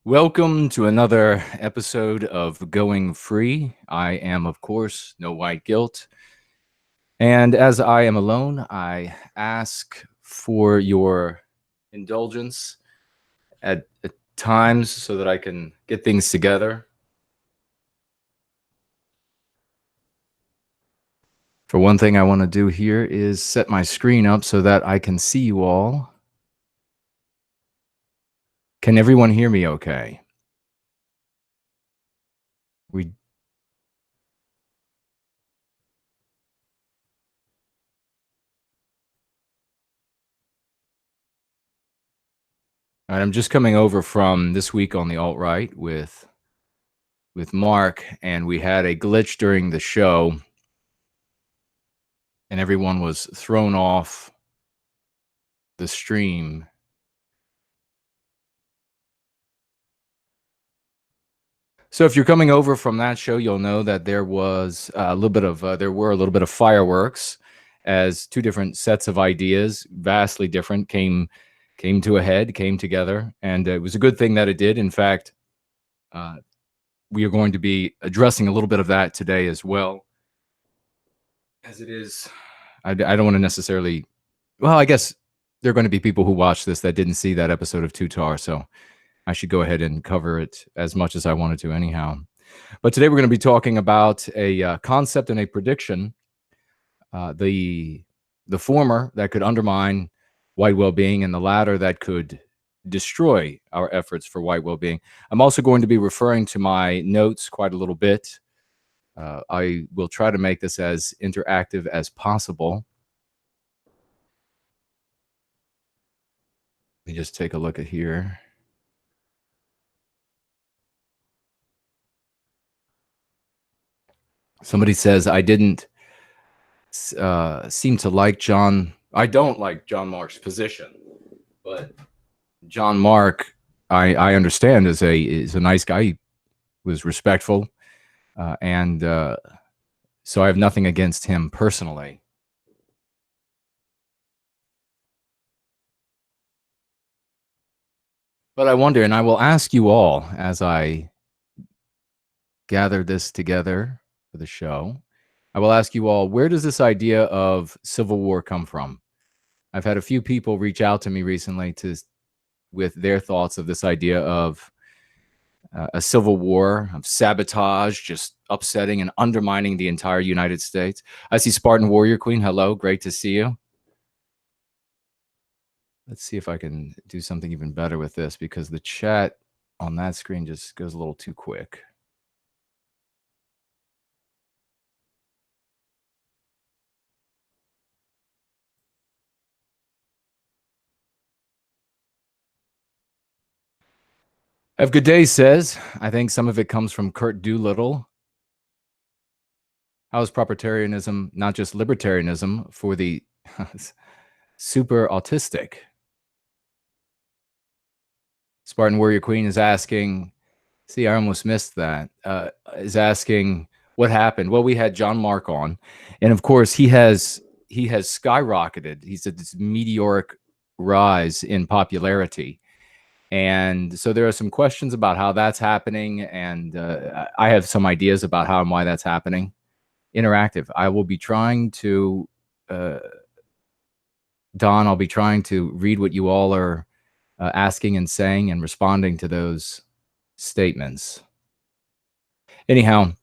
Welcome to another episode of Going Free. I am, of course, No White Guilt. And as I am alone, I ask for your indulgence at times so that I can get things together. For one thing I want to do here is set my screen up so that I can see you all. Can everyone hear me okay? All right, I'm just coming over from this week on the alt-right with Mark, and we had a glitch during the show, and everyone was thrown off the stream. So if you're coming over from that show, you'll know that there was a little bit of fireworks, as two different sets of ideas, vastly different, came to a head, came together, and it was a good thing that it did. In fact, we are going to be addressing a little bit of that today as well, as it is. I don't want to necessarily. Well, I guess there are going to be people who watch this that didn't see that episode of Tutar, so I should go ahead and cover it as much as I wanted to anyhow. But today we're going to be talking about a concept and a prediction. The former that could undermine white well-being, and the latter that could destroy our efforts for white well-being. I'm also going to be referring to my notes quite a little bit. I will try to make this as interactive as possible. Let me just take a look at here. Somebody says, I didn't seem to like John. I don't like John Mark's position, but John Mark, I understand, is a nice guy. He was respectful, and so I have nothing against him personally. But I wonder, and I will ask you all as I gather this together for the show, I will ask you all, where does this idea of civil war come from? I've had a few people reach out to me recently with their thoughts of this idea of a civil war, of sabotage, just upsetting and undermining the entire United States. I see Spartan Warrior Queen. Hello, great to see you. Let's see if I can do something even better with this, because the chat on that screen just goes a little too quick. Have Good Day says, I think some of it comes from Kurt Doolittle. How is propertarianism not just libertarianism for the super autistic? Spartan Warrior Queen is asking, see, I almost missed that, is asking what happened. Well, we had John Mark on, and of course he has skyrocketed. He's at this meteoric rise in popularity. And so there are some questions about how that's happening, and I have some ideas about how and why that's happening. Interactive. I will be trying to, Don, I'll be trying to read what you all are asking and saying and responding to those statements. Anyhow,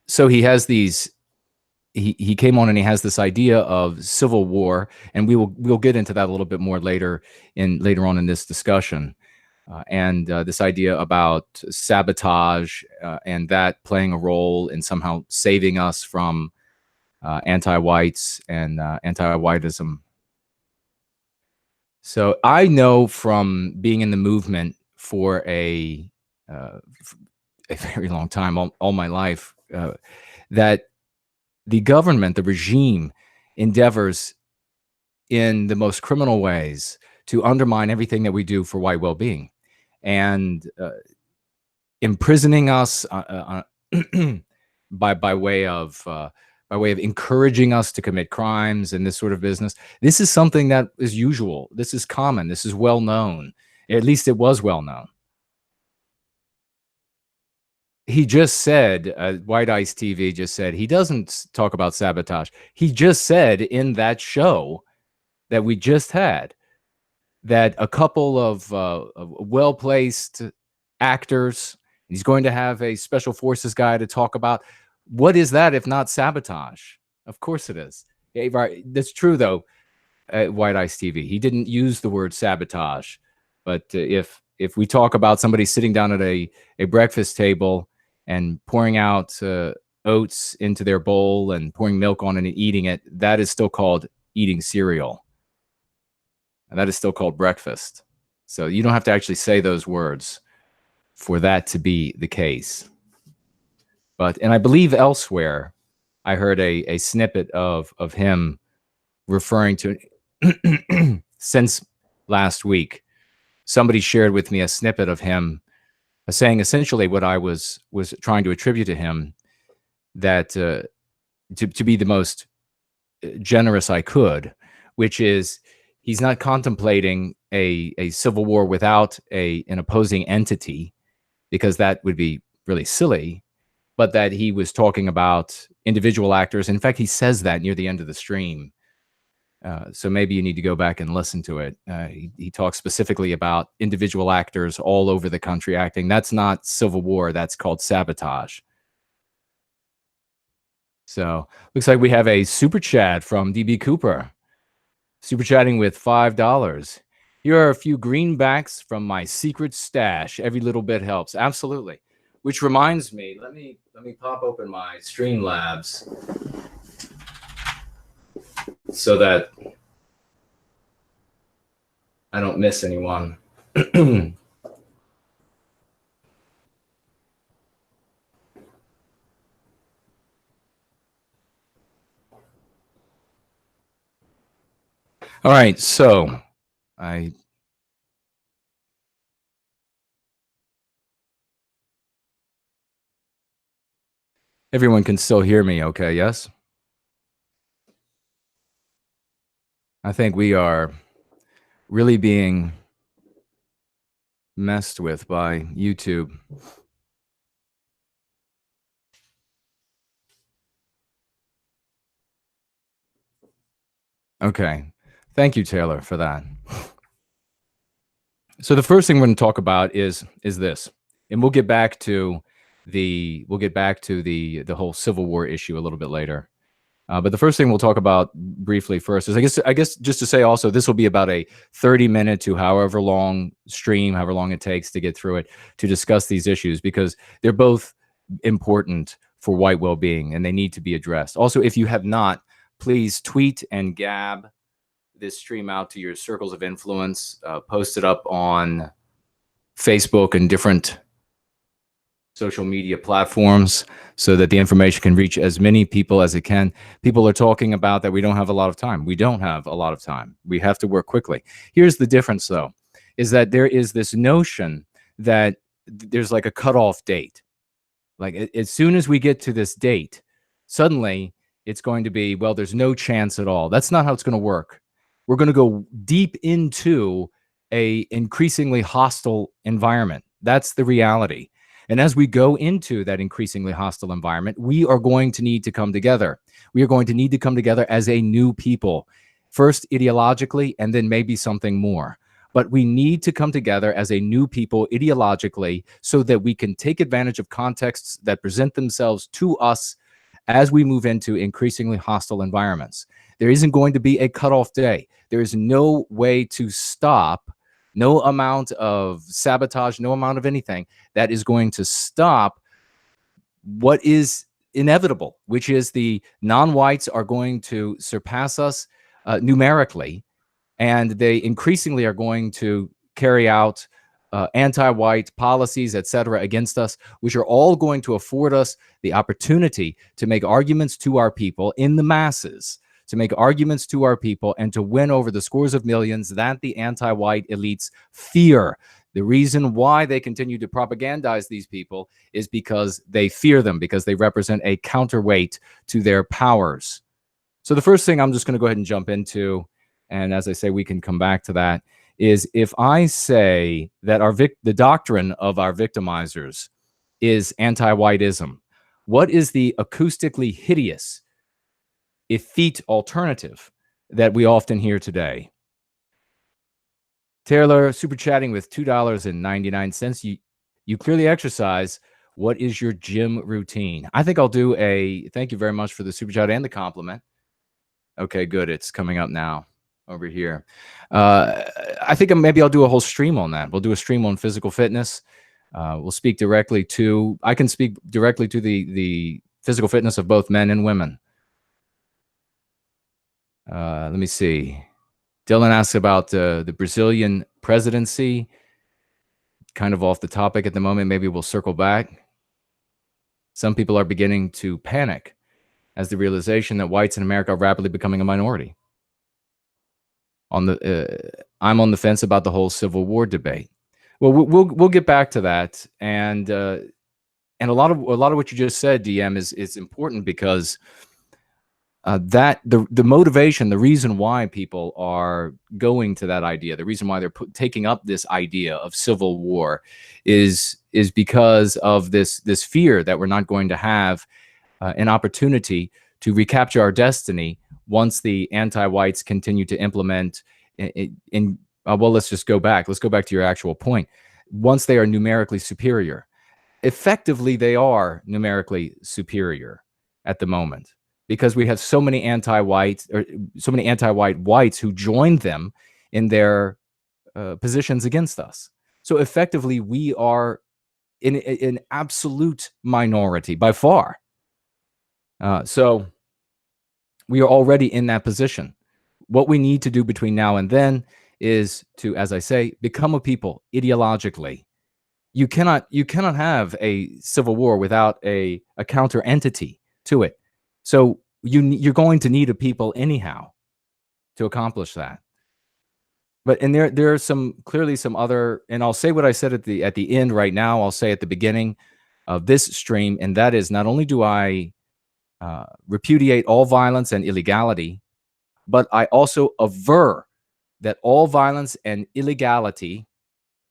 so he has these, he came on and he has this idea of civil war, and we'll get into that a little bit more later on in this discussion, and this idea about sabotage and that playing a role in somehow saving us from anti-whites and anti-whiteism. So I know from being in the movement for a very long time, all my life, that the government, the regime, endeavors in the most criminal ways to undermine everything that we do for white well-being, and imprisoning us by way of encouraging us to commit crimes and this sort of business. This is something that is usual. This is common. This is well known. At least it was well known. He just said, White Ice TV just said, he doesn't talk about sabotage. He just said in that show that we just had that a couple of well-placed actors, he's going to have a special forces guy to talk about. What is that if not sabotage? Of course it is. Yeah, right. That's true, though. White Ice TV, he didn't use the word sabotage, but if we talk about somebody sitting down at a breakfast table and pouring out oats into their bowl and pouring milk on it and eating it, that is still called eating cereal, and that is still called breakfast. So you don't have to actually say those words for that to be the case. And I believe elsewhere I heard a snippet of him referring to since last week. Somebody shared with me a snippet of him saying essentially what I was trying to attribute to him, that to be the most generous I could, which is he's not contemplating a civil war without an opposing entity, because that would be really silly, but that he was talking about individual actors. In fact, he says that near the end of the stream. So maybe you need to go back and listen to it. He talks specifically about individual actors all over the country acting. That's not civil war. That's called sabotage. So looks like we have a super chat from DB Cooper. Super chatting with $5. Here are a few greenbacks from my secret stash. Every little bit helps. Absolutely. Which reminds me, let me pop open my Streamlabs so that I don't miss anyone. All right, so everyone can still hear me, okay? Yes? I think we are really being messed with by YouTube. Okay. Thank you, Taylor, for that. So the first thing we're going to talk about is this, and we'll get back to the whole Civil War issue a little bit later. But the first thing we'll talk about briefly first is, I guess just to say also, this will be about a 30-minute to however long stream, however long it takes to get through it, to discuss these issues, because they're both important for white well-being and they need to be addressed. Also, if you have not, please tweet and gab this stream out to your circles of influence, post it up on Facebook and different social media platforms so that the information can reach as many people as it can. People are talking about that we don't have a lot of time. We don't have a lot of time. We have to work quickly. Here's the difference, though, is that there is this notion that there's like a cutoff date. Like as soon as we get to this date, suddenly it's going to be, well, there's no chance at all. That's not how it's going to work. We're going to go deep into a increasingly hostile environment. That's the reality. And as we go into that increasingly hostile environment, we are going to need to come together. We are going to need to come together as a new people, first ideologically, and then maybe something more. But we need to come together as a new people ideologically so that we can take advantage of contexts that present themselves to us as we move into increasingly hostile environments. There isn't going to be a cutoff day. There is no way to stop, no amount of sabotage, no amount of anything that is going to stop what is inevitable, which is the non-whites are going to surpass us numerically, and they increasingly are going to carry out anti-white policies, etc., against us, which are all going to afford us the opportunity to make arguments to our people in the masses, to make arguments to our people and to win over the scores of millions that the anti-white elites fear. The reason why they continue to propagandize these people is because they fear them, because they represent a counterweight to their powers. So the first thing I'm just going to go ahead and jump into, and as I say, we can come back to that, is if I say that the doctrine of our victimizers is anti-whiteism, what is the acoustically hideous, effete alternative that we often hear today? Taylor, super chatting with $2.99. You clearly exercise. What is your gym routine? I think I'll do thank you very much for the super chat and the compliment. Okay, good. It's coming up now over here. I think maybe I'll do a whole stream on that. We'll do a stream on physical fitness. We'll speak directly to, I can speak directly to the physical fitness of both men and women. Let me see. Dylan asks about the Brazilian presidency. Kind of off the topic at the moment. Maybe we'll circle back. Some people are beginning to panic as the realization that whites in America are rapidly becoming a minority. I'm on the fence about the whole Civil War debate. Well, we'll get back to that, and a lot of what you just said, DM, is important because that the motivation, the reason why people are going to that idea, the reason why they're taking up this idea of civil war, is because of this fear that we're not going to have an opportunity to recapture our destiny once the anti-whites continue to implement well, let's just go back. Let's go back to your actual point. Once they are numerically superior, effectively they are numerically superior at the moment, because we have so many anti-white whites who joined them in their positions against us. So effectively, we are in an absolute minority by far. So we are already in that position. What we need to do between now and then is to, as I say, become a people ideologically. You cannot have a civil war without a counter entity to it. So you're going to need a people anyhow to accomplish that. But there are clearly some other, and I'll say what I said at the end right now. I'll say at the beginning of this stream, and that is, not only do I repudiate all violence and illegality, but I also aver that all violence and illegality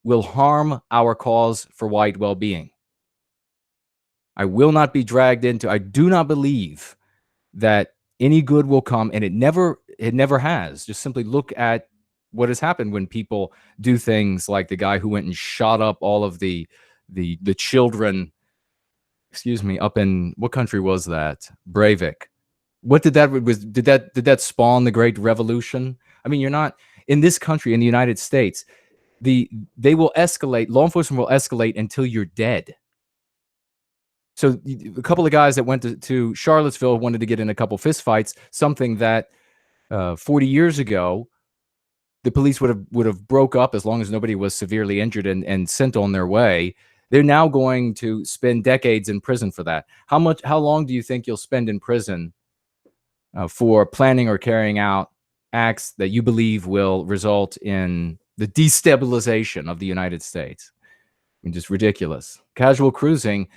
will harm our cause for white well-being. I will not be dragged into, I do not believe that any good will come, and it never has. Just simply look at what has happened when people do things like the guy who went and shot up all of the children, up in, what country was that? Breivik. What did that spawn the Great Revolution? I mean, you're not in this country, in the United States. They will escalate. Law enforcement will escalate until you're dead. So a couple of guys that went to Charlottesville wanted to get in a couple fistfights, something that 40 years ago the police would have broke up as long as nobody was severely injured and sent on their way. They're now going to spend decades in prison for that. How long do you think you'll spend in prison for planning or carrying out acts that you believe will result in the destabilization of the United States? I mean, just ridiculous. Casual Cruising,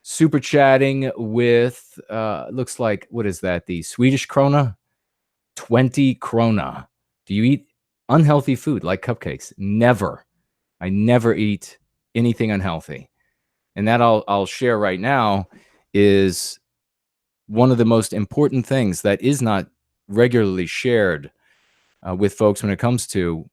super chatting with, looks like, what is that? The Swedish krona? 20 krona. Do you eat unhealthy food like cupcakes? Never. I never eat anything unhealthy. And that I'll share right now is one of the most important things that is not regularly shared with folks when it comes to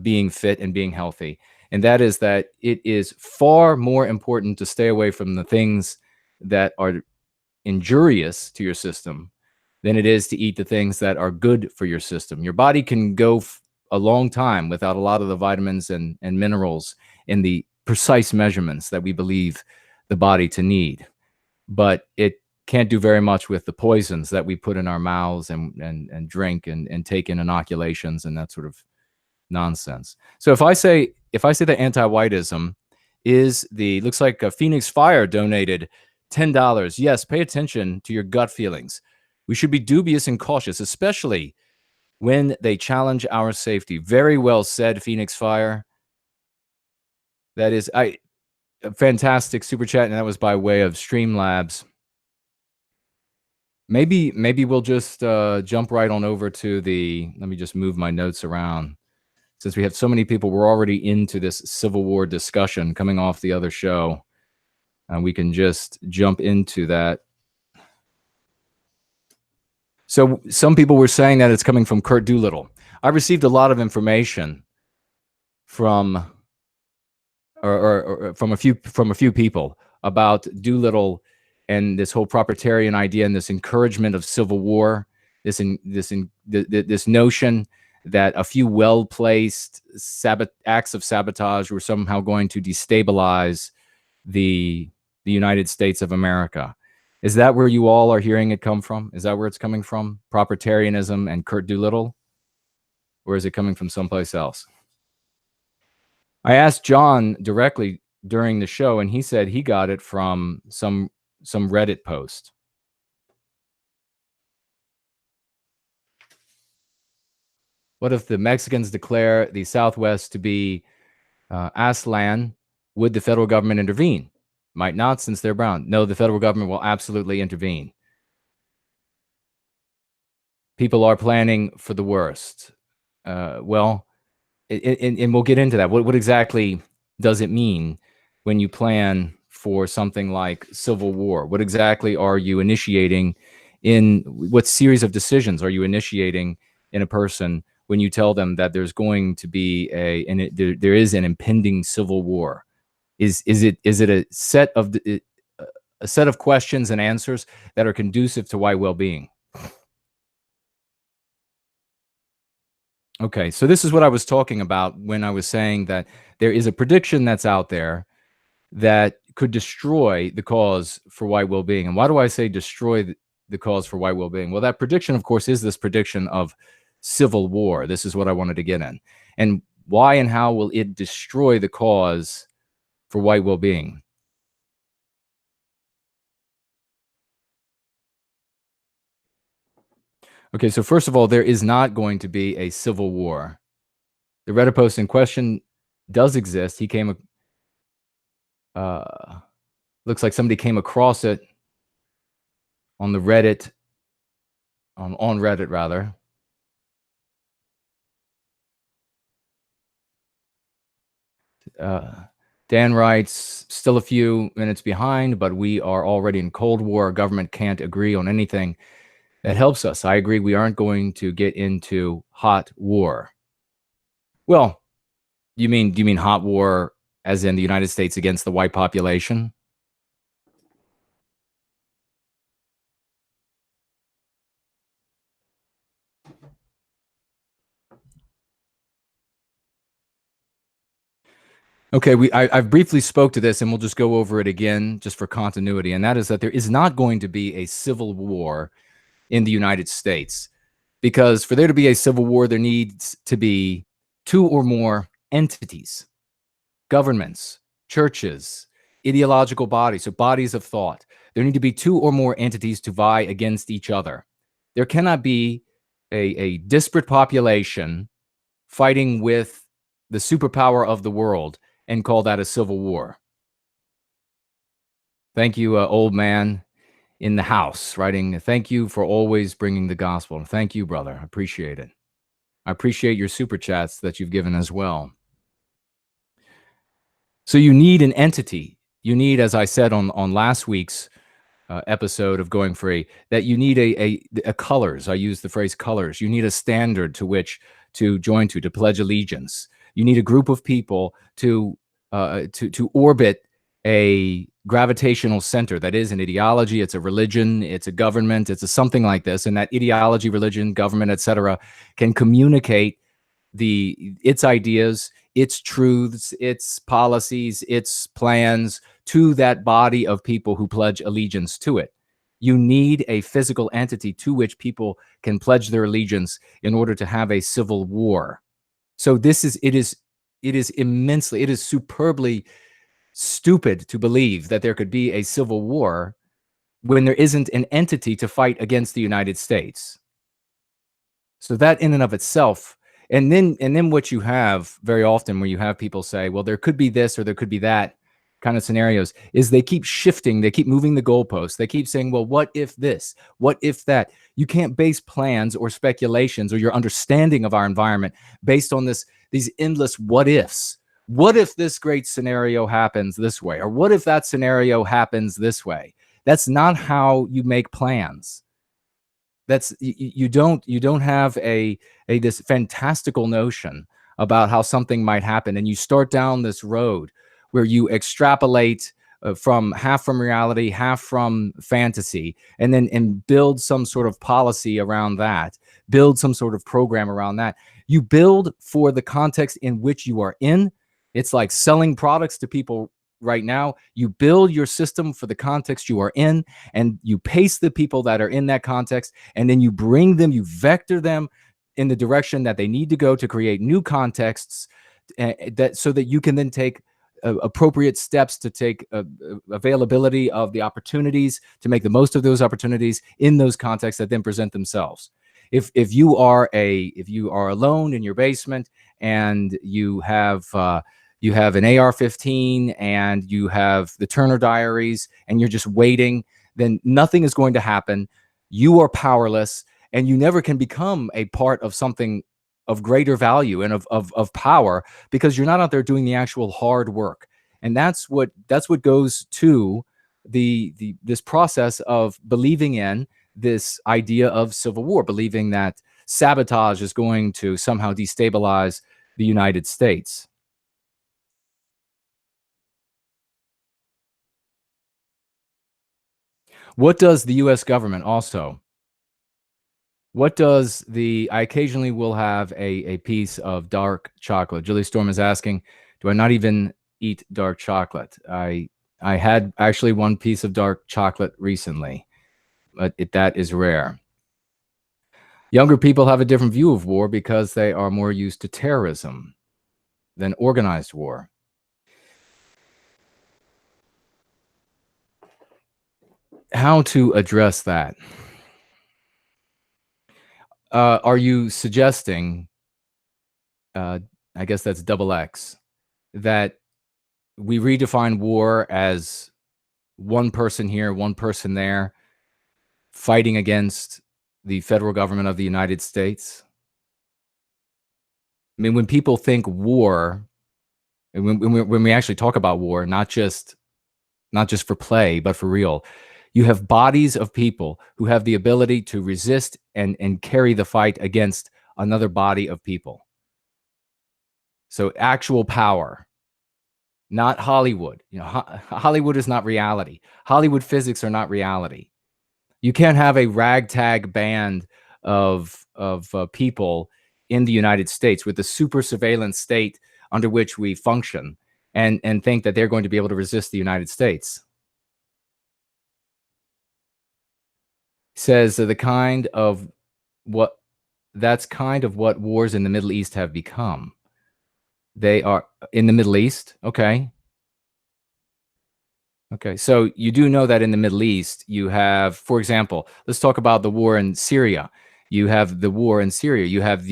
being fit and being healthy. And that is that it is far more important to stay away from the things that are injurious to your system than it is to eat the things that are good for your system. Your body can go a long time without a lot of the vitamins and minerals in the precise measurements that we believe the body to need. But it can't do very much with the poisons that we put in our mouths and drink and take in inoculations and that sort of nonsense. So if I say that anti-whiteism is looks like a Phoenix Fire donated $10. Yes, pay attention to your gut feelings. We should be dubious and cautious, especially when they challenge our safety. Very well said, Phoenix Fire. That is a fantastic super chat, and that was by way of Streamlabs. Maybe we'll just jump right on over to let me just move my notes around since we have so many people, we're already into this Civil War discussion coming off the other show, and we can just jump into that. So some people were saying that it's coming from Kurt Doolittle. I received a lot of information from or from a few people about Doolittle and this whole proprietarian idea and this encouragement of civil war, this notion that a few well-placed acts of sabotage were somehow going to destabilize the United States of America. Is that where you all are hearing it come from? Is that where it's coming from? Proprietarianism and Kurt Doolittle? Or is it coming from someplace else? I asked John directly during the show, and he said he got it from some Reddit post. What if the Mexicans declare the Southwest to be Aztlan? Would the federal government intervene? Might not, since they're brown. No, the federal government will absolutely intervene. People are planning for the worst. Well, and we'll get into that. What exactly does it mean when you plan for something like civil war? What exactly are you initiating in what series of decisions are you initiating in a person when you tell them that there's going to be there is an impending civil war? Is it a set of questions and answers that are conducive to white well-being? Okay, so this is what I was talking about when I was saying that there is a prediction that's out there that could destroy the cause for white well-being. And why do I say destroy the cause for white well-being? Well, that prediction, of course, is this prediction of civil war. This is what I wanted to get in. And why and how will it destroy the cause for white well-being? Okay, so first of all, there is not going to be a civil war. The Reddit post in question does exist. He came, looks like somebody came across it on the Reddit, on Reddit rather. Dan writes, still a few minutes behind, but we are already in Cold War. Our government can't agree on anything that helps us. I agree. We aren't going to get into hot war. Well, do you mean hot war as in the United States against the white population? Okay, I've briefly spoke to this, and we'll just go over it again just for continuity, and that is that there is not going to be a civil war in the United States, because for there to be a civil war, there needs to be two or more entities, governments, churches, ideological bodies, so bodies of thought. There need to be two or more entities to vie against each other. There cannot be a disparate population fighting with the superpower of the world and call that a civil war. Thank you, old man in the house, writing, thank you for always bringing the gospel. Thank you, brother. I appreciate it. I appreciate your super chats that you've given as well. So you need an entity. You need, as I said on last week's episode of Going Free, that you need a colors. I use the phrase colors. You need a standard to which to join to pledge allegiance. You need a group of people to orbit a gravitational center that is an ideology, it's a religion, it's a government, it's a something like this, and that ideology, religion, government, etc., can communicate its ideas, its truths, its policies, its plans to that body of people who pledge allegiance to it. You need a physical entity to which people can pledge their allegiance in order to have a civil war. So it is superbly stupid to believe that there could be a civil war when there isn't an entity to fight against the United States. So that in and of itself, and then what you have very often where you have people say, well, there could be this or there could be that, kind of scenarios is they keep shifting, they keep moving the goalposts. They keep saying, well, what if this? What if that? You can't base plans or speculations or your understanding of our environment based on these endless what ifs. What if this great scenario happens this way? Or what if that scenario happens this way? That's not how you make plans. That's you don't have a this fantastical notion about how something might happen, and you start down this road where you extrapolate from half from reality, half from fantasy, and then build some sort of policy around that, build some sort of program around that. You build for the context in which you are in. It's like selling products to people right now. You build your system for the context you are in, and you pace the people that are in that context, and then you bring them, you vector them in the direction that they need to go to create new contexts, that so that you can then take appropriate steps to take availability of the opportunities to make the most of those opportunities in those contexts that then present themselves. If you are alone in your basement and you have an AR-15 and you have the Turner Diaries and you're just waiting, then nothing is going to happen. You are powerless, and you never can become a part of something of greater value and of power, because you're not out there doing the actual hard work. And that's what goes to this process of believing in this idea of civil war, believing that sabotage is going to somehow destabilize the United States. What does the US government also? What does I occasionally will have a piece of dark chocolate. Julie Storm is asking, do I not even eat dark chocolate? I had actually one piece of dark chocolate recently, but that is rare. Younger people have a different view of war because they are more used to terrorism than organized war. How to address that? Are you suggesting, I guess that's double X, that we redefine war as one person here, one person there, fighting against the federal government of the United States? I mean, when people think war, and when we actually talk about war, not just for play, but for real, you have bodies of people who have the ability to resist and carry the fight against another body of people. So actual power, not Hollywood. Hollywood is not reality. Hollywood physics are not reality. You can't have a ragtag band of people in the United States with the super surveillance state under which we function and think that they're going to be able to resist the United States. Says that's kind of what wars in the Middle East have become. They are in the Middle East. Okay. So you do know that in the Middle East, you have, for example, let's talk about the war in Syria. You have the war in Syria. You have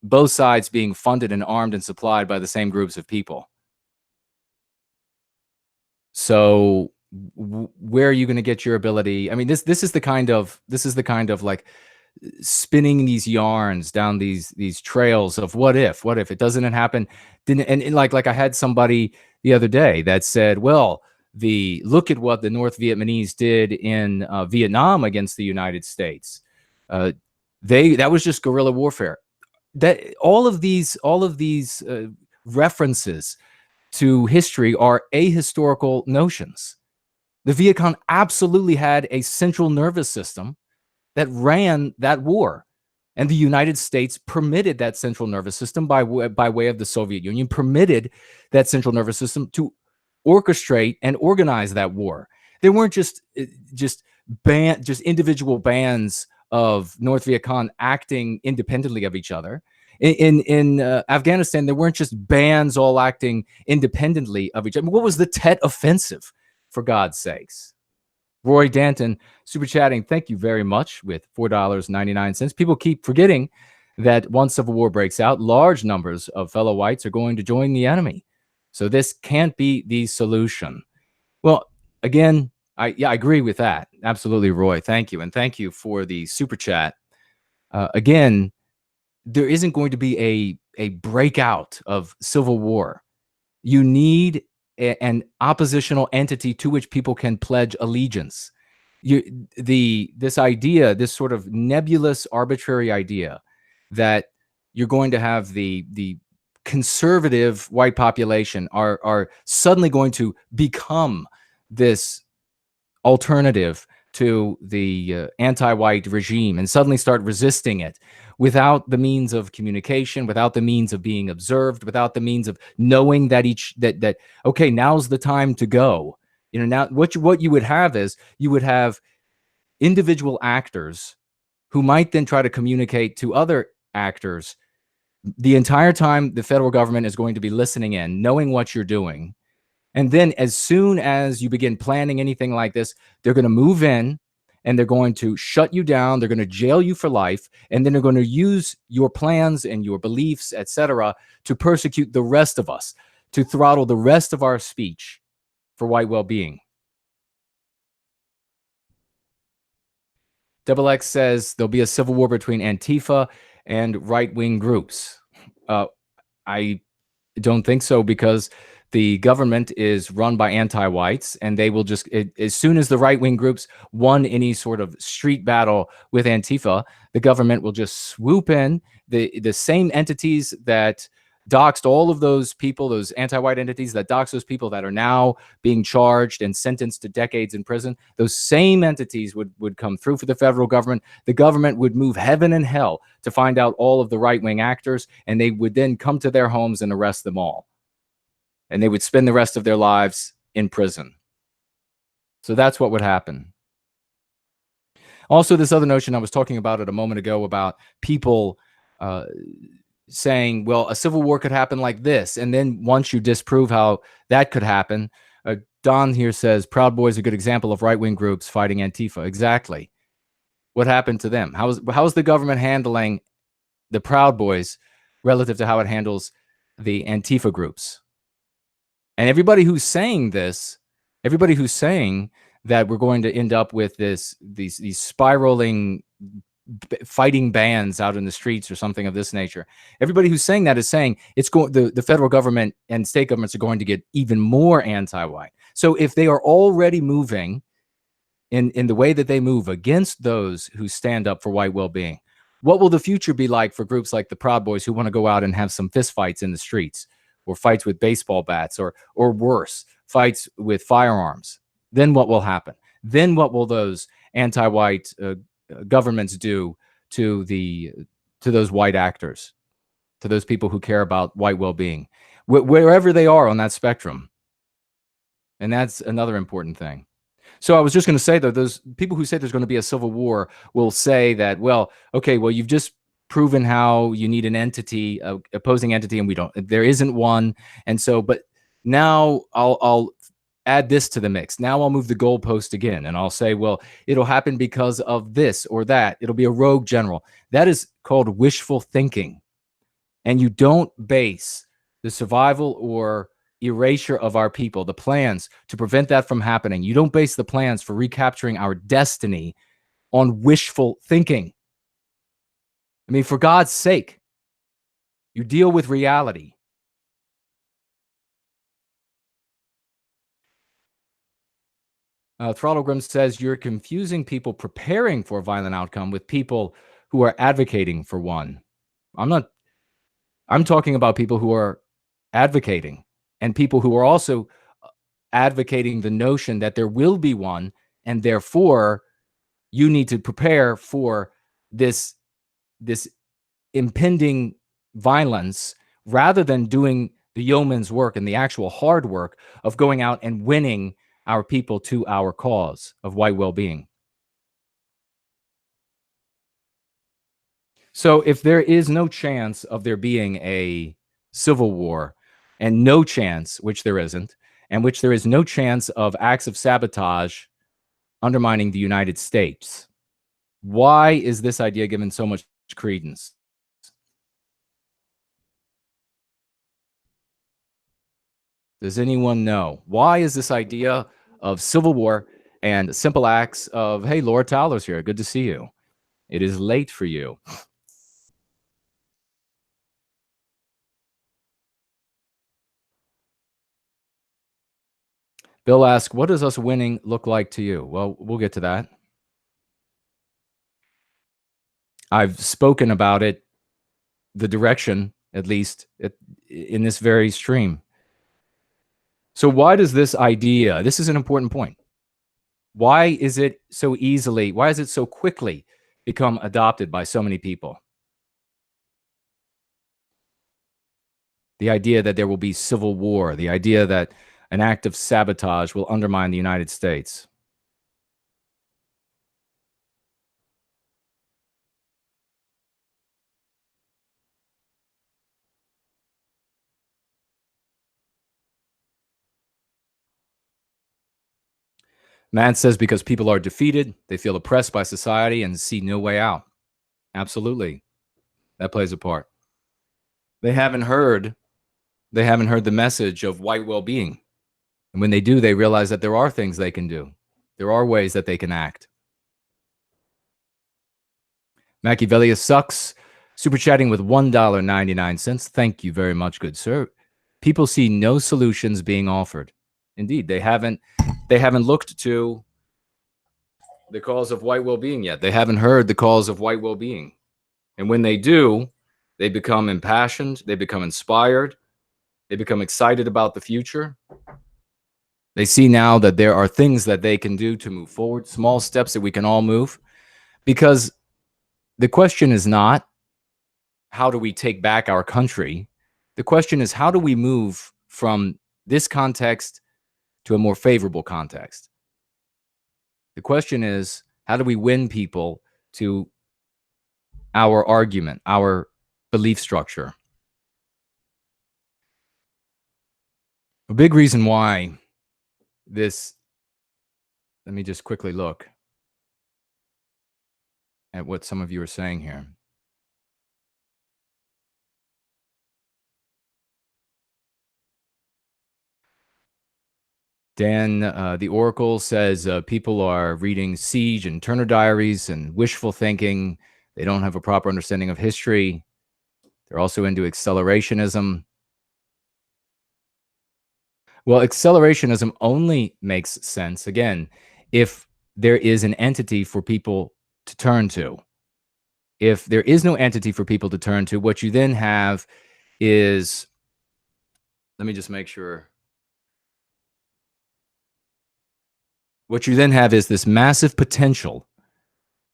both sides being funded and armed and supplied by the same groups of people. So where are you going to get your ability? I mean, this is the kind of like spinning these yarns down these trails of what if it doesn't happen. And like I had somebody the other day that said, well, look at what the North Vietnamese did in Vietnam against the United States. That was just guerrilla warfare. That all of these references to history are ahistorical notions. The Viet Cong absolutely had a central nervous system that ran that war, and the United States permitted that central nervous system by way of the Soviet Union, permitted that central nervous system to orchestrate and organize that war. They weren't just individual bands of North Viet Cong acting independently of each other. In Afghanistan, there weren't just bands all acting independently of each other. I mean, what was the Tet Offensive, for God's sakes? Roy Danton, super chatting, thank you very much, with $4.99. People keep forgetting that once civil war breaks out, large numbers of fellow whites are going to join the enemy. So this can't be the solution. Well, again, I agree with that. Absolutely, Roy. Thank you. And thank you for the super chat. Again, there isn't going to be a breakout of civil war. You need an oppositional entity to which people can pledge allegiance. This idea, this sort of nebulous, arbitrary idea that you're going to have the conservative white population are suddenly going to become this alternative to the anti-white regime and suddenly start resisting it without the means of communication, without the means of being observed, without the means of knowing that okay, now's the time to go. Now what you would have is you would have individual actors who might then try to communicate to other actors. The entire time the federal government is going to be listening in, knowing what you're doing. And then as soon as you begin planning anything like this, they're going to move in and they're going to shut you down. They're going to jail you for life. And then they're going to use your plans and your beliefs, etc., to persecute the rest of us, to throttle the rest of our speech for white well-being. Double X says there'll be a civil war between Antifa and right-wing groups. I don't think so, because the government is run by anti-whites, and they will just, as soon as the right-wing groups won any sort of street battle with Antifa, the government will just swoop in. The same entities that doxed all of those people, those anti-white entities that doxed those people that are now being charged and sentenced to decades in prison, those same entities would come through for the federal government. The government would move heaven and hell to find out all of the right-wing actors, and they would then come to their homes and arrest them all. And they would spend the rest of their lives in prison. So that's what would happen. Also, this other notion I was talking about it a moment ago about people saying, well, a civil war could happen like this. And then once you disprove how that could happen, Don here says, Proud Boys are a good example of right-wing groups fighting Antifa. Exactly. What happened to them? How's the government handling the Proud Boys relative to how it handles the Antifa groups? And everybody who's saying this, everybody who's saying that we're going to end up with these spiraling fighting bands out in the streets or something of this nature, everybody who's saying that is saying it's going, the federal government and state governments are going to get even more anti-white. So if they are already moving in the way that they move against those who stand up for white well-being, what will the future be like for groups like the Proud Boys who want to go out and have some fist fights in the streets, or fights with baseball bats, or worse, fights with firearms? Then what will happen? Then what will those anti-white governments do to those white actors, to those people who care about white well-being, wherever they are on that spectrum? And that's another important thing. So I was just going to say, though, those people who say there's going to be a civil war will say that, well, okay, well, you've just proven how you need an entity, opposing entity, and there isn't one. And so, but now I'll add this to the mix. Now I'll move the goalpost again, and I'll say, well, it'll happen because of this or that. It'll be a rogue general. That is called wishful thinking. And you don't base the survival or erasure of our people, the plans to prevent that from happening, you don't base the plans for recapturing our destiny on wishful thinking. I mean, for God's sake, you deal with reality. Throttlegrim says you're confusing people preparing for a violent outcome with people who are advocating for one. I'm talking about people who are advocating, and people who are also advocating the notion that there will be one, and therefore you need to prepare for this impending violence, rather than doing the yeoman's work and the actual hard work of going out and winning our people to our cause of white well-being. So if there is no chance of there being a civil war, and no chance, which there isn't, and which there is no chance of acts of sabotage undermining the United States, why is this idea given so much credence? Does anyone know? Why is this idea of civil war and simple acts of, hey, Laura Towler's here. Good to see you. It is late for you. Bill asks, what does us winning look like to you? Well, we'll get to that. I've spoken about it, the direction, at least in this very stream. So why does this idea, this is an important point. Why is it so easily, why is it so quickly become adopted by so many people? The idea that there will be civil war, the idea that an act of sabotage will undermine the United States. Matt says because people are defeated, they feel oppressed by society and see no way out. Absolutely. That plays a part. They haven't heard the message of white well-being. And when they do, they realize that there are things they can do. There are ways that they can act. Machiavelli sucks. Super chatting with $1.99. Thank you very much, good sir. People see no solutions being offered. Indeed, they haven't looked to the cause of white well-being yet. They haven't heard the cause of white well-being. And when they do, they become impassioned, they become inspired, they become excited about the future. They see now that there are things that they can do to move forward, small steps that we can all move. Because the question is not, how do we take back our country? The question is, how do we move from this context to a more favorable context? The question is, how do we win people to our argument, our belief structure? A big reason why this, let me just quickly look at what some of you are saying here. Dan, the Oracle says people are reading Siege and Turner Diaries and wishful thinking. They don't have a proper understanding of history. They're also into accelerationism. Well, accelerationism only makes sense, again, if there is an entity for people to turn to. If there is no entity for people to turn to, what you then have is, let me just make sure. What you then have is this massive potential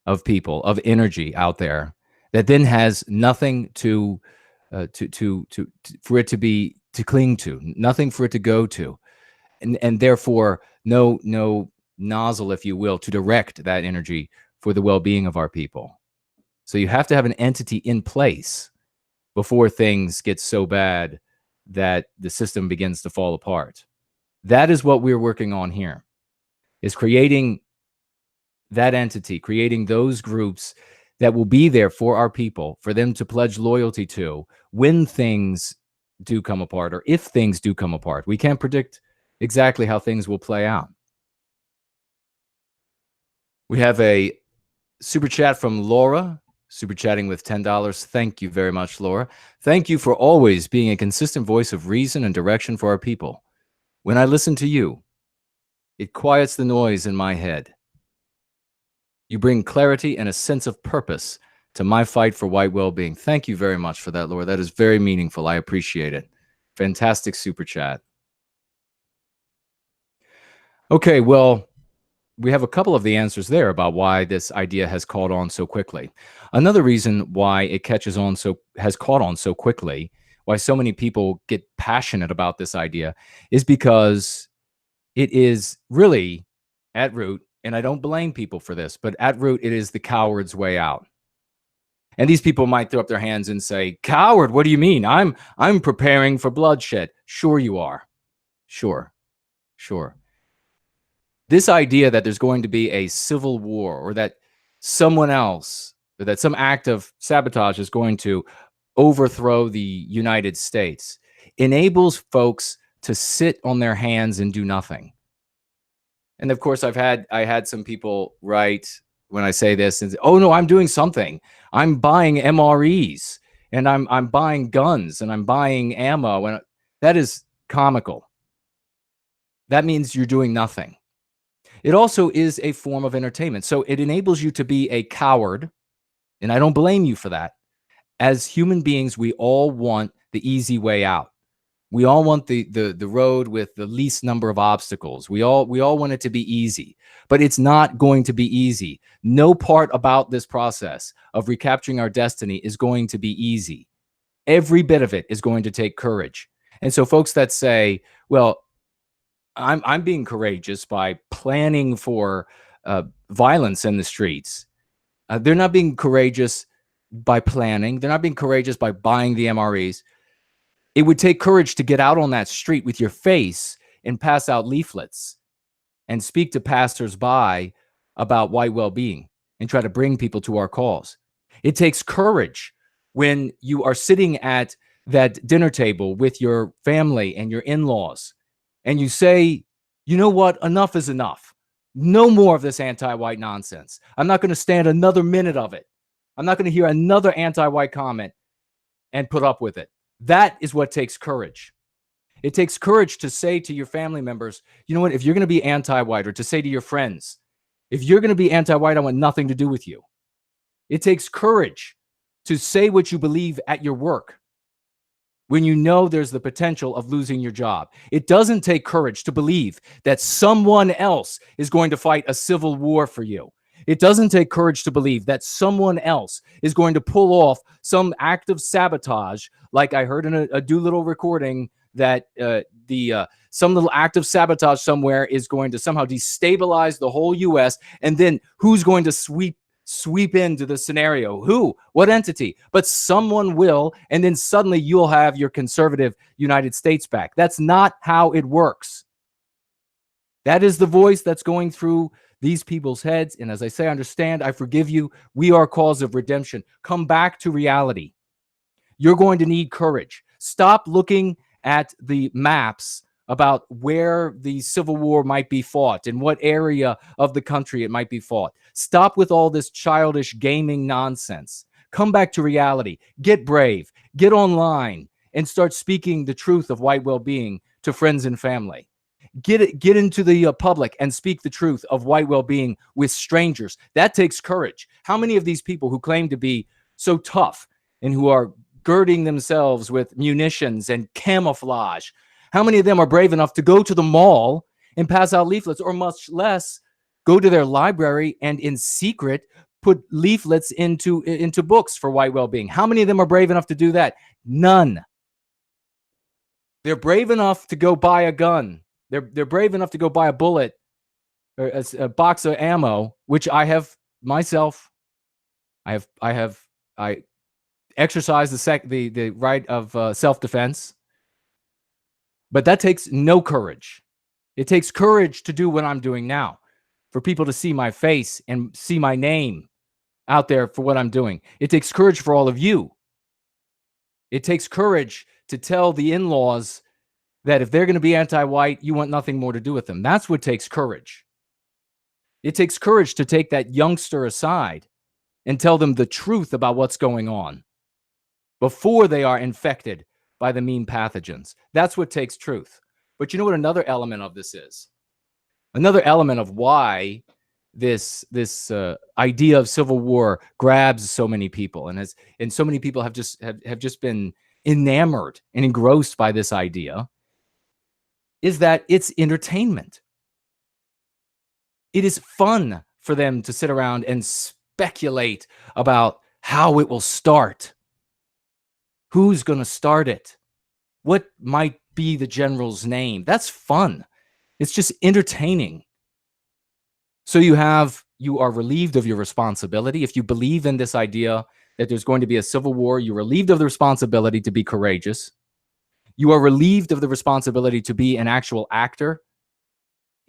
of people, of energy out there that then has nothing to for it to be, to cling to, nothing for it to go to, and therefore no nozzle, if you will, to direct that energy for the well-being of our people. So you have to have an entity in place before things get so bad that the system begins to fall apart. That is what we're working on here, is creating that entity, creating those groups that will be there for our people, for them to pledge loyalty to when things do come apart, or if things do come apart. We can't predict exactly how things will play out. We have a super chat from Laura, super chatting with $10. Thank you very much, Laura. Thank you for always being a consistent voice of reason and direction for our people. When I listen to you, it quiets the noise in my head. You bring clarity and a sense of purpose to my fight for white well-being. Thank you very much for that, Laura. That is very meaningful. I appreciate it. Fantastic super chat. Okay, well, we have a couple of the answers there about why this idea has caught on so quickly. Another reason why it has caught on so quickly, why so many people get passionate about this idea, is because it is really at root, and I don't blame people for this, but at root, it is the coward's way out. And these people might throw up their hands and say, "Coward, what do you mean? I'm preparing for bloodshed." Sure you are. Sure. This idea that there's going to be a civil war, or that someone else, or that some act of sabotage is going to overthrow the United States, enables folks to sit on their hands and do nothing. And of course, I had some people write when I say this and say, "Oh no, I'm doing something. I'm buying MREs and I'm buying guns and I'm buying ammo." And that is comical. That means you're doing nothing. It also is a form of entertainment. So it enables you to be a coward, and I don't blame you for that. As human beings, we all want the easy way out. We all want the road with the least number of obstacles. We all want it to be easy, but it's not going to be easy. No part about this process of recapturing our destiny is going to be easy. Every bit of it is going to take courage. And so folks that say, well, I'm being courageous by planning for violence in the streets. They're not being courageous by planning. They're not being courageous by buying the MREs. It would take courage to get out on that street with your face and pass out leaflets and speak to passersby about white well-being and try to bring people to our cause. It takes courage when you are sitting at that dinner table with your family and your in-laws and you say, you know what, enough is enough. No more of this anti-white nonsense. I'm not going to stand another minute of it. I'm not going to hear another anti-white comment and put up with it. That is what takes courage. It takes courage to say to your family members, you know what, if you're going to be anti-white, or to say to your friends, if you're going to be anti-white, I want nothing to do with you. It takes courage to say what you believe at your work when you know there's the potential of losing your job. It doesn't take courage to believe that someone else is going to fight a civil war for you. It doesn't take courage to believe that someone else is going to pull off some act of sabotage, like I heard in a Doolittle recording that some little act of sabotage somewhere is going to somehow destabilize the whole U.S. And then who's going to sweep into the scenario? Who? What entity? But someone will, and then suddenly you'll have your conservative United States back. That's not how it works. That is the voice that's going through these people's heads. And as I say, I understand, I forgive you. We are cause of redemption. Come back to reality. You're going to need courage. Stop looking at the maps about where the Civil War might be fought, in what area of the country it might be fought. Stop with all this childish gaming nonsense. Come back to reality. Get brave. Get online and start speaking the truth of white well-being to friends and family. Get into the public and speak the truth of white well-being with strangers. That takes courage. How many of these people who claim to be so tough and who are girding themselves with munitions and camouflage, how many of them are brave enough to go to the mall and pass out leaflets, or much less go to their library and in secret put leaflets into books for white well-being? How many of them are brave enough to do that? None. They're brave enough to go buy a gun. They're brave enough to go buy a bullet or a box of ammo, which I have myself. I exercise the right of self-defense, but that takes no courage. It takes courage to do what I'm doing now, for people to see my face and see my name out there for what I'm doing. It takes courage for all of you. It takes courage to tell the in-laws that if they're going to be anti-white, you want nothing more to do with them. That's what takes courage. It takes courage to take that youngster aside and tell them the truth about what's going on before they are infected by the mean pathogens. That's what takes truth. But you know what another element of this is? Another element of why this idea of civil war grabs so many people, and so many people have just been enamored and engrossed by this idea, is that it's entertainment. It is fun for them to sit around and speculate about how it will start. Who's going to start it? What might be the general's name? That's fun. It's just entertaining. So you are relieved of your responsibility. If you believe in this idea that there's going to be a civil war, you're relieved of the responsibility to be courageous. You are relieved of the responsibility to be an actual actor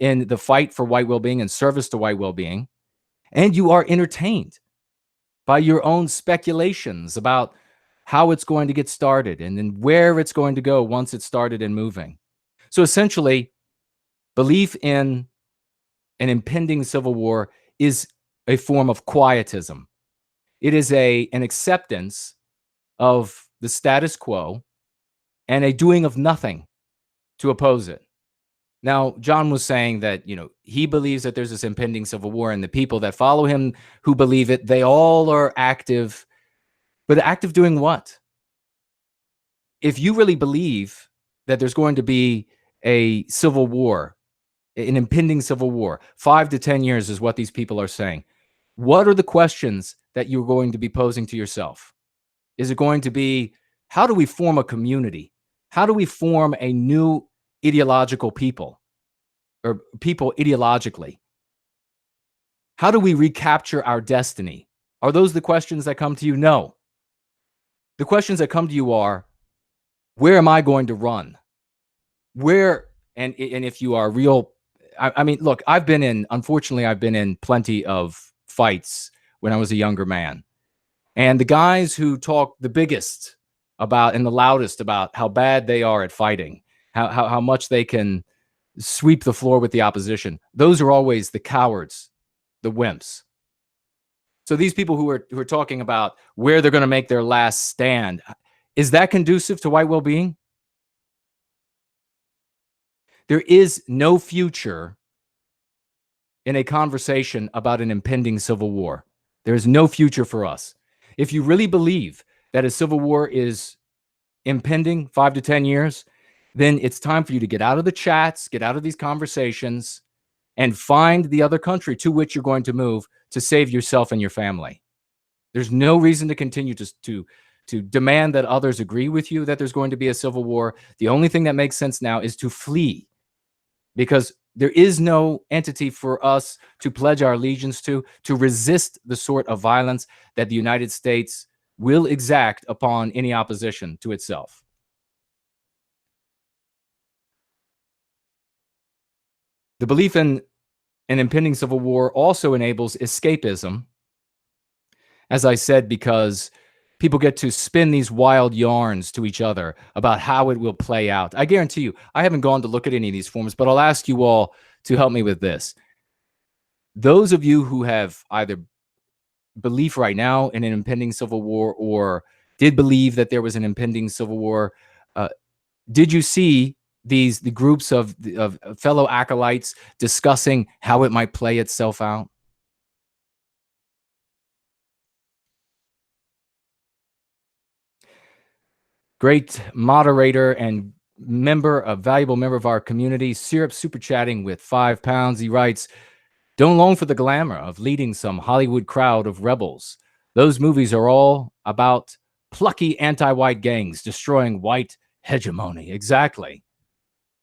in the fight for white well-being and service to white well-being. And you are entertained by your own speculations about how it's going to get started and then where it's going to go once it's started and moving. So essentially, belief in an impending civil war is a form of quietism. It is an acceptance of the status quo and a doing of nothing to oppose it. Now, John was saying that, he believes that there's this impending civil war, and the people that follow him who believe it, they all are active. But active doing what? If you really believe that there's going to be a civil war, an impending civil war, 5 to 10 years is what these people are saying. What are the questions that you're going to be posing to yourself? Is it going to be, how do we form a community? How do we form a new ideological people, or people ideologically? How do we recapture our destiny? Are those the questions that come to you? No. The questions that come to you are, where am I going to run? Where, and if you are real, I mean, look, unfortunately, I've been in plenty of fights when I was a younger man. And the guys who talk the biggest about and the loudest about how bad they are at fighting, how much they can sweep the floor with the opposition, those are always the cowards, the wimps. So these people who are talking about where they're going to make their last stand, is that conducive to white well-being? There is no future in a conversation about an impending civil war. There is no future for us. If you really believe that a civil war is impending 5 to 10 years, then it's time for you to get out of the chats, get out of these conversations, and find the other country to which you're going to move to save yourself and your family. There's no reason to continue to demand that others agree with you that there's going to be a civil war. The only thing that makes sense now is to flee, because there is no entity for us to pledge our allegiance to resist the sort of violence that the United States will exact upon any opposition to itself. The belief in an impending civil war also enables escapism, as I said, because people get to spin these wild yarns to each other about how it will play out. I guarantee you, I haven't gone to look at any of these forms, but I'll ask you all to help me with this. Those of you who have either belief right now in an impending civil war or did believe that there was an impending civil war, did you see the groups of fellow acolytes discussing how it might play itself out? Great moderator and valuable member of our community, Syrup super chatting with £5. He writes, "Don't long for the glamour of leading some Hollywood crowd of rebels. Those movies are all about plucky anti-white gangs destroying white hegemony." Exactly.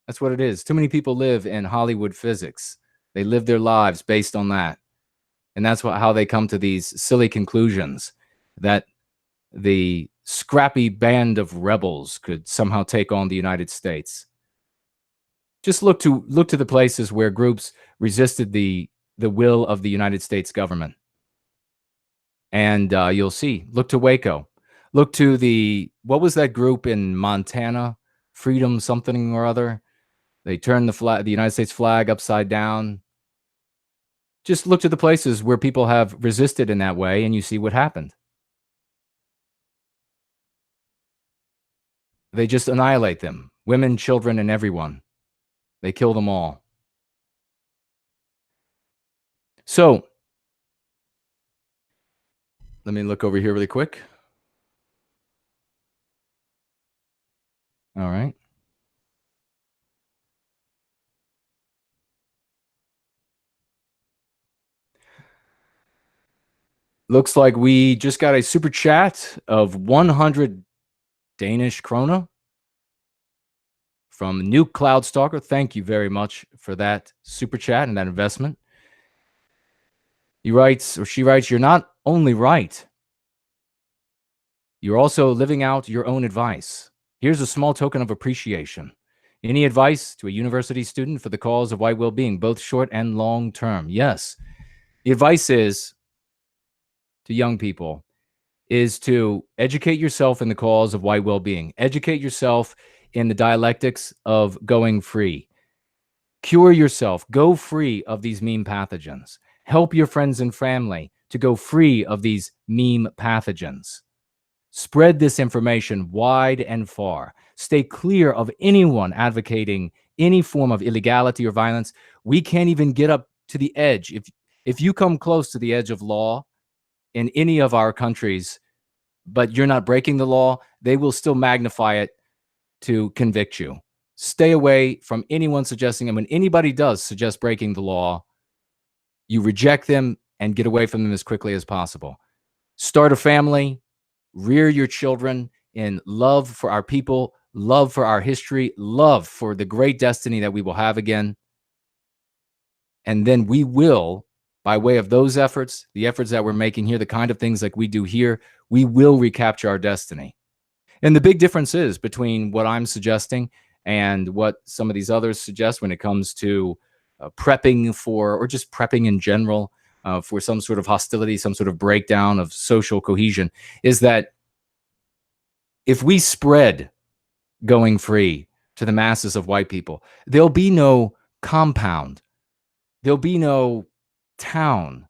That's what it is. Too many people live in Hollywood physics. They live their lives based on that. And that's how they come to these silly conclusions that the scrappy band of rebels could somehow take on the United States. Just look to the places where groups resisted the will of the United States government, and you'll see. Look to Waco. Look to what was that group in Montana? Freedom something or other. They turned the United States flag upside down. Just look to the places where people have resisted in that way, and you see what happened. They just annihilate them. Women, children, and everyone. They kill them all. So, let me look over here really quick. All right. Looks like we just got a super chat of 100 Danish krona from Nuke Cloud Stalker. Thank you very much for that super chat and that investment. He writes, or she writes, "You're not only right, you're also living out your own advice. Here's a small token of appreciation. Any advice to a university student for the cause of white well-being, both short and long term?" Yes. The advice is to young people is to educate yourself in the cause of white well-being. Educate yourself in the dialectics of going free. Cure yourself. Go free of these meme pathogens. Help your friends and family to go free of these meme pathogens. Spread this information wide and far. Stay clear of anyone advocating any form of illegality or violence. We can't even get up to the edge. If you come close to the edge of law in any of our countries, but you're not breaking the law, they will still magnify it to convict you. Stay away from anyone suggesting, and when anybody does suggest breaking the law, you reject them and get away from them as quickly as possible. Start a family, rear your children in love for our people, love for our history, love for the great destiny that we will have again. And then we will, by way of those efforts, the efforts that we're making here, the kind of things like we do here, we will recapture our destiny. And the big difference is between what I'm suggesting and what some of these others suggest when it comes to prepping for, or just prepping in general, for some sort of hostility, some sort of breakdown of social cohesion, is that if we spread going free to the masses of white people, there'll be no compound, there'll be no town,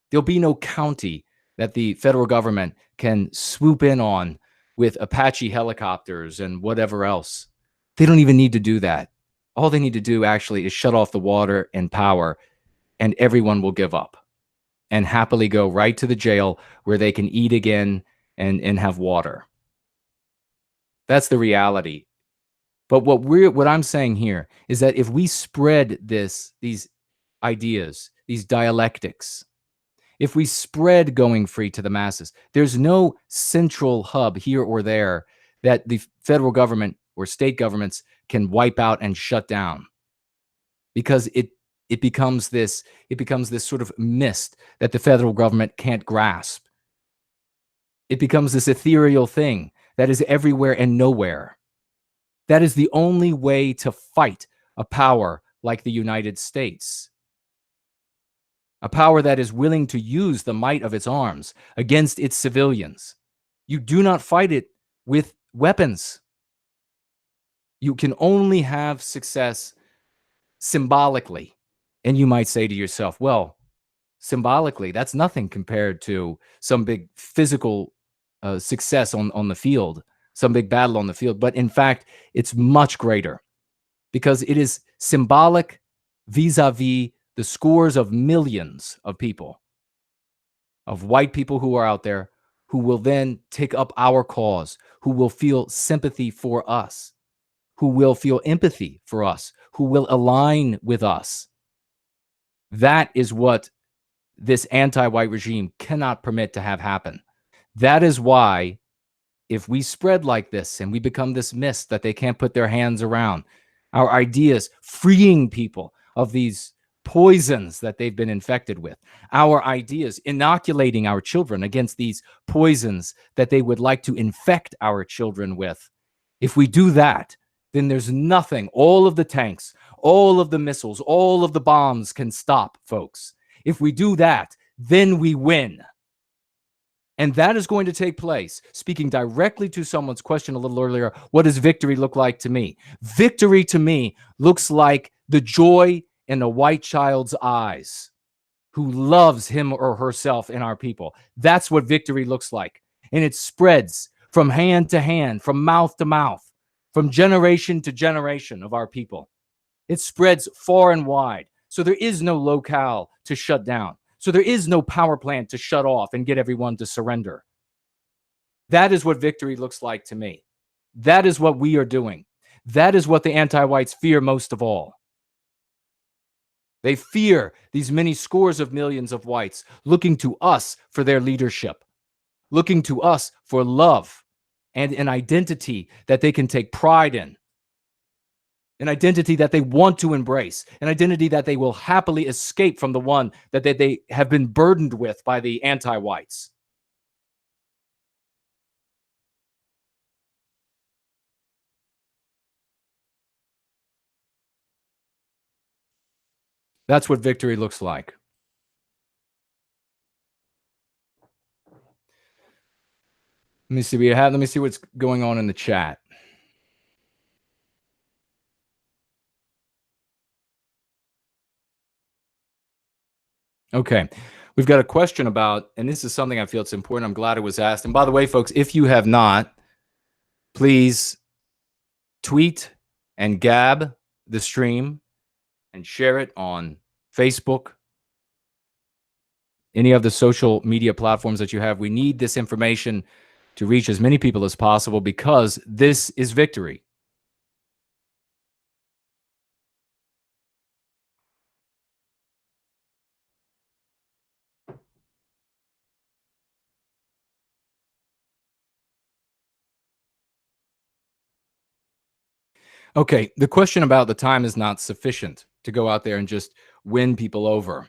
there'll be no county that the federal government can swoop in on with Apache helicopters and whatever else. They don't even need to do that. All they need to do actually is shut off the water and power, and everyone will give up and happily go right to the jail where they can eat again and have water. That's the reality. But what I'm saying here is that if we spread these ideas, these dialectics, if we spread going free to the masses, there's no central hub here or there that the federal government or state governments can wipe out and shut down, because it becomes this sort of mist that the federal government can't grasp. It becomes this ethereal thing that is everywhere and nowhere. That is the only way to fight a power like the United States. A power that is willing to use the might of its arms against its civilians. You do not fight it with weapons. You can only have success symbolically. And you might say to yourself, well, symbolically, that's nothing compared to some big physical success on the field, some big battle on the field. But in fact, it's much greater, because it is symbolic vis-a-vis the scores of millions of people, of white people who are out there, who will then take up our cause, who will feel sympathy for us, who will feel empathy for us, who will align with us. That is what this anti-white regime cannot permit to have happen. That is why, if we spread like this and we become this mist that they can't put their hands around, our ideas freeing people of these poisons that they've been infected with, our ideas inoculating our children against these poisons that they would like to infect our children with, if we do that, then there's nothing, all of the tanks, all of the missiles, all of the bombs can stop, folks. If we do that, then we win. And that is going to take place. Speaking directly to someone's question a little earlier, what does victory look like to me? Victory to me looks like the joy in a white child's eyes who loves him or herself in our people. That's what victory looks like. And it spreads from hand to hand, from mouth to mouth, from generation to generation of our people. It spreads far and wide. So there is no locale to shut down. So there is no power plant to shut off and get everyone to surrender. That is what victory looks like to me. That is what we are doing. That is what the anti-whites fear most of all. They fear these many scores of millions of whites looking to us for their leadership, looking to us for love and an identity that they can take pride in, an identity that they want to embrace, an identity that they will happily escape from the one that they have been burdened with by the anti-whites. That's what victory looks like. Let me see. Let me see what's going on in the chat. Okay. We've got a question about, and this is something I feel it's important. I'm glad it was asked. And by the way, folks, if you have not, please tweet and gab the stream and share it on Facebook, any of the social media platforms that you have. We need this information to reach as many people as possible because this is victory. Okay, the question about the time is not sufficient to go out there and just win people over.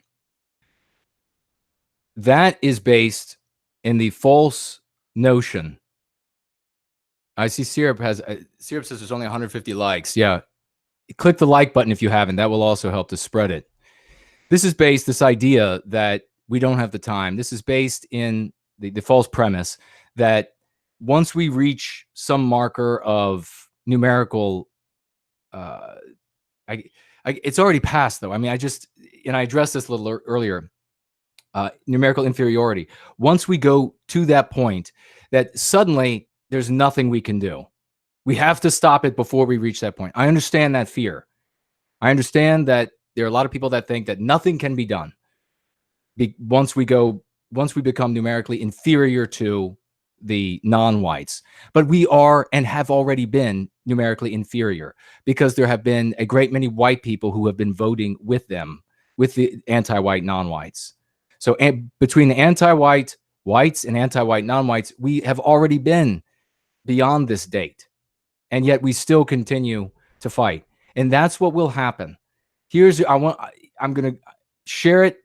That is based in the false notion. I see Syrup Syrup says there's only 150 likes. Yeah, click the like button if you haven't. That will also help to spread it. This is based, this idea that we don't have the time. This is based in the false premise that once we reach some marker of numerical, uh, it's already passed though. I mean, I addressed this a little earlier. Numerical inferiority. Once we go to that point, that suddenly there's nothing we can do. We have to stop it before we reach that point. I understand that fear. I understand that there are a lot of people that think that nothing can be done once we become numerically inferior to the non-whites. But we are and have already been numerically inferior because there have been a great many white people who have been voting with them, with the anti-white non-whites. So between the anti-white whites and anti-white non-whites, we have already been beyond this date. And yet we still continue to fight. And that's what will happen. I'm going to share it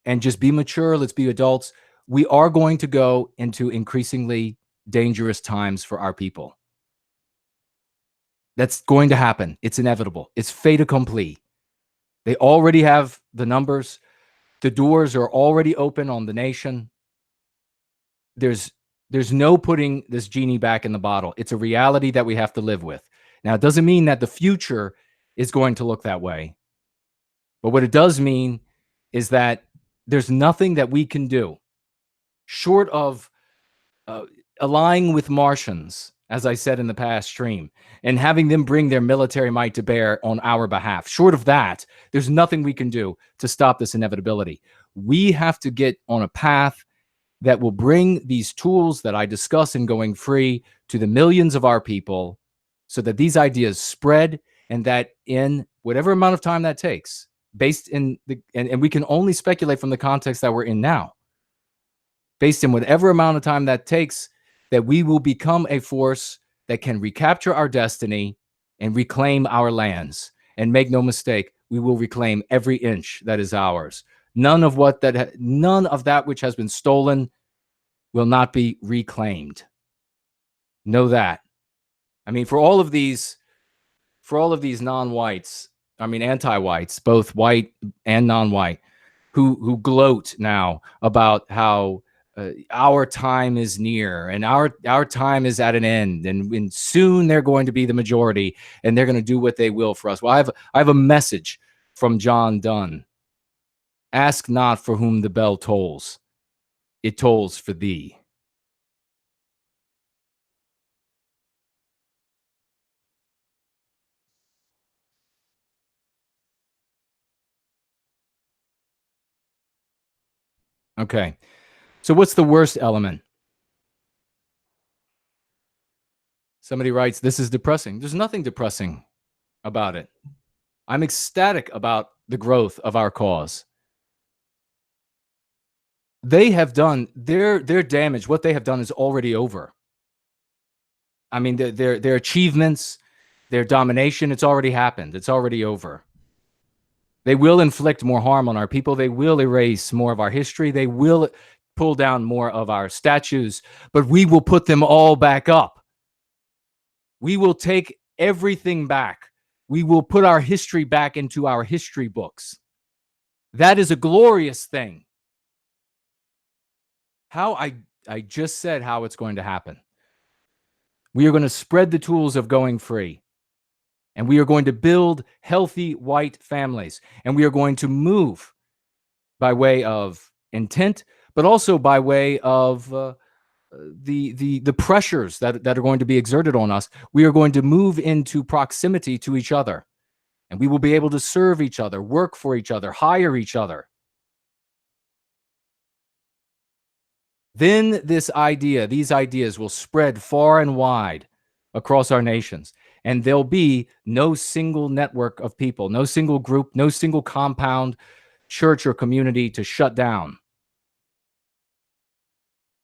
and just be mature. Let's be adults. We are going to go into increasingly dangerous times for our people. That's going to happen. It's inevitable. It's fait accompli. They already have the numbers. The doors are already open on the nation. There's no putting this genie back in the bottle. It's a reality that we have to live with. Now, it doesn't mean that the future is going to look that way. But what it does mean is that there's nothing that we can do short of allying with Martians, as I said in the past stream, and having them bring their military might to bear on our behalf. Short of that, there's nothing we can do to stop this inevitability. We have to get on a path that will bring these tools that I discuss in Going Free to the millions of our people so that these ideas spread, and that in whatever amount of time that takes, based in and we can only speculate from the context that we're in now, based in whatever amount of time that takes, that we will become a force that can recapture our destiny and reclaim our lands. And make no mistake, we will reclaim every inch that is ours. None of that which has been stolen will not be reclaimed. Know that. I mean, for all of these non-whites, I mean anti-whites, both white and non-white, who gloat now about how our time is near and our time is at an end, and soon they're going to be the majority and they're going to do what they will for us. Well, I have a message from John Donne. Ask not for whom the bell tolls. It tolls for thee. Okay. So what's the worst element? Somebody writes, this is depressing. There's nothing depressing about it. I'm ecstatic about the growth of our cause. They have done their damage. What they have done is already over. I mean, their achievements, their domination, it's already happened. It's already over. They will inflict more harm on our people. They will erase more of our history. They will pull down more of our statues, but we will put them all back up. We will take everything back. We will put our history back into our history books. That is a glorious thing. How I just said how it's going to happen. We are going to spread the tools of going free. And we are going to build healthy white families. And we are going to move by way of intent, but also by way of the pressures that are going to be exerted on us. We are going to move into proximity to each other, and we will be able to serve each other, work for each other, hire each other. Then these ideas will spread far and wide across our nations. And there'll be no single network of people, no single group, no single compound, church, or community to shut down,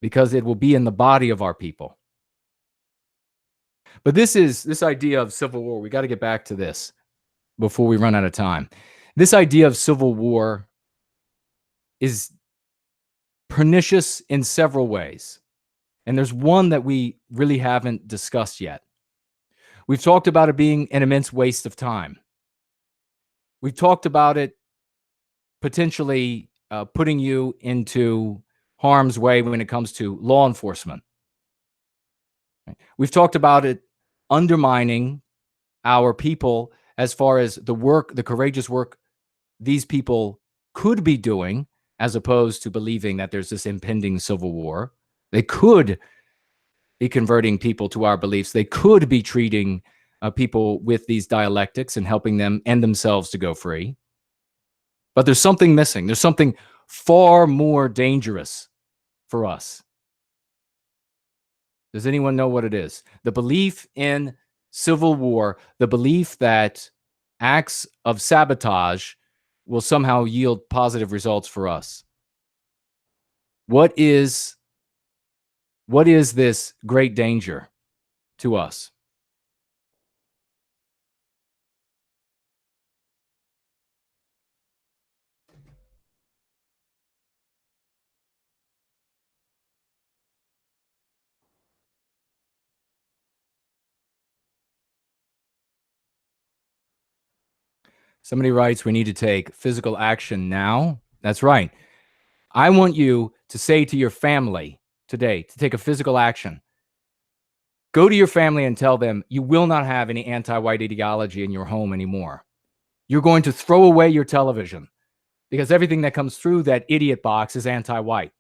because it will be in the body of our people. But this idea of civil war, we got to get back to this before we run out of time. This idea of civil war is pernicious in several ways. And there's one that we really haven't discussed yet. We've talked about it being an immense waste of time. We've talked about it potentially putting you into harm's way when it comes to law enforcement. We've talked about it undermining our people as far as the work, the courageous work these people could be doing, as opposed to believing that there's this impending civil war. They could be converting people to our beliefs. They could be treating people with these dialectics and helping them and themselves to go free. But there's something missing. There's something far more dangerous for us. Does anyone know what it is? The belief in civil war, the belief that acts of sabotage will somehow yield positive results for us. What is this great danger to us? Somebody writes, we need to take physical action now. That's right. I want you to say to your family today to take a physical action. Go to your family and tell them you will not have any anti-white ideology in your home anymore. You're going to throw away your television because everything that comes through that idiot box is anti-white.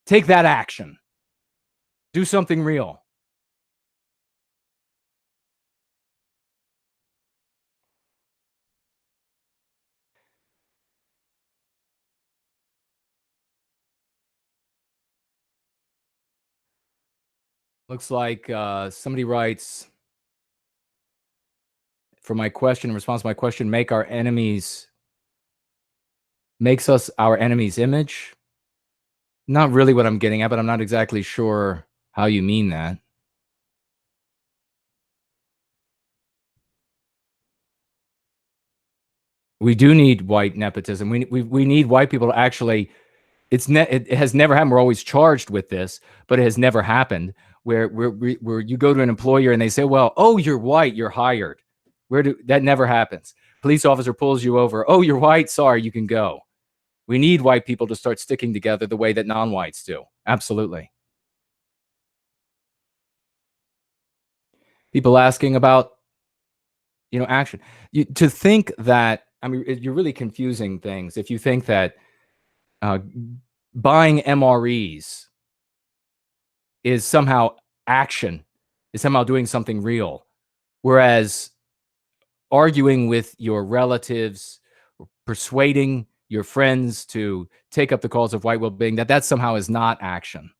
Take that action. Do something real. Looks like somebody writes, for my question, in response to my question, makes us our enemy's image. Not really what I'm getting at, but I'm not exactly sure how you mean that. We do need white nepotism. We need white people to actually. It has never happened. We're always charged with this, but it has never happened where you go to an employer and they say, "Well, oh, you're white, you're hired." That never happens? Police officer pulls you over. Oh, you're white. Sorry, you can go. We need white people to start sticking together the way that non-whites do. Absolutely. People asking about, action. To think that, I mean, you're really confusing things if you think that buying MREs is somehow action, is somehow doing something real, whereas arguing with your relatives, persuading your friends to take up the cause of white well-being, that somehow is not action.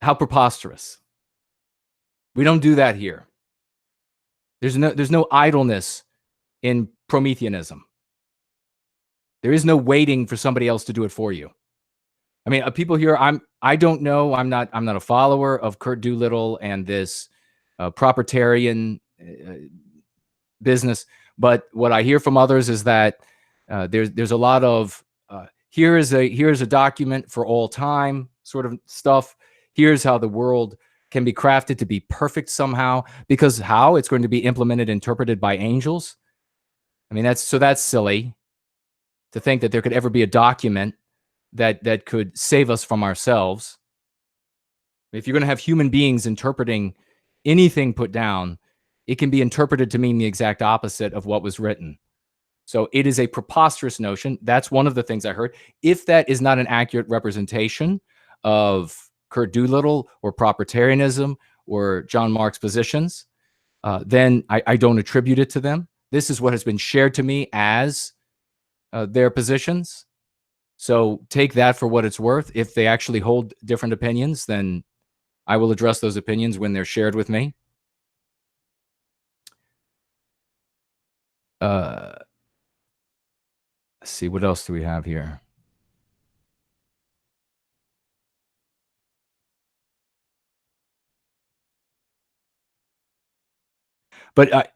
How preposterous. We don't do that here. There's no idleness in Prometheanism. There is no waiting for somebody else to do it for you. I mean, people here, I don't know. I'm not a follower of Kurt Doolittle and this proprietarian business. But what I hear from others is that there's a lot of here's a document for all time sort of stuff. Here's how the world can be crafted to be perfect somehow, because how it's going to be implemented, interpreted by angels. I mean, that's silly to think that there could ever be a document that could save us from ourselves. If you're going to have human beings interpreting anything put down, it can be interpreted to mean the exact opposite of what was written. So it is a preposterous notion. That's one of the things I heard. If that is not an accurate representation of Kurt Doolittle or propertarianism or John Mark's positions, then I don't attribute it to them. This is what has been shared to me as their positions. So take that for what it's worth. If they actually hold different opinions, then I will address those opinions when they're shared with me. Let's see, what else do we have here? But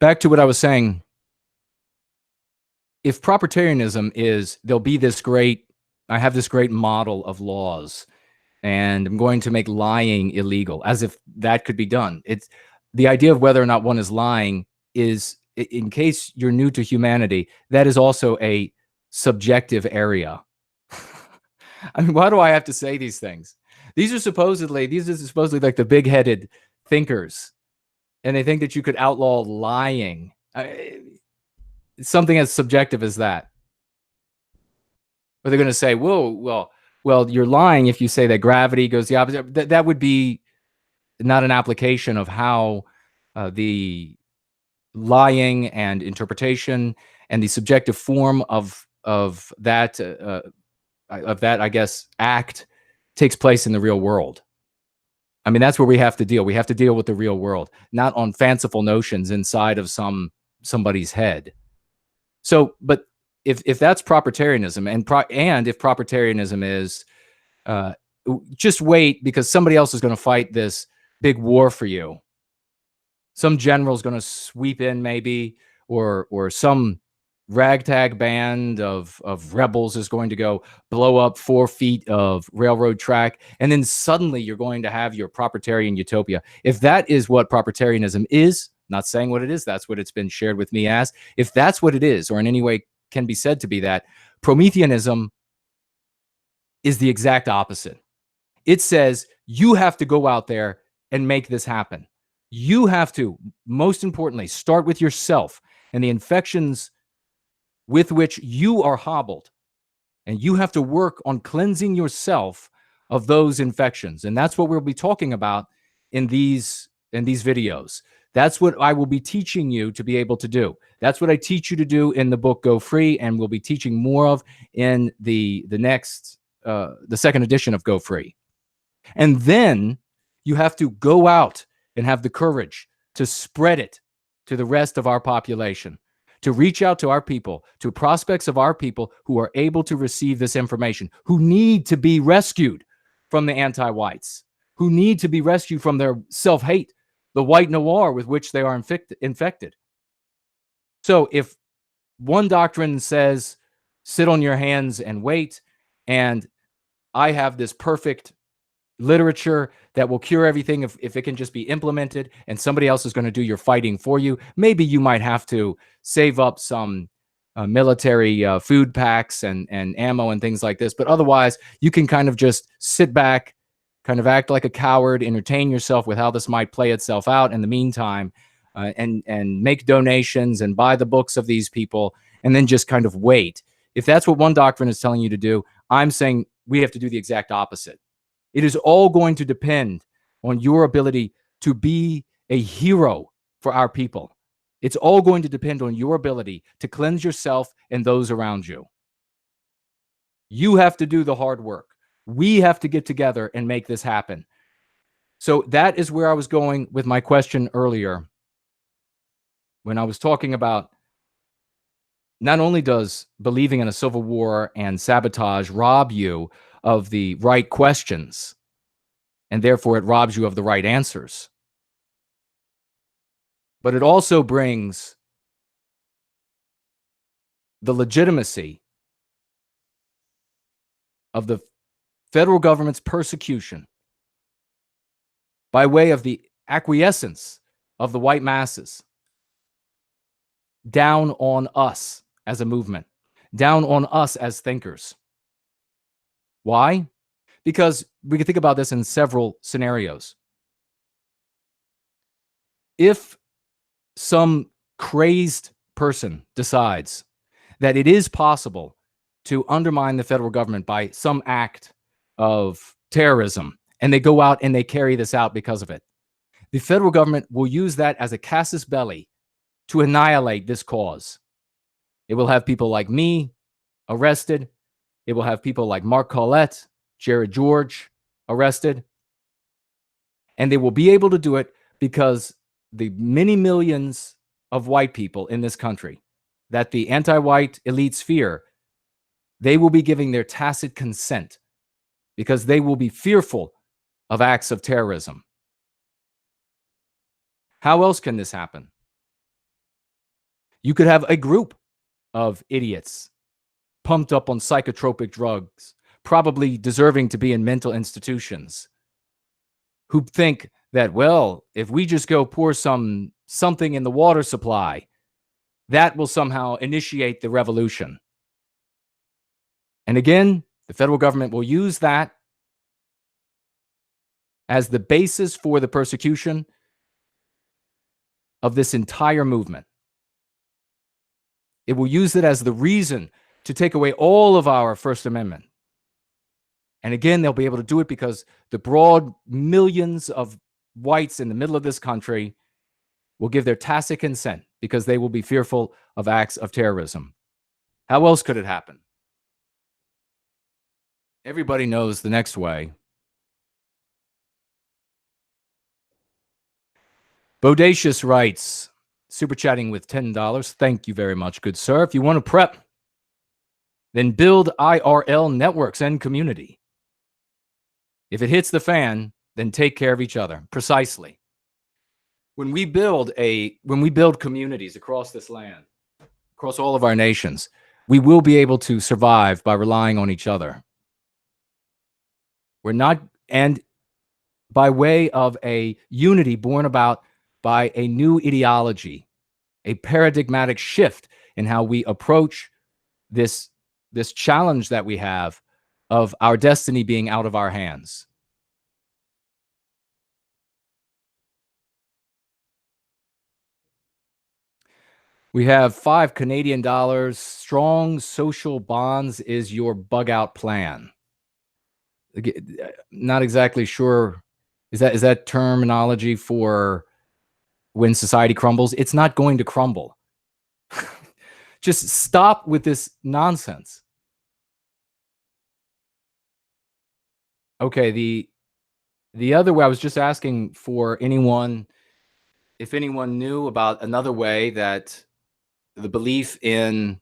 back to what I was saying, if propertarianism is, there'll be this great, I have this great model of laws, and I'm going to make lying illegal, as if that could be done. It's the idea of whether or not one is lying is, in case you're new to humanity, that is also a subjective area. I mean, why do I have to say these things? These are supposedly like the big-headed thinkers, and they think that you could outlaw lying. Something as subjective as that. Or they're going to say, "Whoa, well, you're lying if you say that gravity goes the opposite." That would be not an application of how the lying and interpretation and the subjective form of that I guess act takes place in the real world. I mean, that's where we have to deal. We have to deal with the real world, not on fanciful notions inside of somebody's head. So, but if that's propertarianism, and if propertarianism is uh, just wait because somebody else is going to fight this big war for you. Some general's going to sweep in, maybe, or some ragtag band of rebels is going to go blow up 4 feet of railroad track, and then suddenly you're going to have your propertarian utopia. If that is what propertarianism is, not saying what it is, that's what it's been shared with me as. If that's what it is, or in any way can be said to be that, Prometheanism is the exact opposite. It says you have to go out there and make this happen. You have to, most importantly, start with yourself and the infections with which you are hobbled. And you have to work on cleansing yourself of those infections. And that's what we'll be talking about in these videos. That's what I will be teaching you to be able to do. That's what I teach you to do in the book Go Free, and we'll be teaching more of in the next the second edition of Go Free. And then you have to go out and have the courage to spread it to the rest of our population, to reach out to our people, to prospects of our people who are able to receive this information, who need to be rescued from the anti-whites, who need to be rescued from their self-hate, the white noir with which they are infected. So if one doctrine says, sit on your hands and wait, and I have this perfect literature that will cure everything if it can just be implemented, and somebody else is going to do your fighting for you, maybe you might have to save up some military food packs and ammo and things like this. But otherwise, you can kind of just sit back, kind of act like a coward, entertain yourself with how this might play itself out in the meantime, and make donations and buy the books of these people, and then just kind of wait. If that's what one doctrine is telling you to do, I'm saying we have to do the exact opposite. It is all going to depend on your ability to be a hero for our people. It's all going to depend on your ability to cleanse yourself and those around you. You have to do the hard work. We have to get together and make this happen. So that is where I was going with my question earlier, when I was talking about not only does believing in a civil war and sabotage rob you of the right questions, and therefore it robs you of the right answers, but it also brings the legitimacy of the federal government's persecution by way of the acquiescence of the white masses down on us as a movement, down on us as thinkers. Why? Because we can think about this in several scenarios. If some crazed person decides that it is possible to undermine the federal government by some act of terrorism, and they go out and they carry this out because of it, the federal government will use that as a casus belli to annihilate this cause. It will have people like me arrested. It will have people like Mark Collette, Jared George arrested. And they will be able to do it because the many millions of white people in this country that the anti-white elites fear, they will be giving their tacit consent because they will be fearful of acts of terrorism. How else can this happen? You could have a group of idiots pumped up on psychotropic drugs, probably deserving to be in mental institutions, who think that, well, if we just go pour something in the water supply, that will somehow initiate the revolution. And again, the federal government will use that as the basis for the persecution of this entire movement. It will use it as the reason to take away all of our First Amendment. And again, they'll be able to do it because the broad millions of whites in the middle of this country will give their tacit consent because they will be fearful of acts of terrorism. How else could it happen? Everybody knows the next way. Bodacious writes, super chatting with $10. Thank you very much, good sir. If you want to prep, then build IRL networks and community. If it hits the fan, then take care of each other. Precisely. When we build communities across this land, across all of our nations, we will be able to survive by relying on each other. We're not, and by way of a unity born about by a new ideology, a paradigmatic shift in how we approach this challenge that we have of our destiny being out of our hands. We have 5 Canadian dollars. Strong social bonds is your bug out plan. Not exactly sure. Is that terminology for when society crumbles? It's not going to crumble. Just stop with this nonsense. Okay, the other way, I was just asking for anyone, if anyone knew about another way that the belief in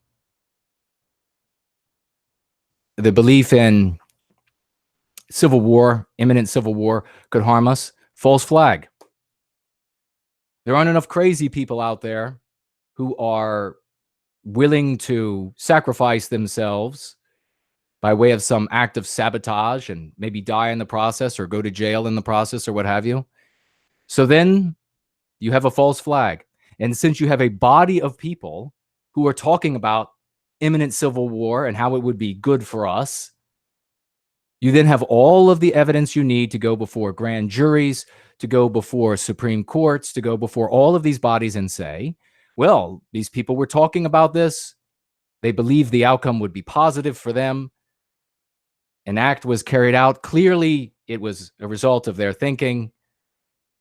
civil war, imminent civil war, could harm us. False flag. There aren't enough crazy people out there who are willing to sacrifice themselves by way of some act of sabotage and maybe die in the process or go to jail in the process or what have you. So then you have a false flag. And since you have a body of people who are talking about imminent civil war and how it would be good for us, you then have all of the evidence you need to go before grand juries, to go before Supreme Courts, to go before all of these bodies and say, well, these people were talking about this. They believe the outcome would be positive for them. An act was carried out. Clearly, it was a result of their thinking.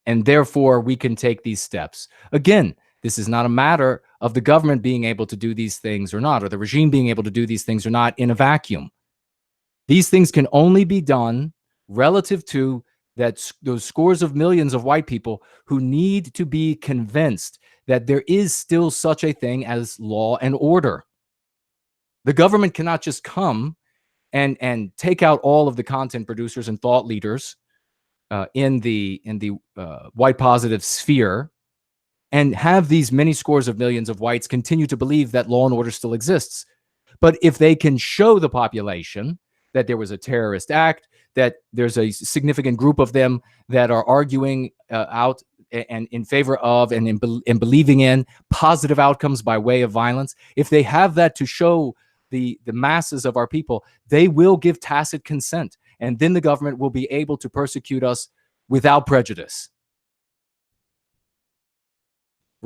And therefore, we can take these steps. Again, this is not a matter of the government being able to do these things or not, or the regime being able to do these things or not in a vacuum. These things can only be done relative to those scores of millions of white people who need to be convinced that there is still such a thing as law and order. The government cannot just come and take out all of the content producers and thought leaders in the white positive sphere and have these many scores of millions of whites continue to believe that law and order still exists. But if they can show the population that there was a terrorist act, that there's a significant group of them that are arguing out and in favor of and in believing in positive outcomes by way of violence, if they have that to show the masses of our people, they will give tacit consent. And then the government will be able to persecute us without prejudice.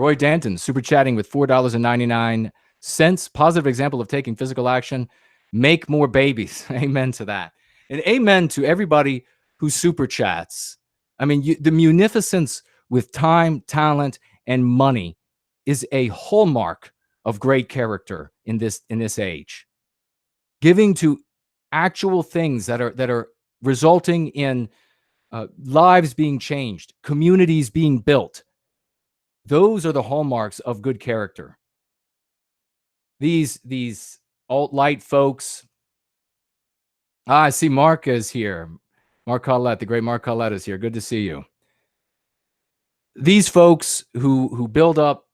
Roy Danton, super chatting with $4.99. Positive example of taking physical action. Make more babies. Amen to that. And amen to everybody who super chats. I mean, the munificence with time, talent, and money is a hallmark of great character in this age. Giving to actual things that are resulting in lives being changed, communities being built. Those are the hallmarks of good character. These alt-light folks. I see Mark is here. Mark Collette, the great Mark Collette is here. Good to see you. These folks who build up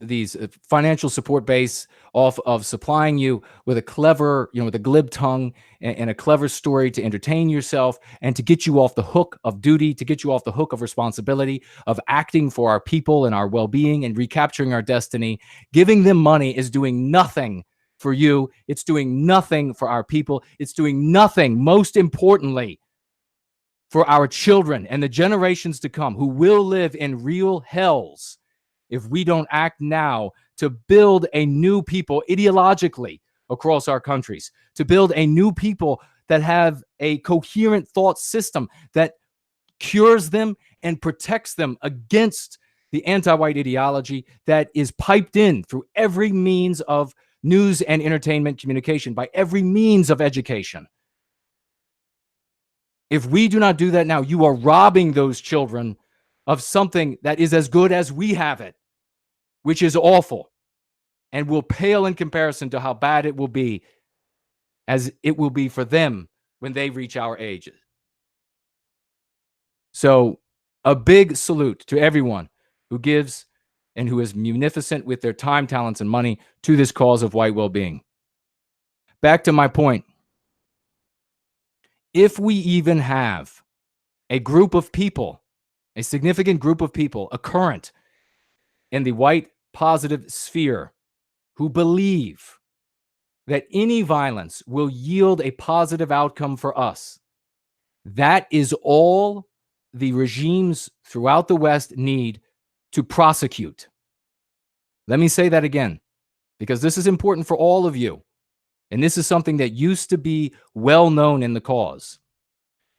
these financial support base off of supplying you with a clever, with a glib tongue and a clever story to entertain yourself and to get you off the hook of duty, to get you off the hook of responsibility, of acting for our people and our well-being and recapturing our destiny. Giving them money is doing nothing for you. It's doing nothing for our people. It's doing nothing, most importantly, for our children and the generations to come who will live in real hells if we don't act now to build a new people ideologically across our countries, to build a new people that have a coherent thought system that cures them and protects them against the anti-white ideology that is piped in through every means of news and entertainment communication, by every means of education. If we do not do that now, you are robbing those children of something that is as good as we have it, which is awful and will pale in comparison to how bad it will be, as it will be for them when they reach our ages. So a big salute to everyone who gives and who is munificent with their time, talents, and money to this cause of white well-being. Back to my point. If we even have a group of people, a significant group of people, a current in the white positive sphere who believe that any violence will yield a positive outcome for us, that is all the regimes throughout the West need to prosecute. Let me say that again, because this is important for all of you. And this is something that used to be well known in the cause.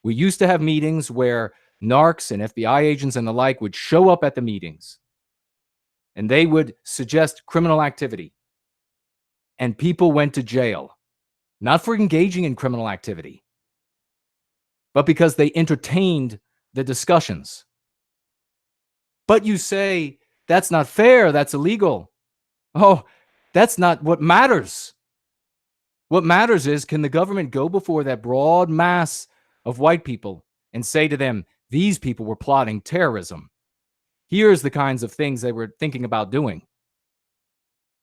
We used to have meetings where narcs and FBI agents and the like would show up at the meetings and they would suggest criminal activity. And people went to jail, not for engaging in criminal activity, but because they entertained the discussions. But you say, that's not fair, that's illegal. Oh, that's not what matters. What matters is, can the government go before that broad mass of white people and say to them, these people were plotting terrorism. Here's the kinds of things they were thinking about doing.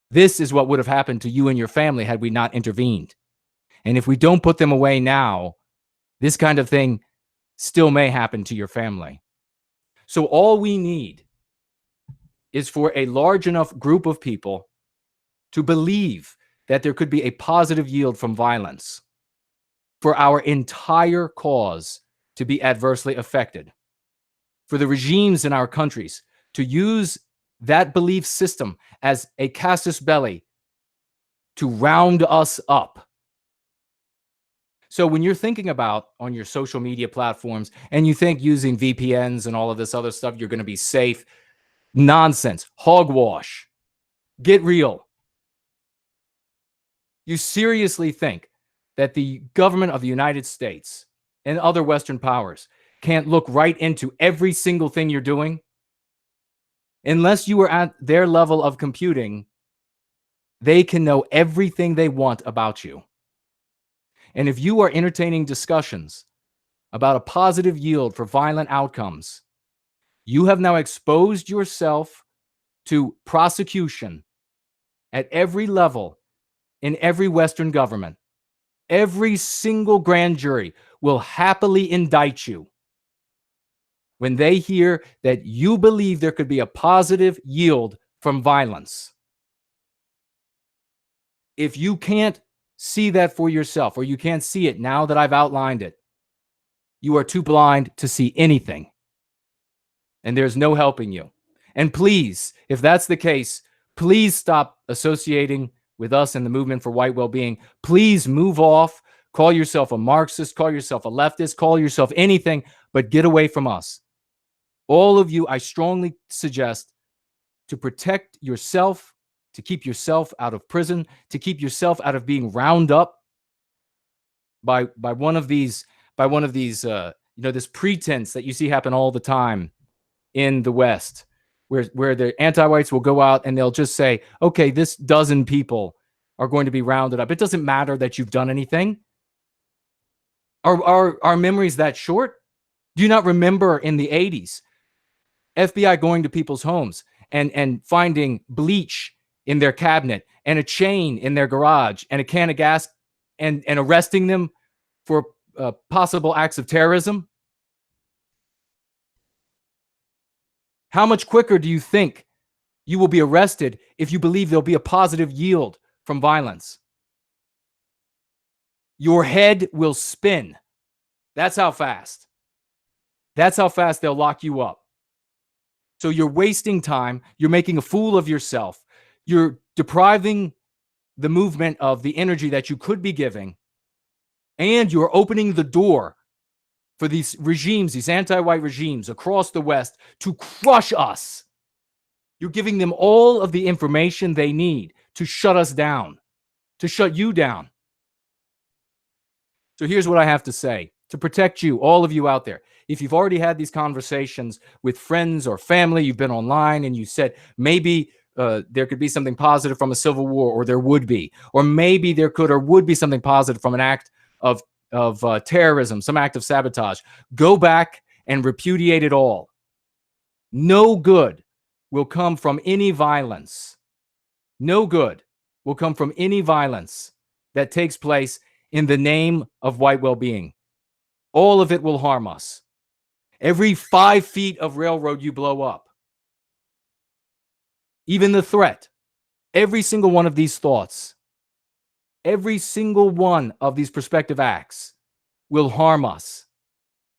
This is what would have happened to you and your family had we not intervened. And if we don't put them away now, this kind of thing still may happen to your family. So all we need is for a large enough group of people to believe that there could be a positive yield from violence for our entire cause to be adversely affected, for the regimes in our countries to use that belief system as a casus belli to round us up. So when you're thinking about on your social media platforms and you think using VPNs and all of this other stuff, you're going to be safe, nonsense, hogwash, get real. You seriously think that the government of the United States and other Western powers can't look right into every single thing you're doing? Unless you are at their level of computing, they can know everything they want about you. And if you are entertaining discussions about a positive yield for violent outcomes, you have now exposed yourself to prosecution at every level in every Western government. Every single grand jury will happily indict you when they hear that you believe there could be a positive yield from violence. If you can't see that for yourself, or you can't see it now that I've outlined it, you are too blind to see anything. And there's no helping you. And please, if that's the case, please stop associating with us in the movement for white well-being. Please move off. Call yourself a Marxist, call yourself a leftist, call yourself anything, but get away from us. All of you, I strongly suggest to protect yourself, to keep yourself out of prison, to keep yourself out of being round up by one of these this pretense that you see happen all the time in the West, where the anti-whites will go out and they'll just say, okay, this dozen people are going to be rounded up. It doesn't matter that you've done anything. Are our memories that short? Do you not remember in the 80s, FBI going to people's homes and finding bleach in their cabinet and a chain in their garage and a can of gas and arresting them for possible acts of terrorism? How much quicker do you think you will be arrested if you believe there'll be a positive yield from violence? Your head will spin. That's how fast. That's how fast they'll lock you up. So you're wasting time. You're making a fool of yourself. You're depriving the movement of the energy that you could be giving. And you're opening the door for these regimes, these anti-white regimes across the West to crush us. You're giving them all of the information they need to shut us down, to shut you down. So here's what I have to say to protect you, all of you out there. If you've already had these conversations with friends or family, you've been online and you said maybe there could be something positive from a civil war, or there would be, or maybe there could or would be something positive from an act of terrorism, some act of sabotage. Go back and repudiate it all. No good will come from any violence. No good will come from any violence that takes place in the name of white well-being. All of it will harm us. Every 5 feet of railroad you blow up, even the threat, every single one of these thoughts, every single one of these prospective acts will harm us.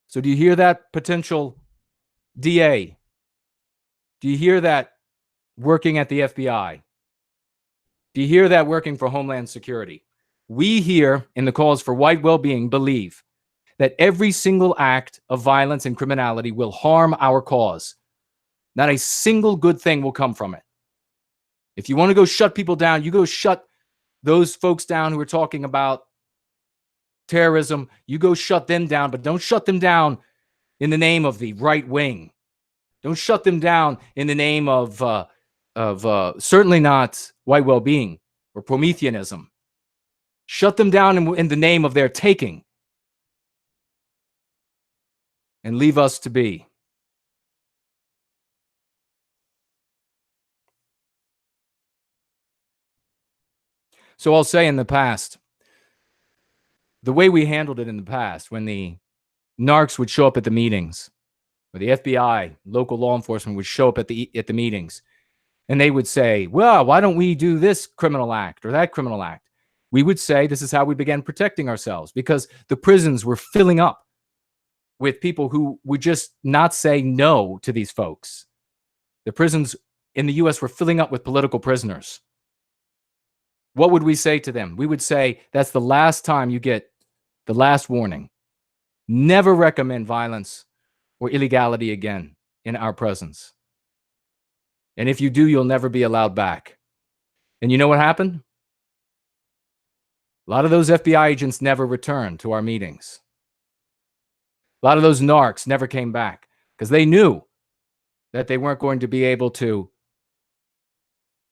So do you hear that, potential DA? Do you hear that working at the FBI? Do you hear that working for Homeland Security? We here in the cause for white well-being believe that every single act of violence and criminality will harm our cause. Not a single good thing will come from it. If you want to go shut people down, you go shut those folks down who are talking about terrorism. You go shut them down, but don't shut them down in the name of the right wing. Don't shut them down in the name of certainly not white well-being or Prometheanism. Shut them down in the name of their taking, and leave us to be. So I'll say in the past, the way we handled it in the past, when the narcs would show up at the meetings, or the FBI, local law enforcement would show up at the meetings, and they would say, well, why don't we do this criminal act or that criminal act? We would say this is how we began protecting ourselves, because the prisons were filling up with people who would just not say no to these folks. The prisons in the US were filling up with political prisoners. What would we say to them? We would say, that's the last time you get the last warning. Never recommend violence or illegality again in our presence. And if you do, you'll never be allowed back. And you know what happened? A lot of those FBI agents never returned to our meetings. A lot of those narcs never came back because they knew that they weren't going to be able to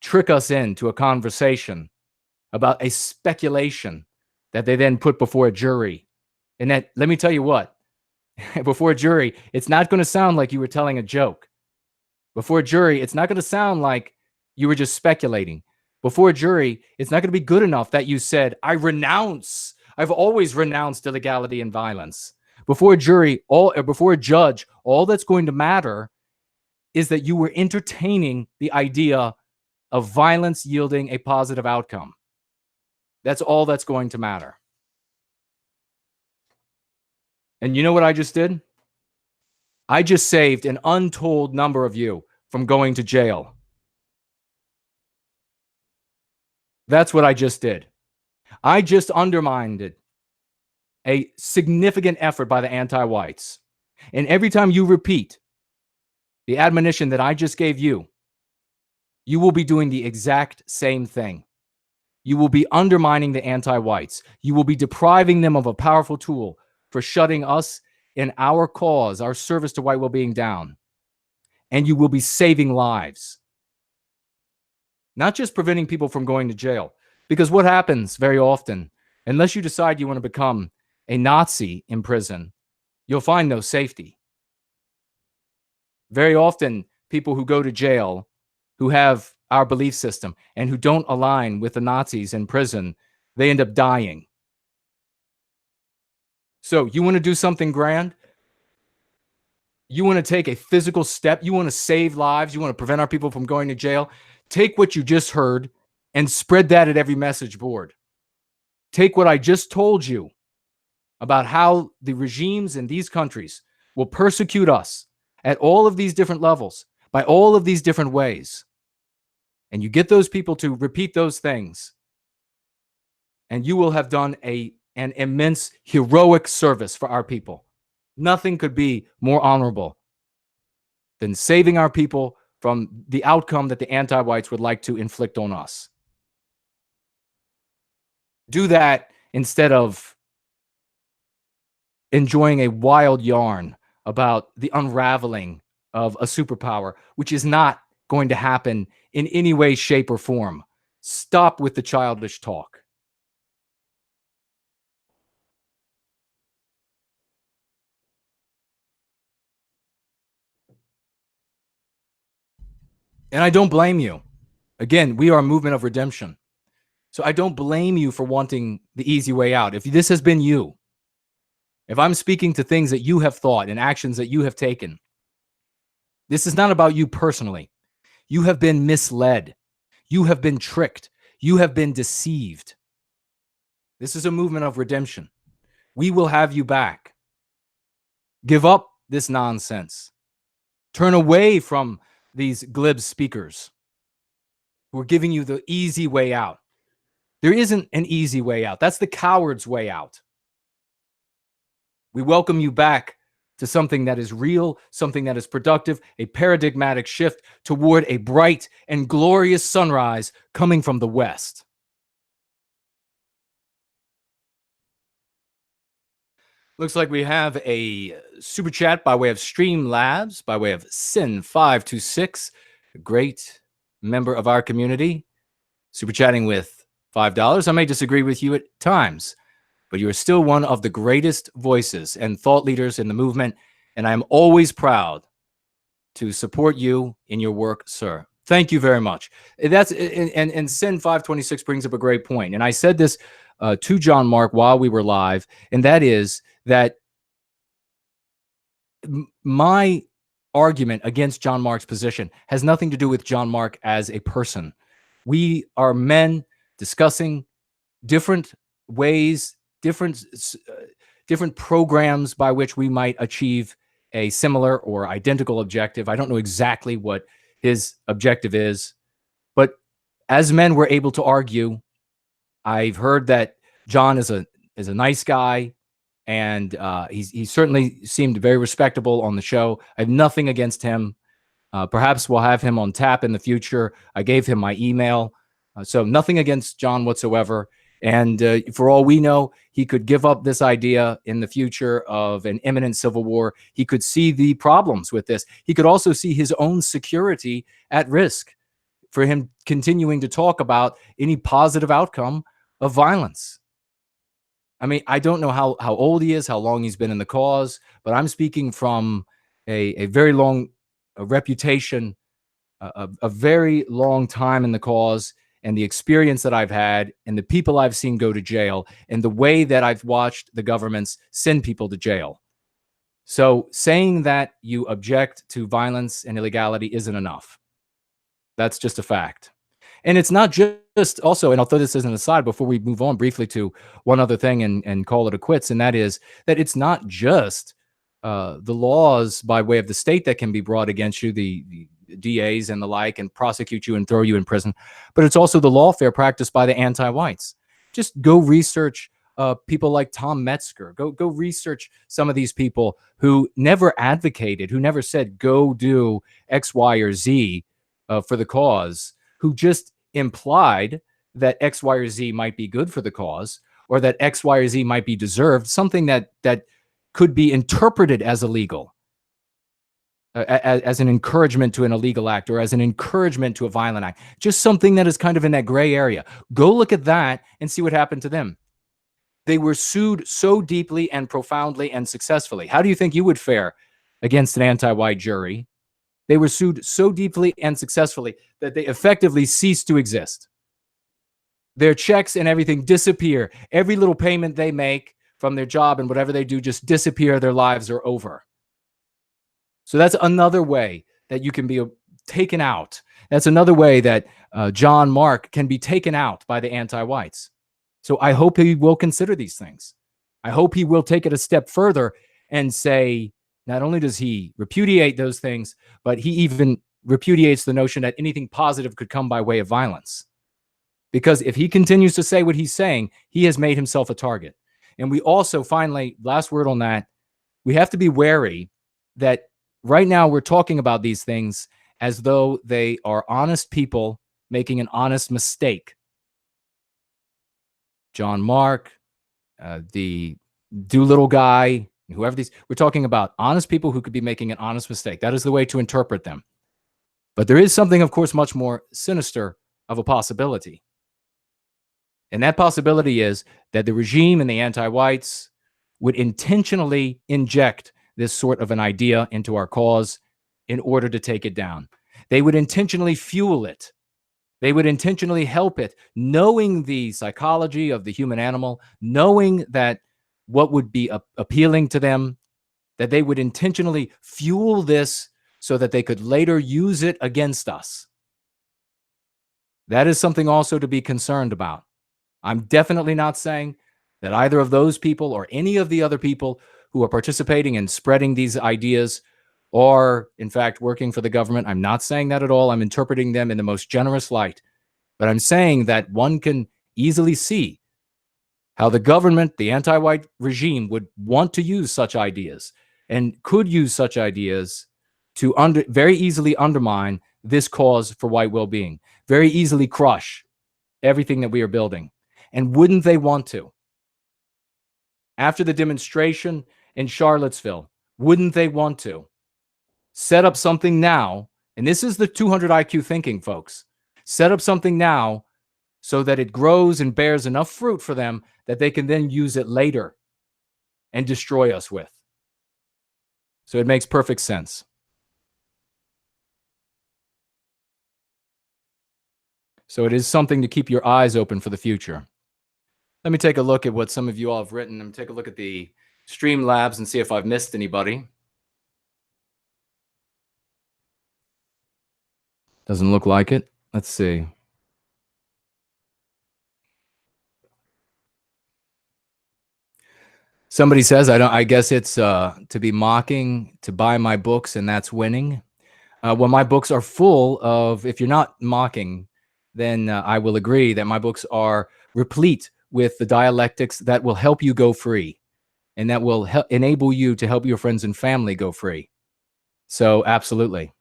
trick us into a conversation about a speculation that they then put before a jury. And that, let me tell you what, before a jury, it's not going to sound like you were telling a joke. Before a jury, it's not going to sound like you were just speculating. Before a jury, it's not going to be good enough that you said, I renounce. I've always renounced illegality and violence. Before a jury, before a judge, all that's going to matter is that you were entertaining the idea of violence yielding a positive outcome. That's all that's going to matter. And you know what I just did? I just saved an untold number of you from going to jail. That's what I just did. I just undermined a significant effort by the anti-whites. And every time you repeat the admonition that I just gave you, you will be doing the exact same thing. You will be undermining the anti-whites. You will be depriving them of a powerful tool for shutting us in our cause, our service to white well-being down. And you will be saving lives. Not just preventing people from going to jail. Because what happens very often, unless you decide you want to become a Nazi in prison, you'll find no safety. Very often, people who go to jail, who have our belief system, and who don't align with the Nazis in prison, they end up dying. So you want to do something grand? You want to take a physical step? You want to save lives? You want to prevent our people from going to jail? Take what you just heard and spread that at every message board. Take what I just told you about how the regimes in these countries will persecute us at all of these different levels, by all of these different ways. And you get those people to repeat those things, and you will have done an immense heroic service for our people. Nothing could be more honorable than saving our people from the outcome that the anti-whites would like to inflict on us. Do that instead of enjoying a wild yarn about the unraveling of a superpower, which is not going to happen in any way, shape, or form. Stop with the childish talk. And I don't blame you. Again, we are a movement of redemption. So I don't blame you for wanting the easy way out. If this has been you, if I'm speaking to things that you have thought and actions that you have taken, this is not about you personally. You have been misled. You have been tricked. You have been deceived. This is a movement of redemption. We will have you back. Give up this nonsense. Turn away from these glib speakers who are giving you the easy way out. There isn't an easy way out. That's the coward's way out. We welcome you back to something that is real, something that is productive, a paradigmatic shift toward a bright and glorious sunrise coming from the West. Looks like we have a super chat by way of Streamlabs, by way of Sin526, a great member of our community, super chatting with $5. I may disagree with you at times, but you are still one of the greatest voices and thought leaders in the movement, and I am always proud to support you in your work, sir. Thank you very much. That's and Sin 526 brings up a great point, and I said this to John Mark while we were live, and that is that my argument against John Mark's position has nothing to do with John Mark as a person. We are men discussing different ways, different programs by which we might achieve a similar or identical objective. I don't know exactly what his objective is, but as men, we're able to argue. I've heard that John is a nice guy, and he certainly seemed very respectable on the show. I have nothing against him. Perhaps we'll have him on tap in the future. I gave him my email. So nothing against John whatsoever. And for all we know, he could give up this idea in the future of an imminent civil war. He could see the problems with this. He could also see his own security at risk for him continuing to talk about any positive outcome of violence. I mean, I don't know how old he is, how long he's been in the cause, but I'm speaking from a very long reputation, a very long time in the cause, and the experience that I've had, and the people I've seen go to jail, and the way that I've watched the governments send people to jail. So saying that you object to violence and illegality isn't enough. That's just a fact. And it's not just also, and I'll throw this as an aside before we move on briefly to one other thing and call it a quits, and that is that it's not just the laws by way of the state that can be brought against you, the DAs and the like and prosecute you and throw you in prison, but it's also the lawfare practiced by the anti-whites. Just go research people like Tom Metzger. Go research some of these people who never advocated, who never said go do X, Y, or Z for the cause, who just implied that X, Y, or Z might be good for the cause, or that X, Y, or Z might be deserved, something that could be interpreted as illegal, as an encouragement to an illegal act, or as an encouragement to a violent act, just something that is kind of in that gray area. Go look at that and see what happened to them. They were sued so deeply and profoundly and successfully. How do you think you would fare against an anti-white jury? They were sued so deeply and successfully that they effectively ceased to exist. Their checks and everything disappear. Every little payment they make from their job and whatever they do just disappear. Their lives are over. So that's another way that you can be taken out. That's another way that John Mark can be taken out by the anti-whites. So I hope he will consider these things. I hope he will take it a step further and say, not only does he repudiate those things, but he even repudiates the notion that anything positive could come by way of violence. Because if he continues to say what he's saying, he has made himself a target. And we also, finally, last word on that, we have to be wary that right now we're talking about these things as though they are honest people making an honest mistake. John Mark, the Doolittle guy, whoever these, we're talking about honest people who could be making an honest mistake. That is the way to interpret them. But there is something, of course, much more sinister of a possibility. And that possibility is that the regime and the anti-whites would intentionally inject this sort of an idea into our cause in order to take it down. They would intentionally fuel it. They would intentionally help it, knowing the psychology of the human animal, knowing that what would be appealing to them, that they would intentionally fuel this so that they could later use it against us. That is something also to be concerned about. I'm definitely not saying that either of those people or any of the other people who are participating in spreading these ideas are, in fact, working for the government. I'm not saying that at all. I'm interpreting them in the most generous light. But I'm saying that one can easily see how the government, the anti-white regime, would want to use such ideas and could use such ideas to very easily undermine this cause for white well-being, very easily crush everything that we are building. And wouldn't they want to? After the demonstration in Charlottesville, wouldn't they want to set up something now? And this is the 200 IQ thinking, folks. Set up something now so that it grows and bears enough fruit for them that they can then use it later and destroy us with. So it makes perfect sense. So it is something to keep your eyes open for the future. Let me take a look at what some of you all have written. Let me take a look at the Streamlabs and see if I've missed anybody. Doesn't look like it. Let's see. Somebody says, I guess it's to be mocking, to buy my books, and that's winning. Well, my books are full of, if you're not mocking, then I will agree that my books are replete with the dialectics that will help you go free and that will enable you to help your friends and family go free. So absolutely.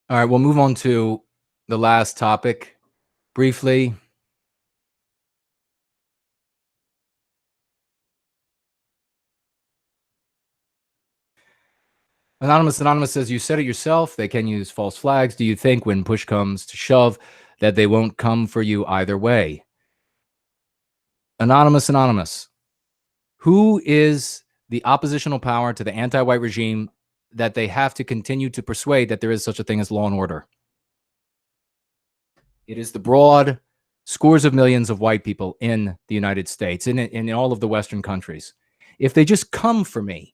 All right, we'll move on to the last topic briefly. Anonymous says, you said it yourself, they can use false flags. Do you think when push comes to shove that they won't come for you either way? Anonymous, who is the oppositional power to the anti-white regime that they have to continue to persuade that there is such a thing as law and order? It is the broad scores of millions of white people in the United States, in all of the Western countries. If they just come for me,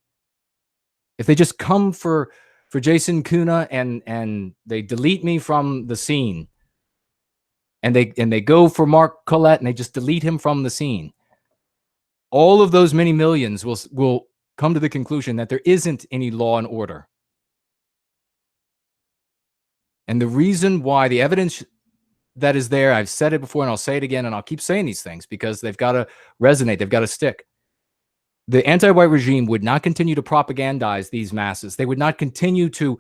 if they just come for Jason Kuna and they delete me from the scene, and they go for Mark Collette and they just delete him from the scene. All of those many millions will come to the conclusion that there isn't any law and order. And the reason why, the evidence that is there, I've said it before and I'll say it again, and I'll keep saying these things because they've got to resonate, they've got to stick. The anti-white regime would not continue to propagandize these masses. They would not continue to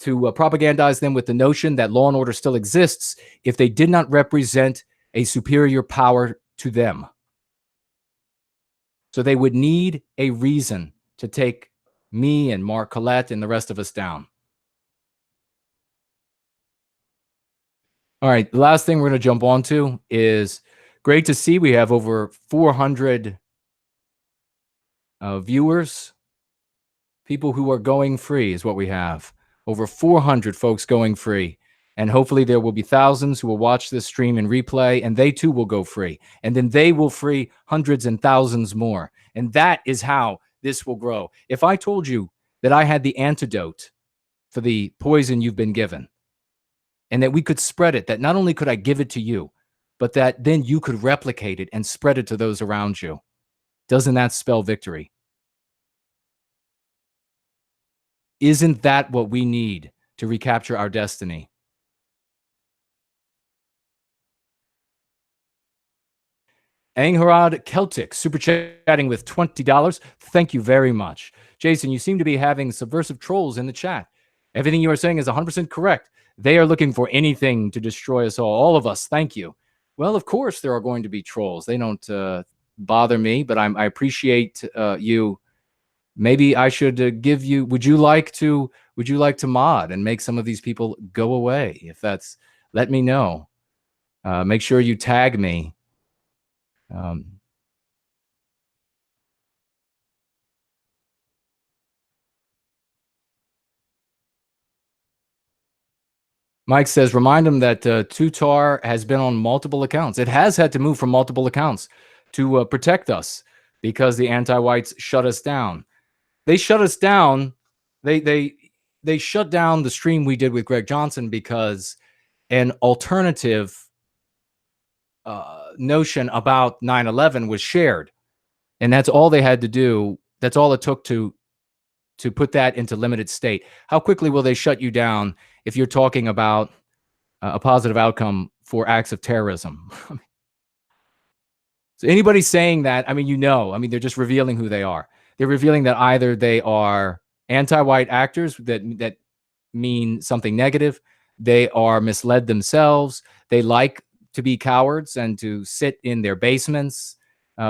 propagandize them with the notion that law and order still exists if they did not represent a superior power to them. So they would need a reason to take me and Mark Collette and the rest of us down. All right, the last thing we're going to jump onto is great to see we have over 400 viewers. People who are going free is what we have. Over 400 folks going free. And hopefully there will be thousands who will watch this stream in replay, and they too will go free. And then they will free hundreds and thousands more. And that is how this will grow. If I told you that I had the antidote for the poison you've been given, and that we could spread it, that not only could I give it to you, but that then you could replicate it and spread it to those around you, doesn't that spell victory? Isn't that what we need to recapture our destiny? Angharad Celtic, super chatting with $20. Thank you very much. Jason, you seem to be having subversive trolls in the chat. Everything you are saying is 100% correct. They are looking for anything to destroy us all of us. Thank you. Well, of course, there are going to be trolls. They don't bother me, but I appreciate you. Maybe I should give you, would you like to mod and make some of these people go away? If that's, let me know. Make sure you tag me. Mike says, remind him that Tutar has been on multiple accounts. It has had to move from multiple accounts to protect us because the anti-whites shut us down. They shut us down. They shut down the stream we did with Greg Johnson because an alternative notion about 9/11 was shared. And that's all they had to do. That's all it took to put that into limited state. How quickly will they shut you down if you're talking about a positive outcome for acts of terrorism? So anybody saying that, I mean, they're just revealing who they are. They're revealing that either they are anti-white actors that mean something negative, they are misled themselves, they like to be cowards and to sit in their basements,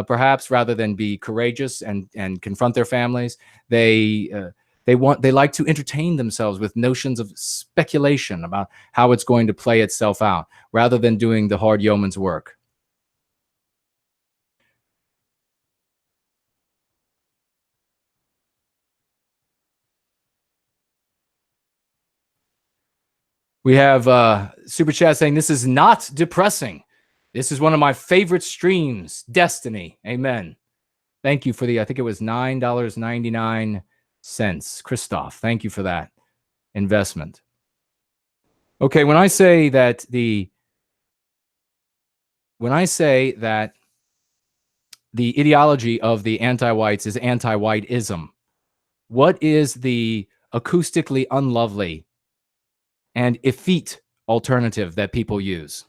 perhaps, rather than be courageous and confront their families. They like to entertain themselves with notions of speculation about how it's going to play itself out, rather than doing the hard yeoman's work. We have Super Chat saying, this is not depressing. This is one of my favorite streams, Destiny. Amen. Thank you for the, I think it was $9.99. Christoph, thank you for that investment. Okay, when I say that the ideology of the anti-whites is anti-whiteism, what is the acoustically unlovely and effete alternative that people use?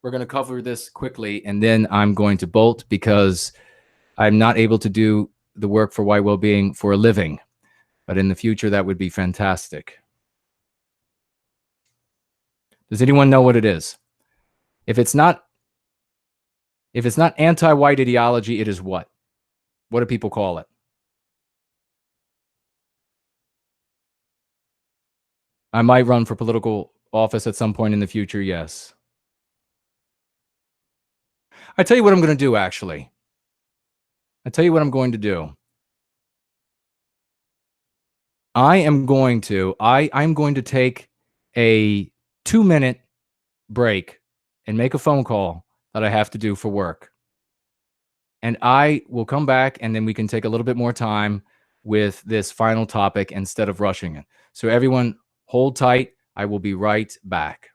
We're going to cover this quickly, and then I'm going to bolt because I'm not able to do the work for white well-being for a living. But in the future, that would be fantastic. Does anyone know what it is? If it's not anti-white ideology, it is what? What do people call it? I might run for political office at some point in the future, yes. I tell you what I'm going to do, actually. I tell you what I'm going to do. I'm going to take a 2-minute break and make a phone call that I have to do for work. And I will come back, and then we can take a little bit more time with this final topic instead of rushing it. So everyone hold tight. I will be right back.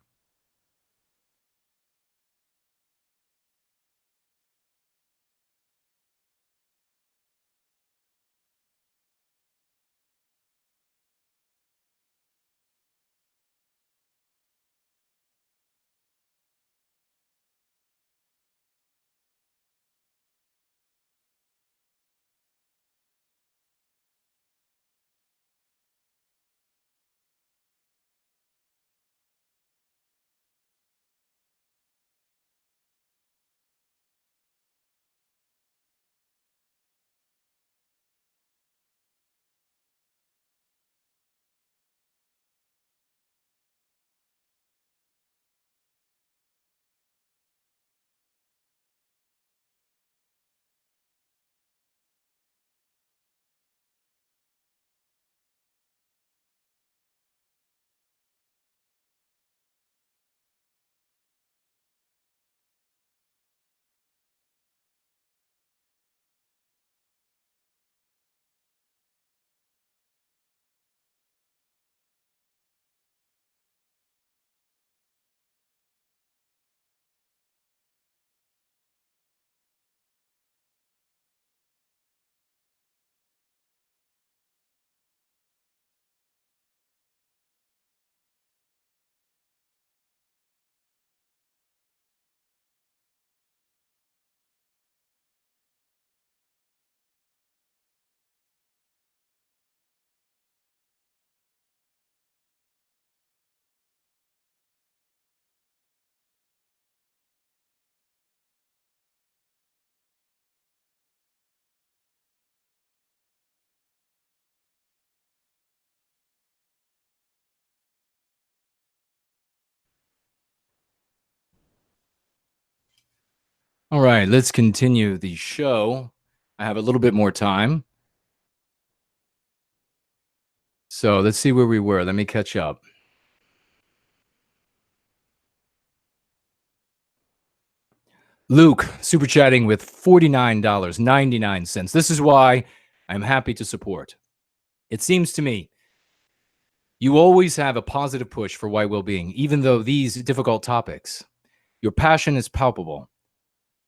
right, let's continue the show. I have a little bit more time. So let's see where we were. Let me catch up. Luke, super chatting with $49.99. This is why I'm happy to support. It seems to me you always have a positive push for white well-being, even though these difficult topics. Your passion is palpable.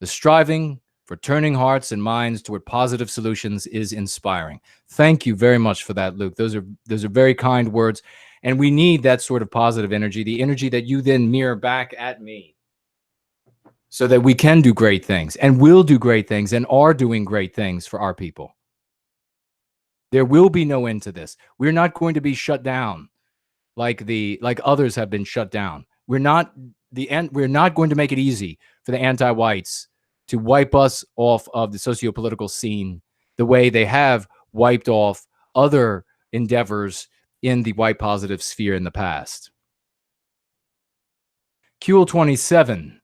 The striving for turning hearts and minds toward positive solutions is inspiring. Thank you very much for that, Luke. Those are very kind words, and we need that sort of positive energy, the energy that you then mirror back at me, so that we can do great things and will do great things and are doing great things for our people. There will be no end to this. We're not going to be shut down like others have been shut down. We're not going to make it easy for the anti-whites to wipe us off of the socio-political scene the way they have wiped off other endeavors in the white positive sphere in the past. QL27,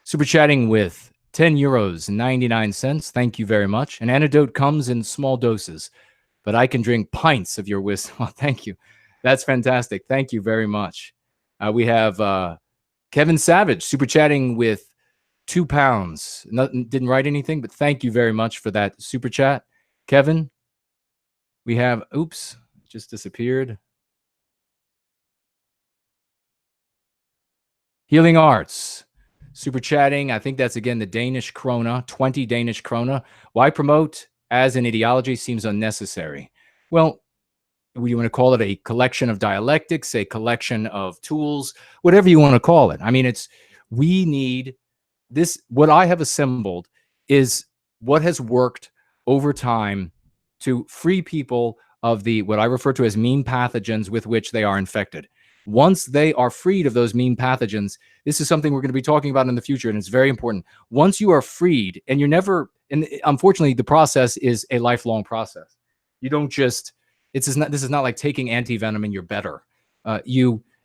super chatting with €10.99. Thank you very much. An antidote comes in small doses, but I can drink pints of your wisdom. Oh, thank you. That's fantastic. Thank you very much. We have Kevin Savage super chatting with £2. Didn't write anything, but thank you very much for that super chat, Kevin. We have, oops, just disappeared. Healing Arts, super chatting. I think that's again the Danish krona, 20 Danish krona. Why promote as an ideology seems unnecessary? Well, you want to call it a collection of dialectics, a collection of tools, whatever you want to call it. I mean, we need this. What I have assembled is what has worked over time to free people of the what I refer to as mean pathogens with which they are infected. Once they are freed of those mean pathogens, this is something we're going to be talking about in the future, and it's very important. Once you are freed, and you're never, and unfortunately, the process is a lifelong process. You don't just, this is not like taking anti-venom and you're better.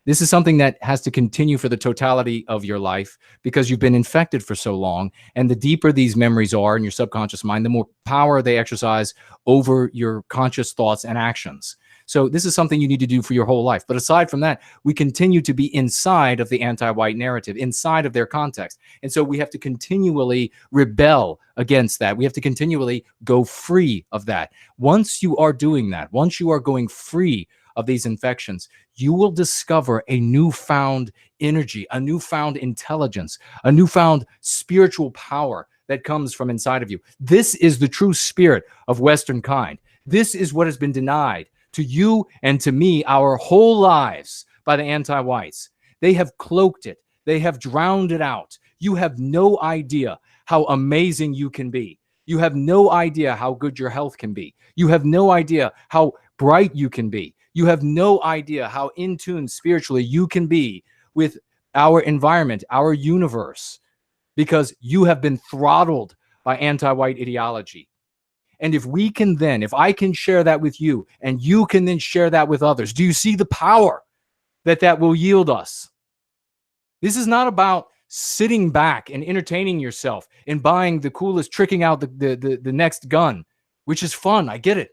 This is something that has to continue for the totality of your life because you've been infected for so long. And the deeper these memories are in your subconscious mind, the more power they exercise over your conscious thoughts and actions. So this is something you need to do for your whole life. But aside from that, we continue to be inside of the anti-white narrative, inside of their context. And so we have to continually rebel against that. We have to continually go free of that. Once you are doing that, once you are going free of these infections, you will discover a newfound energy, a newfound intelligence, a newfound spiritual power that comes from inside of you. This is the true spirit of Western kind. This is what has been denied to you and to me our whole lives by the anti-whites. They have cloaked it. They have drowned it out. You have no idea how amazing you can be. You have no idea how good your health can be. You have no idea how bright you can be. You have no idea how in tune spiritually you can be with our environment, our universe, because you have been throttled by anti-white ideology. And if I can share that with you and you can then share that with others, do you see the power that will yield us? This is not about sitting back and entertaining yourself and buying the coolest, tricking out the next gun, which is fun. I get it.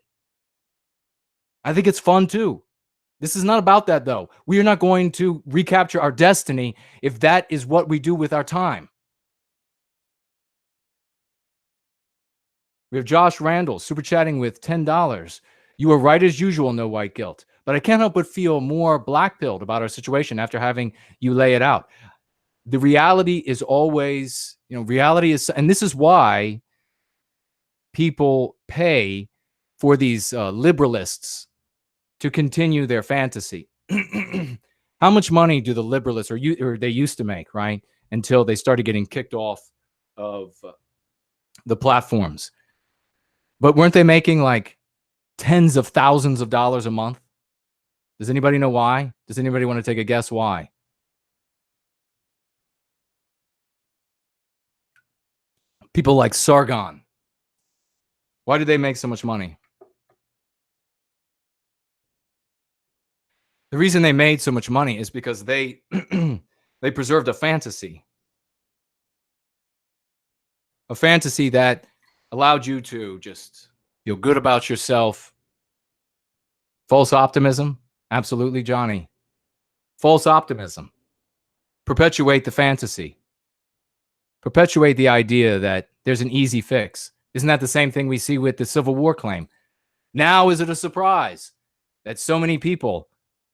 I think it's fun too. This is not about that, though. We are not going to recapture our destiny if that is what we do with our time. We have Josh Randall super chatting with $10. You are right as usual, no white guilt. But I can't help but feel more black-pilled about our situation after having you lay it out. The reality is always, reality is, and this is why people pay for these liberalists to continue their fantasy. How much money do the liberalists or they used to make, right? Until they started getting kicked off of the platforms. But weren't they making like tens of thousands of dollars a month? Does anybody know why? Does anybody want to take a guess why? People like Sargon. Why did they make so much money? The reason they made so much money is because they they preserved a fantasy. A fantasy that allowed you to just feel good about yourself. False optimism? Absolutely, Johnny. False optimism. Perpetuate the fantasy. Perpetuate the idea that there's an easy fix. Isn't that the same thing we see with the Civil War claim? Now, is it a surprise that so many people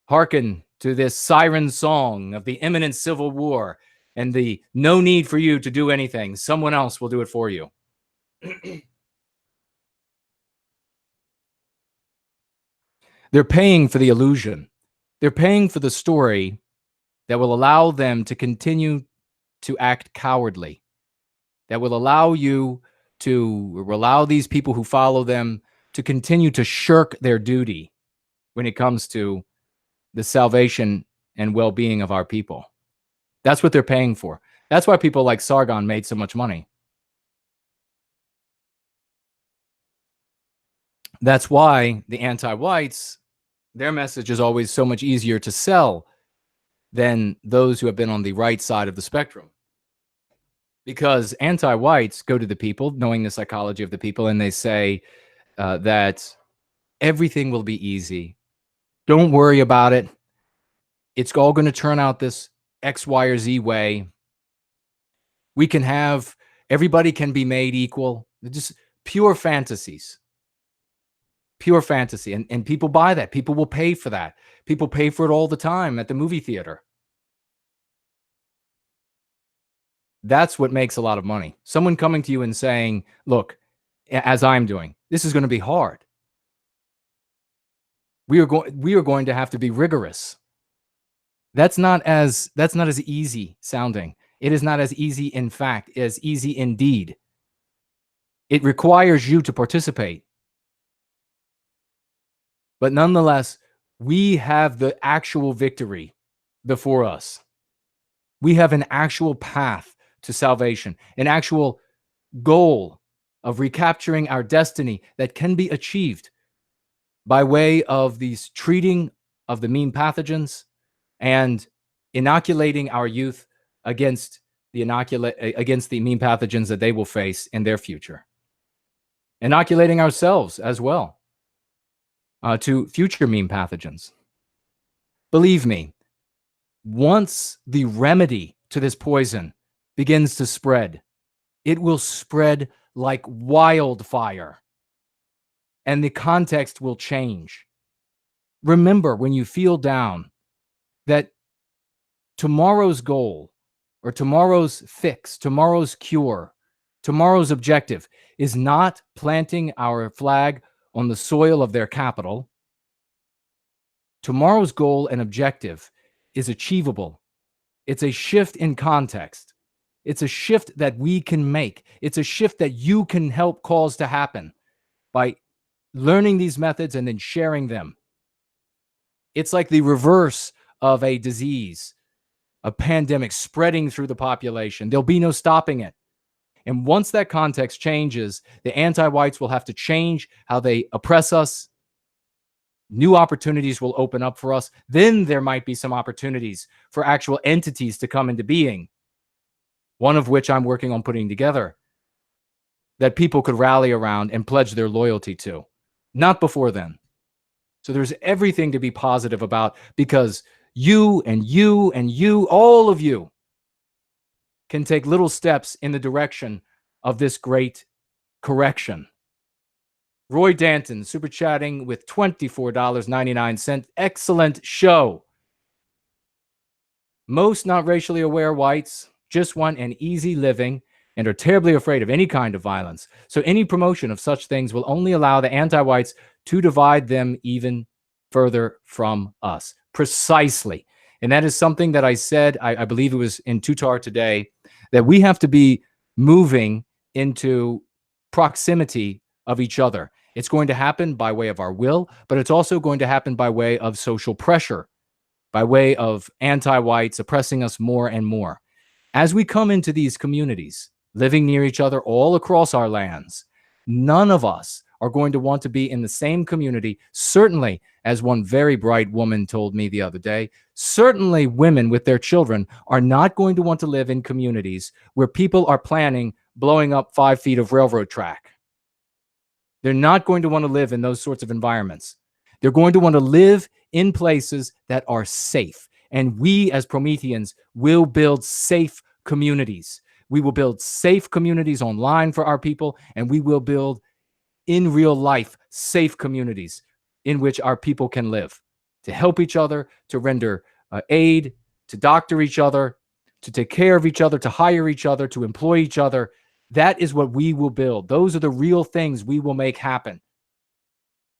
hearken to this siren song of the imminent Civil War and the no need for you to do anything? Someone else will do it for you. They're paying for the illusion. They're paying for the story that will allow them to continue to act cowardly, that will allow these people who follow them to continue to shirk their duty when it comes to the salvation and well-being of our people. That's what they're paying for. That's why people like Sargon made so much money. That's why the anti-whites, their message is always so much easier to sell than those who have been on the right side of the spectrum. Because anti-whites go to the people, knowing the psychology of the people, and they say that everything will be easy. Don't worry about it. It's all going to turn out this X, Y, or Z way. We can have, everybody can be made equal. They're just pure fantasies. Pure fantasy. And people buy that. People will pay for that. People pay for it all the time at the movie theater. That's what makes a lot of money. Someone coming to you and saying, look, as I'm doing, this is going to be hard. We are going to have to be rigorous. That's not as easy sounding. It is not as easy, in fact, as easy indeed. It requires you to participate. But nonetheless, we have the actual victory before us. We have an actual path to salvation, an actual goal of recapturing our destiny that can be achieved by way of these treating of the mean pathogens and inoculating our youth against the mean pathogens that they will face in their future. Inoculating ourselves as well to future mean pathogens. Believe me, once the remedy to this poison begins to spread, it will spread like wildfire, and the context will change. Remember, when you feel down, that tomorrow's goal or tomorrow's fix, tomorrow's cure, tomorrow's objective is not planting our flag on the soil of their capital. Tomorrow's goal and objective is achievable. It's a shift in context. It's a shift that we can make. It's a shift that you can help cause to happen by learning these methods and then sharing them. It's like the reverse of a disease, a pandemic spreading through the population. There'll be no stopping it. And once that context changes, the anti-whites will have to change how they oppress us. New opportunities will open up for us. Then there might be some opportunities for actual entities to come into being, one of which I'm working on putting together, that people could rally around and pledge their loyalty to. Not before then. So there's everything to be positive about, because you and you and you, all of you, can take little steps in the direction of this great correction. Roy Danton, super chatting with $24.99. Excellent show. Most not racially aware whites just want an easy living and are terribly afraid of any kind of violence. So any promotion of such things will only allow the anti-whites to divide them even further from us. Precisely. And that is something that I said, I believe it was in Tutar today, that we have to be moving into proximity of each other. It's going to happen by way of our will, but it's also going to happen by way of social pressure, by way of anti-whites oppressing us more and more. As we come into these communities, living near each other all across our lands, none of us are going to want to be in the same community. Certainly, as one very bright woman told me the other day, certainly women with their children are not going to want to live in communities where people are planning blowing up 5 feet of railroad track. They're not going to want to live in those sorts of environments. They're going to want to live in places that are safe. And we as Prometheans will build safe communities. We will build safe communities online for our people, and we will build in real life safe communities in which our people can live, to help each other, to render aid, to doctor each other, to take care of each other, to hire each other, to employ each other. That is what we will build. Those are the real things we will make happen.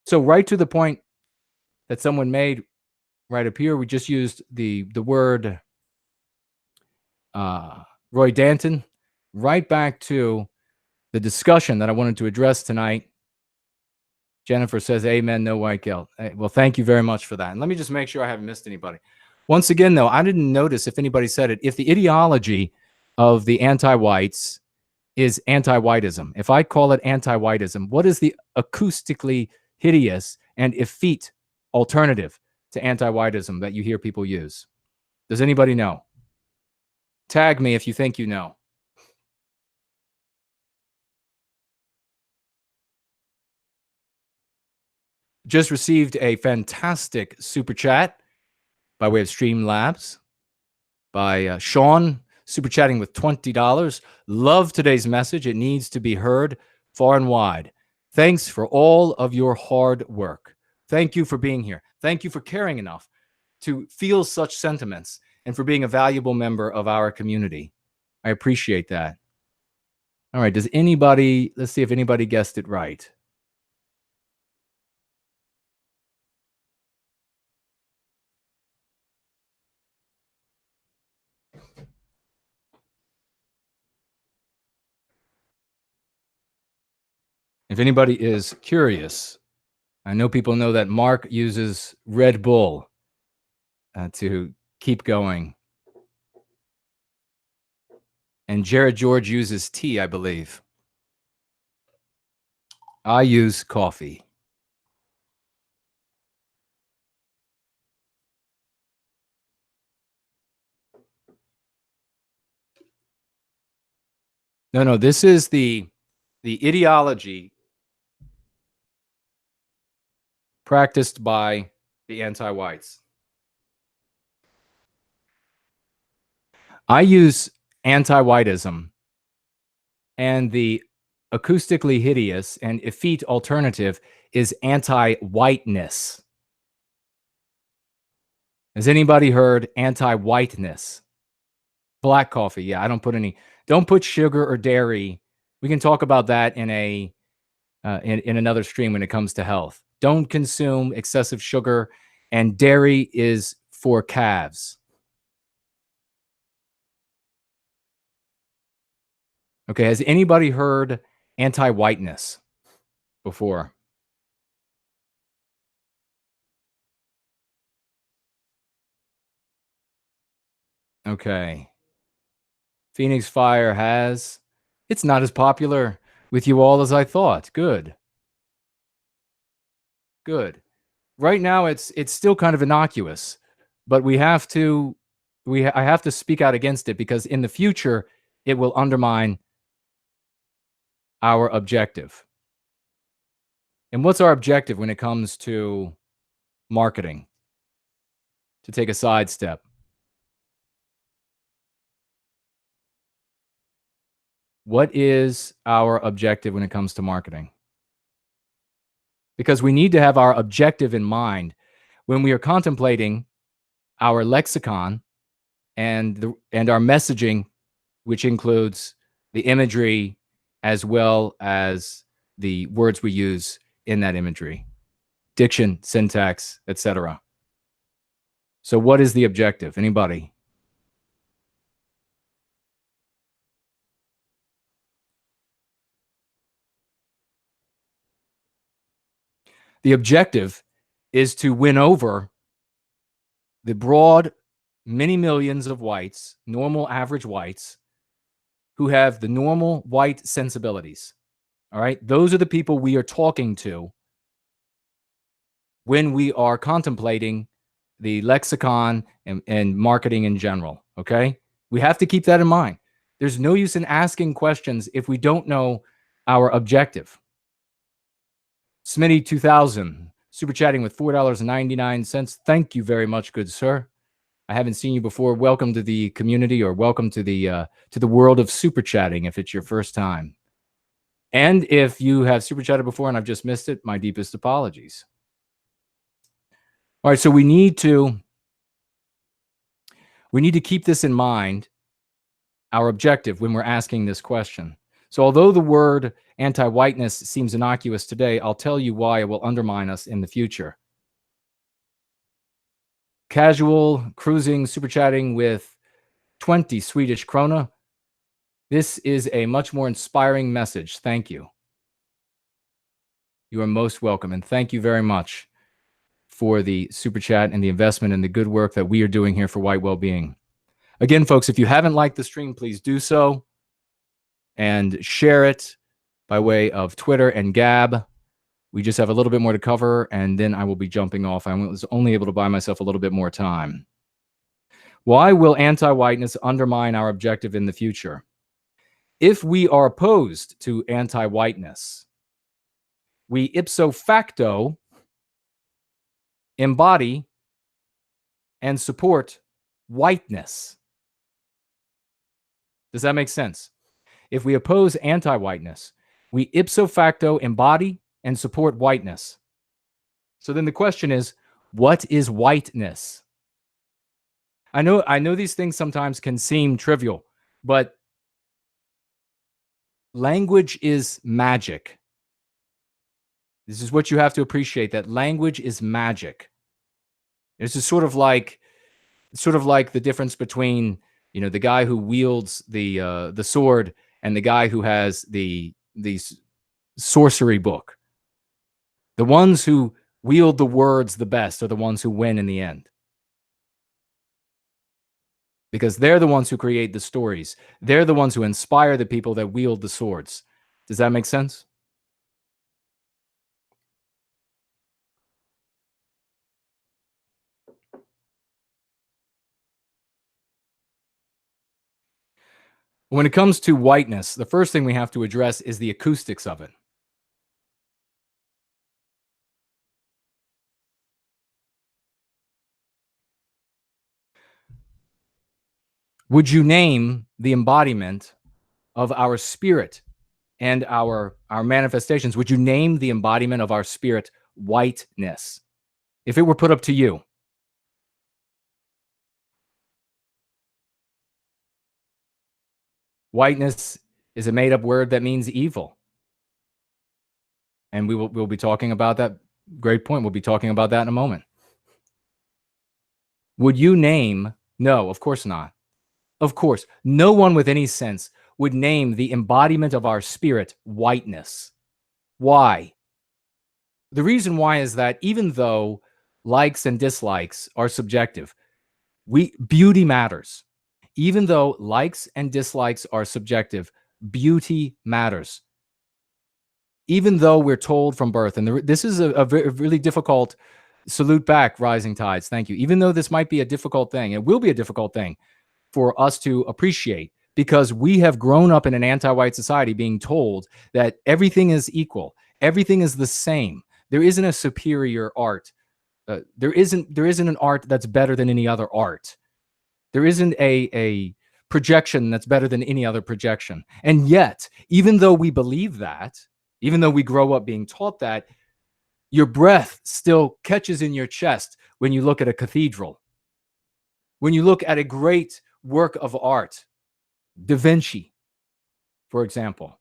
So right to the point that someone made right up here, we just used the word Roy Danton, right back to the discussion that I wanted to address tonight. Jennifer says, amen, no white guilt. Well, thank you very much for that. And let me just make sure I haven't missed anybody. Once again, though, I didn't notice if anybody said it. If the ideology of the anti-whites is anti-whiteism, if I call it anti-whiteism, what is the acoustically hideous and effete alternative to anti-whiteism that you hear people use? Does anybody know? Tag me if you think you know. Just received a fantastic super chat by way of Streamlabs by Sean, super chatting with $20. Love today's message. It needs to be heard far and wide. Thanks for all of your hard work. Thank you for being here. Thank you for caring enough to feel such sentiments and for being a valuable member of our community. I appreciate that. All right. Does anybody, let's see if anybody guessed it right. If anybody is curious, I know people know that Mark uses Red Bull to keep going. And Jared George uses tea, I believe. I use coffee. No, this is the ideology practiced by the anti-whites. I use anti-whiteism, and the acoustically hideous and effete alternative is anti-whiteness. Has anybody heard anti-whiteness? Black coffee. Yeah, I don't put sugar or dairy. We can talk about that in in another stream when it comes to health. Don't consume excessive sugar, and dairy is for calves. Okay, has anybody heard anti-whiteness before? Okay. Phoenix Fire has. It's not as popular with you all as I thought. Good. Good. Right now it's still kind of innocuous, but I have to speak out against it because in the future it will undermine our objective. And what's our objective when it comes to marketing? To take a sidestep. What is our objective when it comes to marketing? Because we need to have our objective in mind when we are contemplating our lexicon and our messaging, which includes the imagery as well as the words we use in that imagery, diction, syntax, etc. So what is the objective? Anybody? The objective is to win over the broad many millions of whites, normal average whites, who have the normal white sensibilities. All right. Those are the people we are talking to when we are contemplating the lexicon and marketing in general. Okay. We have to keep that in mind. There's no use in asking questions if we don't know our objective. Smitty 2000, super chatting with $4.99. Thank you very much, good sir. I haven't seen you before. Welcome to the community, or welcome to the world of super chatting if it's your first time. And if you have super chatted before and I've just missed it, my deepest apologies. All right, so we need to keep this in mind, our objective, when we're asking this question. So although the word anti-whiteness seems innocuous today, I'll tell you why it will undermine us in the future. Casual, cruising, super chatting with 20 Swedish krona. This is a much more inspiring message. Thank you. You are most welcome, and thank you very much for the super chat and the investment and the good work that we are doing here for white well-being. Again, folks, if you haven't liked the stream, please do so and share it by way of Twitter and Gab. We just have a little bit more to cover, and then I will be jumping off. I was only able to buy myself a little bit more time. Why will anti-whiteness undermine our objective in the future? If we are opposed to anti-whiteness, we ipso facto embody and support whiteness. Does that make sense? If we oppose anti-whiteness, we ipso facto embody and support whiteness. So then the question is, what is whiteness? I know these things sometimes can seem trivial, but language is magic. This is what you have to appreciate, that language is magic. This is sort of like the difference between, the guy who wields the sword and the guy who has the sorcery book. The ones who wield the words the best are the ones who win in the end, because they're the ones who create the stories. They're the ones who inspire the people that wield the swords. Does that make sense? When it comes to whiteness, the first thing we have to address is the acoustics of it. Would you name the embodiment of our spirit and our manifestations? Would you name the embodiment of our spirit whiteness if it were put up to you? Whiteness is a made-up word that means evil. And we'll be talking about that. Great point. We'll be talking about that in a moment. Would you name? No, of course not. Of course, no one with any sense would name the embodiment of our spirit whiteness. Why? The reason why is that even though likes and dislikes are subjective, beauty matters. Even though likes and dislikes are subjective, beauty matters. Even though we're told from birth, and this is a really difficult, salute back, rising tides, thank you. Even though this might be a difficult thing, it will be a difficult thing for us to appreciate, because we have grown up in an anti-white society being told that everything is equal, everything is the same. There isn't a superior art. There isn't an art that's better than any other art. There isn't a projection that's better than any other projection. And yet, even though we believe that, even though we grow up being taught that, your breath still catches in your chest when you look at a cathedral, when you look at a great work of art, Da Vinci, for example.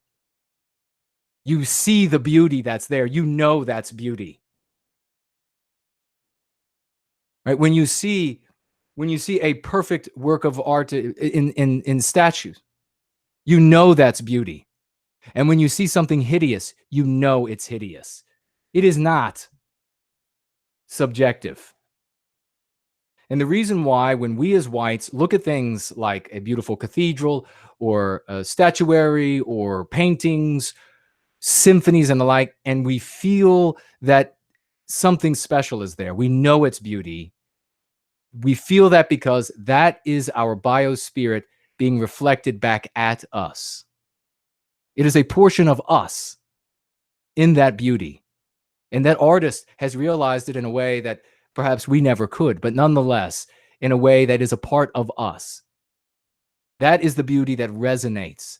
You see the beauty that's there. You know that's beauty. Right? When you see a perfect work of art in statues, you know that's beauty. And when you see something hideous, you know it's hideous. It is not subjective. And the reason why, when we as whites look at things like a beautiful cathedral or a statuary or paintings, symphonies and the like, and we feel that something special is there, we know it's beauty. We feel that because that is our biospirit being reflected back at us. It is a portion of us in that beauty. And that artist has realized it in a way that perhaps we never could, but nonetheless, in a way that is a part of us. That is the beauty that resonates.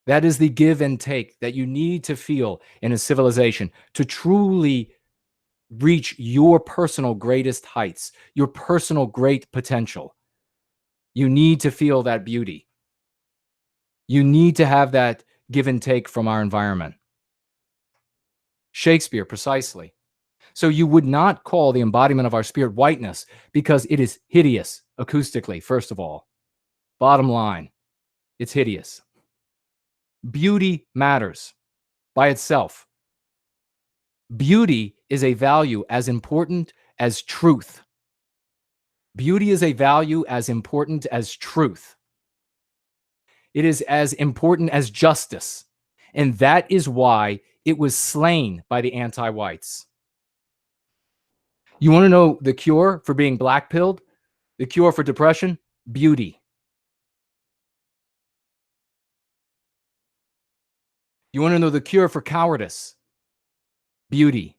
That is the give and take that you need to feel in a civilization to truly reach your personal greatest heights, your personal great potential. You need to feel that beauty. You need to have that give and take from our environment. Shakespeare, precisely. So you would not call the embodiment of our spirit whiteness because it is hideous acoustically, first of all. Bottom line, it's hideous. Beauty matters by itself. Beauty is a value as important as truth. Beauty is a value as important as truth. It is as important as justice. And that is why it was slain by the anti-whites. You want to know the cure for being black-pilled? The cure for depression? Beauty. You want to know the cure for cowardice? Beauty.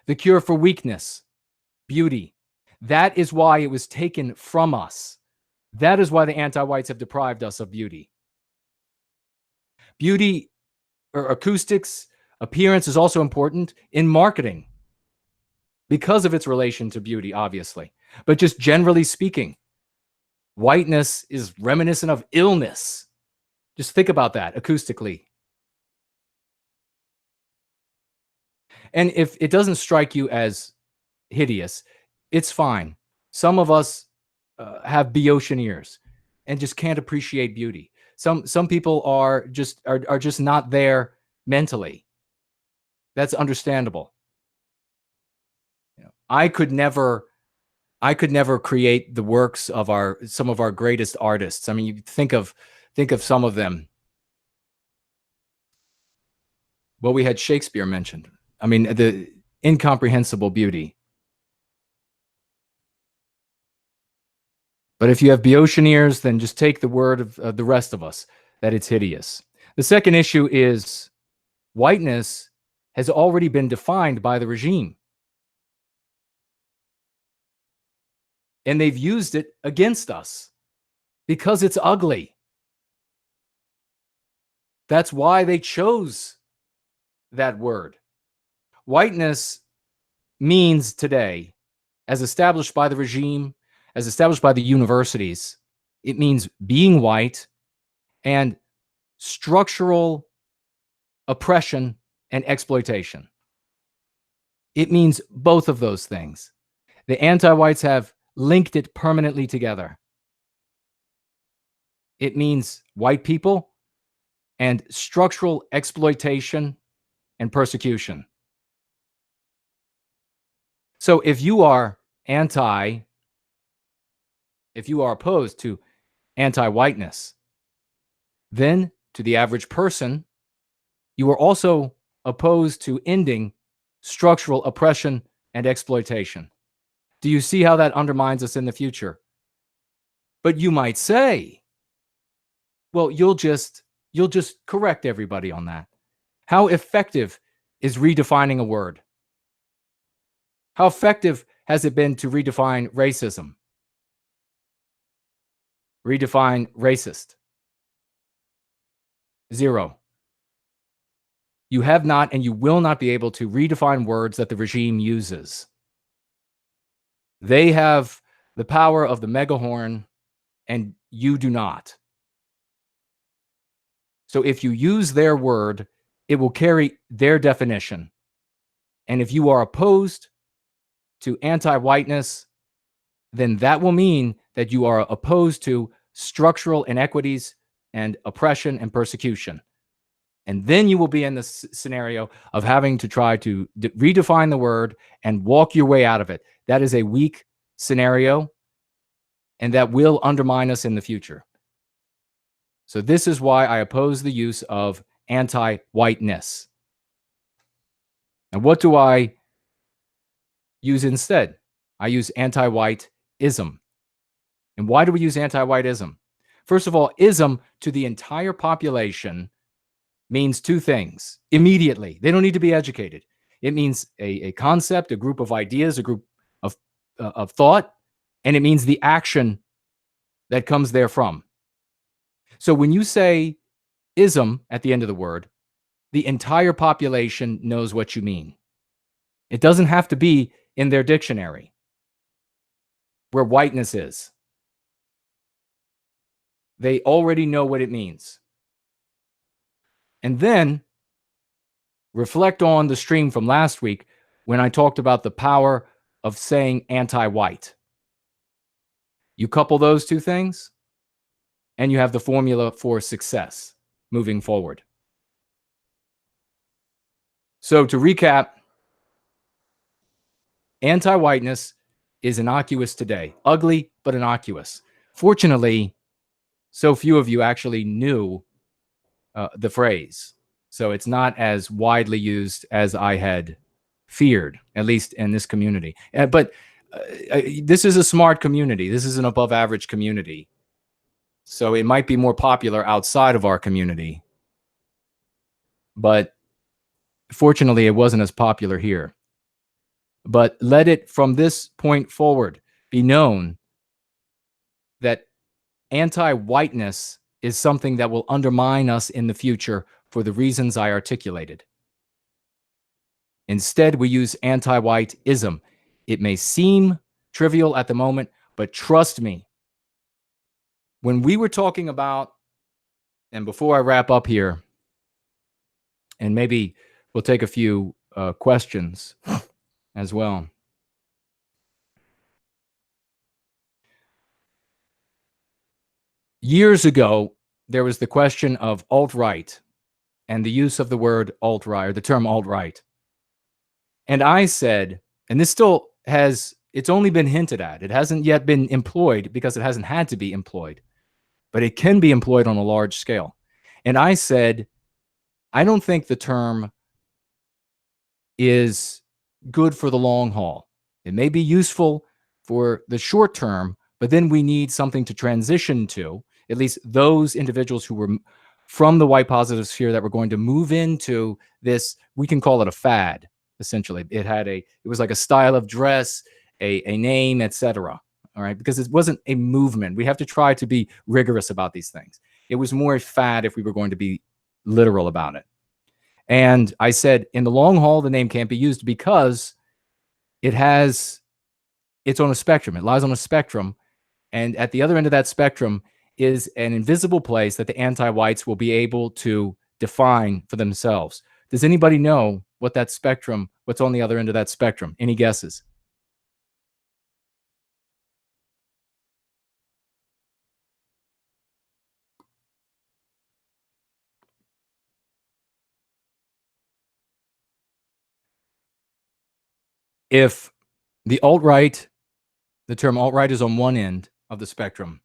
The cure for weakness? Beauty. That is why it was taken from us. That is why the anti-whites have deprived us of beauty. Beauty or acoustics, appearance is also important in marketing because of its relation to beauty, obviously. But just generally speaking, whiteness is reminiscent of illness. Just think about that acoustically. And if it doesn't strike you as hideous, it's fine. Some of us have Boeotian ears and just can't appreciate beauty. Some people are just not there mentally. That's understandable. You know, I could never create the works of some of our greatest artists. I mean, you think of some of them. Well, we had Shakespeare mentioned. I mean, the incomprehensible beauty. But if you have Boeotian ears, then just take the word of the rest of us that it's hideous. The second issue is whiteness has already been defined by the regime. And they've used it against us because it's ugly. That's why they chose that word. Whiteness means today, as established by the regime, as established by the universities, it means being white and structural oppression and exploitation. It means both of those things. The anti-whites have linked it permanently together. It means white people and structural exploitation and persecution. So if you are opposed to anti-whiteness, then to the average person, you are also opposed to ending structural oppression and exploitation. Do you see how that undermines us in the future? But you might say, well, you'll just correct everybody on that. How effective is redefining a word? How effective has it been to redefine racism? Redefine racist? Zero. You have not and you will not be able to redefine words that the regime uses. They have the power of the megahorn and you do not. So if you use their word, it will carry their definition. And if you are opposed to anti-whiteness, then that will mean that you are opposed to structural inequities and oppression and persecution. And then you will be in this scenario of having to try to redefine the word and walk your way out of it. That is a weak scenario, and that will undermine us in the future. So this is why I oppose the use of anti-whiteness. And what do I use instead? I use anti-whiteism. And why do we use anti-whiteism? First of all, ism to the entire population means two things immediately. They don't need to be educated. It means a concept, a group of ideas, a group of thought, and it means the action that comes therefrom. So when you say ism at the end of the word, the entire population knows what you mean. It doesn't have to be in their dictionary where whiteness is. They already know what it means. And then reflect on the stream from last week when I talked about the power of saying anti-white. You couple those two things, and you have the formula for success moving forward. So to recap, anti-whiteness is innocuous today. Ugly, but innocuous. Fortunately, so few of you actually knew the phrase. So it's not as widely used as I had feared, at least in this community. But this is a smart community. This is an above average community. So it might be more popular outside of our community. But fortunately, it wasn't as popular here. But let it, from this point forward, be known that anti-whiteness is something that will undermine us in the future for the reasons I articulated. Instead, we use anti-whiteism. It may seem trivial at the moment, but trust me, when we were talking about, and before I wrap up here, and maybe we'll take a few questions as well. Years ago, there was the question of alt-right and the use of the word alt-right, or the term alt-right. And I said, and this still has, it's only been hinted at. It hasn't yet been employed because it hasn't had to be employed, but it can be employed on a large scale. And I said, I don't think the term is good for the long haul. It may be useful for the short term, but then we need something to transition to, at least those individuals who were from the white positive sphere that were going to move into this, we can call it a fad, essentially. It was like a style of dress, a name, etc. All right, because it wasn't a movement. We have to try to be rigorous about these things. It was more a fad if we were going to be literal about it. And I said, in the long haul, the name can't be used because it's on a spectrum. It lies on a spectrum. And at the other end of that spectrum is an invisible place that the anti-whites will be able to define for themselves. Does anybody know what that spectrum, what's on the other end of that spectrum? Any guesses? If the alt-right, the term alt-right is on one end of the spectrum,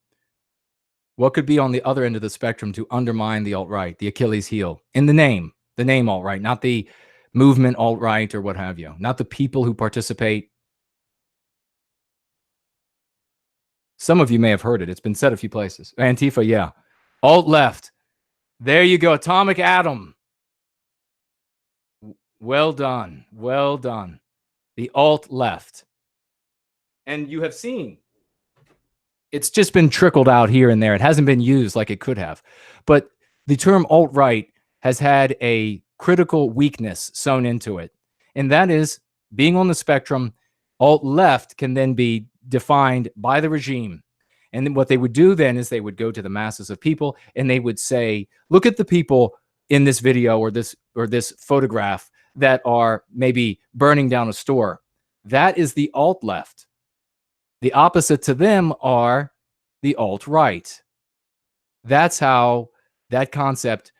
what could be on the other end of the spectrum to undermine the alt-right, the Achilles heel? In the name alt-right, not the movement alt-right or what have you, not the people who participate. Some of you may have heard it. It's been said a few places. Antifa, yeah. Alt-left. There you go. Atomic atom. Well done. Well done. The alt-left. And you have seen, it's just been trickled out here and there. It hasn't been used like it could have. But the term alt-right has had a critical weakness sewn into it. And that is, being on the spectrum, alt-left can then be defined by the regime. And then what they would do then is they would go to the masses of people and they would say, look at the people in this video or this photograph that are maybe burning down a store. That is the alt-left. The opposite to them are the alt-right. That's how that concept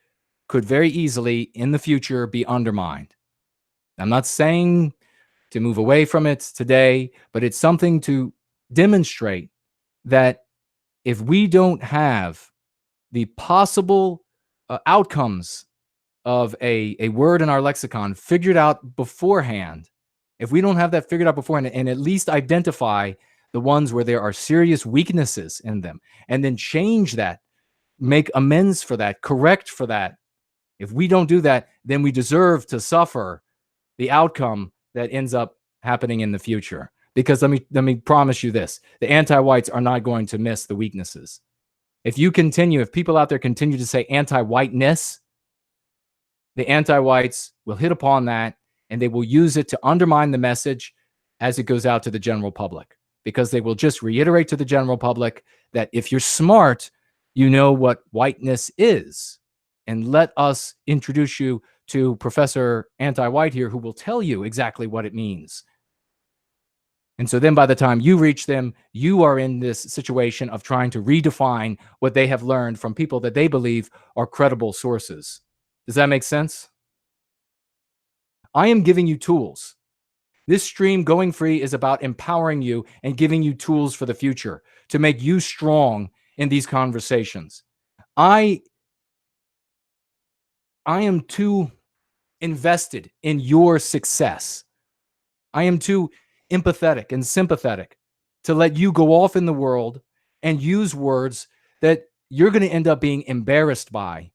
could very easily in the future be undermined. I'm not saying to move away from it today, but it's something to demonstrate that if we don't have the possible outcomes of a word in our lexicon figured out beforehand, if we don't have that figured out beforehand and at least identify the ones where there are serious weaknesses in them and then change that make amends for that, correct for that. If we don't do that, then we deserve to suffer the outcome that ends up happening in the future. Because let me promise you this: the anti-whites are not going to miss the weaknesses. If people out there continue to say anti-whiteness, the anti-whites will hit upon that and they will use it to undermine the message as it goes out to the general public, because they will just reiterate to the general public that if you're smart, you know what whiteness is. And let us introduce you to Professor Anti-White here, who will tell you exactly what it means. And so then by the time you reach them, you are in this situation of trying to redefine what they have learned from people that they believe are credible sources. Does that make sense? I am giving you tools. This stream, Going Free, is about empowering you and giving you tools for the future to make you strong in these conversations. I am too invested in your success. I am too empathetic and sympathetic to let you go off in the world and use words that you're going to end up being embarrassed by,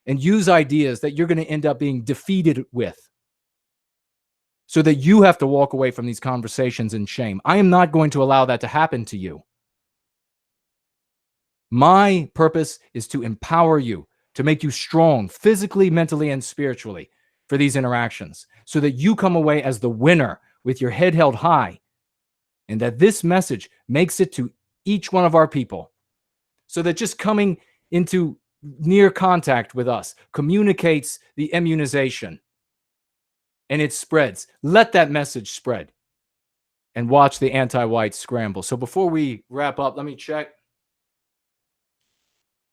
and use ideas that you're going to end up being defeated with, so that you have to walk away from these conversations in shame. I am not going to allow that to happen to you. My purpose is to empower you, to make you strong physically, mentally, and spiritually for these interactions, so that you come away as the winner with your head held high, and that this message makes it to each one of our people, so that just coming into near contact with us communicates the immunization and it spreads. Let that message spread and watch the anti-white scramble. So before we wrap up, let me check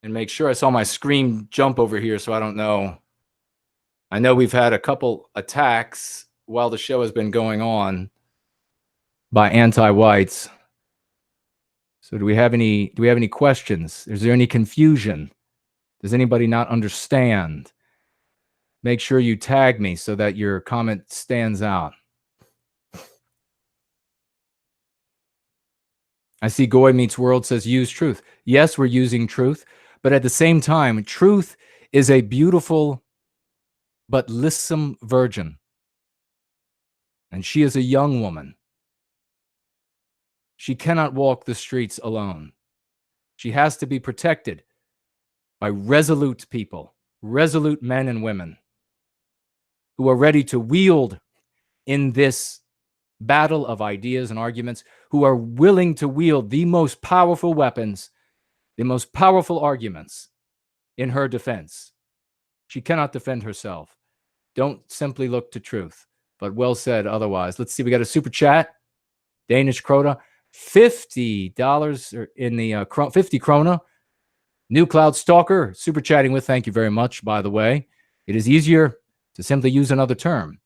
and make sure. I saw my screen jump over here, so I don't know. I know we've had a couple attacks while the show has been going on by anti-whites. So do we have any questions? Is there any confusion? Does anybody not understand? Make sure you tag me so that your comment stands out. I see Goy Meets World says use truth. Yes, we're using truth, but at the same time, truth is a beautiful but lissome virgin. And she is a young woman. She cannot walk the streets alone. She has to be protected by resolute people, resolute men and women who are ready to wield in this battle of ideas and arguments, who are willing to wield the most powerful weapons, the most powerful arguments in her defense. She cannot defend herself. Don't simply look to truth, but well said otherwise. Let's see, we got a super chat. Danish Krona, $50 in the 50 Krona. New Cloud Stalker, super chatting with, thank you very much, by the way. It is easier to simply use another term.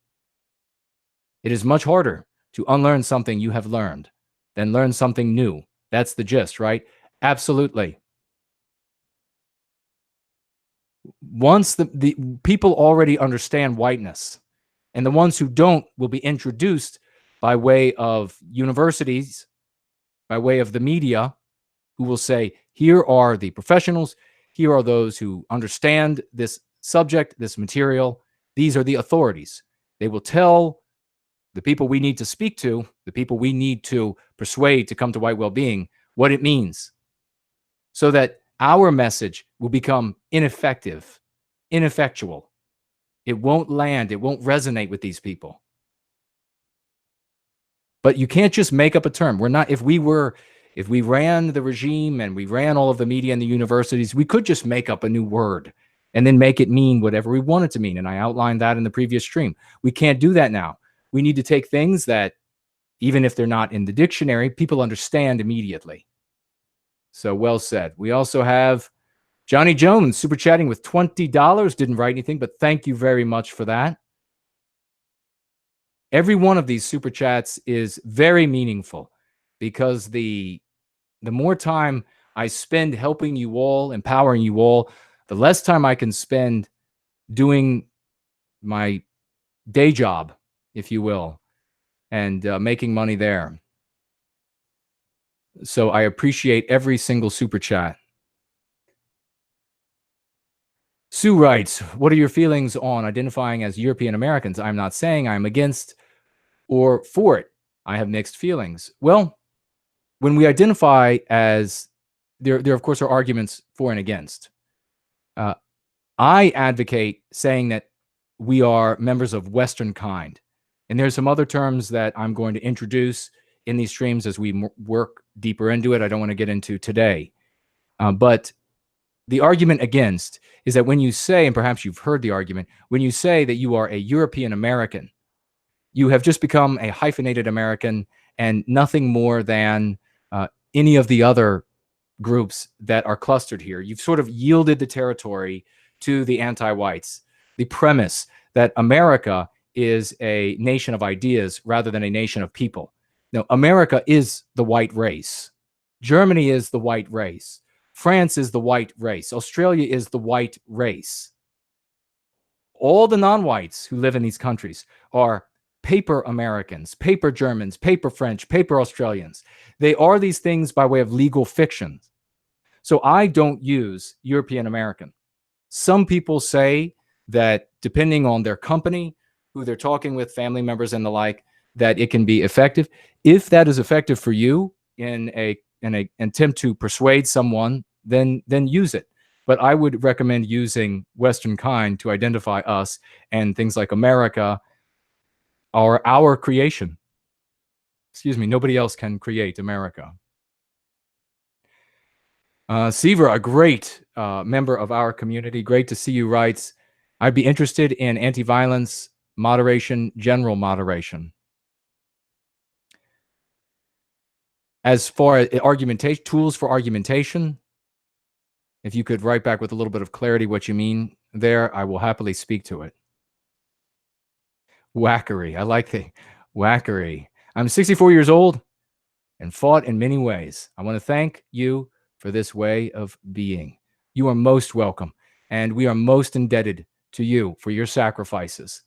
It is much harder to unlearn something you have learned than learn something new. That's the gist, right? Absolutely. Once the people already understand whiteness, and the ones who don't will be introduced by way of universities, by way of the media, who will say, here are the professionals, here are those who understand this subject, this material, these are the authorities. They will tell the people we need to speak to, the people we need to persuade to come to white well-being, what it means, so that our message will become ineffective, ineffectual. It won't land, it won't resonate with these people. But you can't just make up a term. We're not, if we ran the regime and we ran all of the media and the universities, we could just make up a new word and then make it mean whatever we want it to mean. And I outlined that in the previous stream. We can't do that now. We need to take things that, even if they're not in the dictionary, people understand immediately. So well said. We also have Johnny Jones super chatting with $20. Didn't write anything, but thank you very much for that. Every one of these super chats is very meaningful, because the more time I spend helping you all, empowering you all, the less time I can spend doing my day job, if you will, and making money there. So I appreciate every single super chat. Sue writes, what are your feelings on identifying as European Americans? I'm not saying I'm against or for it. I have mixed feelings. Well, when we identify as, there of course are arguments for and against. Uh, I advocate saying that we are members of Western kind. And there's some other terms that I'm going to introduce in these streams as we work deeper into it. I don't want to get into today. But the argument against is that when you say, and perhaps you've heard the argument, when you say that you are a European American, you have just become a hyphenated American and nothing more than any of the other groups that are clustered here. You've sort of yielded the territory to the anti-whites. The premise that America is a nation of ideas rather than a nation of people. Now, America is the white race. Germany is the white race. France is the white race. Australia is the white race. All the non-whites who live in these countries are paper Americans, paper Germans, paper French, paper Australians. They are these things by way of legal fiction. So I don't use European American. Some people say that depending on their company, who they're talking with, family members and the like, that it can be effective. If that is effective for you in an attempt to persuade someone, then use it. But I would recommend using Western kind to identify us, and things like America are our creation. Excuse me, nobody else can create America. Seaver, a great member of our community. Great to see you, writes, I'd be interested in anti-violence moderation, general moderation. As far as argumentation, tools for argumentation, if you could write back with a little bit of clarity what you mean there, I will happily speak to it. Whackery. I like the whackery. I'm 64 years old and fought in many ways. I want to thank you for this way of being. You are most welcome, and we are most indebted to you for your sacrifices.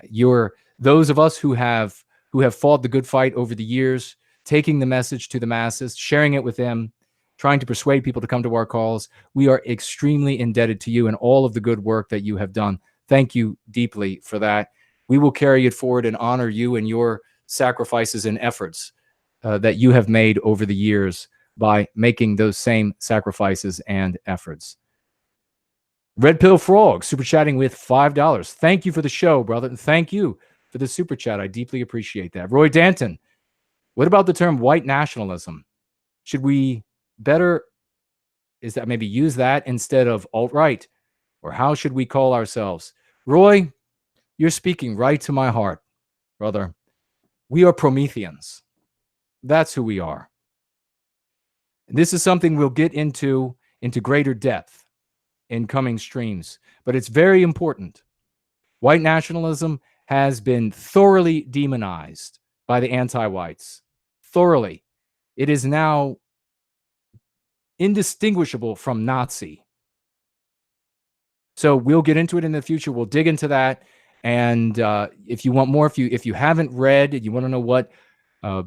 You're those of us who have fought the good fight over the years, taking the message to the masses, sharing it with them, trying to persuade people to come to our calls. We are extremely indebted to you and all of the good work that you have done. Thank you deeply for that. We will carry it forward and honor you and your sacrifices and efforts that you have made over the years by making those same sacrifices and efforts. Red Pill Frog, super chatting with $5. Thank you for the show, brother. And thank you for the super chat. I deeply appreciate that. Roy Danton, what about the term white nationalism? Should we better, is that maybe use that instead of alt-right? Or how should we call ourselves? Roy, you're speaking right to my heart, brother. We are Prometheans. That's who we are. And this is something we'll get into greater depth in coming streams, but it's very important. White nationalism has been thoroughly demonized by the anti-whites. Thoroughly. It is now indistinguishable from Nazi. So we'll get into it in the future. We'll dig into that. And if you want more, if you haven't read, you want to know what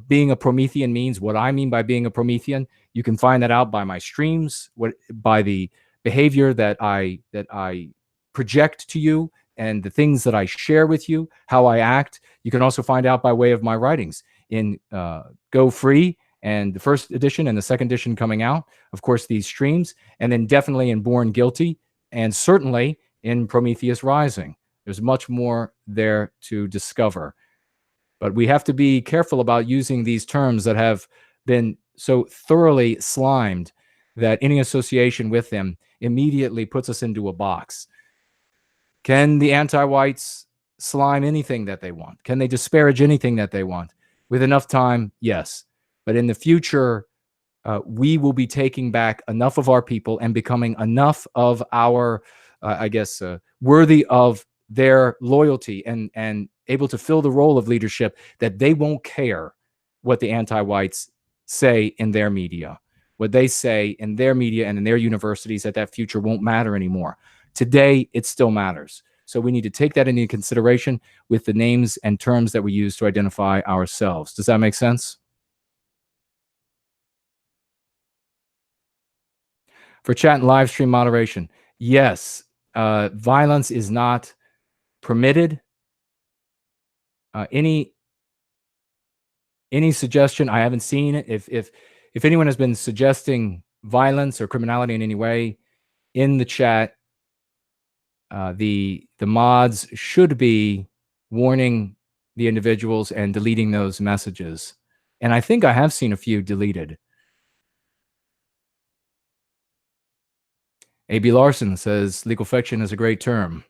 being a Promethean means, what I mean by being a Promethean, you can find that out by my streams, by the behavior that I project to you and the things that I share with you, how I act. You can also find out by way of my writings in Go Free and the first edition and the second edition coming out. Of course, these streams, and then definitely in Born Guilty, and certainly in Prometheus Rising. There's much more there to discover. But we have to be careful about using these terms that have been so thoroughly slimed that any association with them immediately puts us into a box. Can the anti-whites slime anything that they want? Can they disparage anything that they want? With enough time, yes. But in the future, we will be taking back enough of our people and becoming enough of our, worthy of their loyalty and able to fill the role of leadership that they won't care what the anti-whites say in their media. What they say in their media and in their universities, that future won't matter anymore. Today, it still matters. So we need to take that into consideration with the names and terms that we use to identify ourselves. Does that make sense? For chat and live stream moderation, yes. Violence is not permitted. Any suggestion, I haven't seen it. If anyone has been suggesting violence or criminality in any way in the chat, the mods should be warning the individuals and deleting those messages. And I think I have seen a few deleted. A.B. Larson says legal fiction is a great term.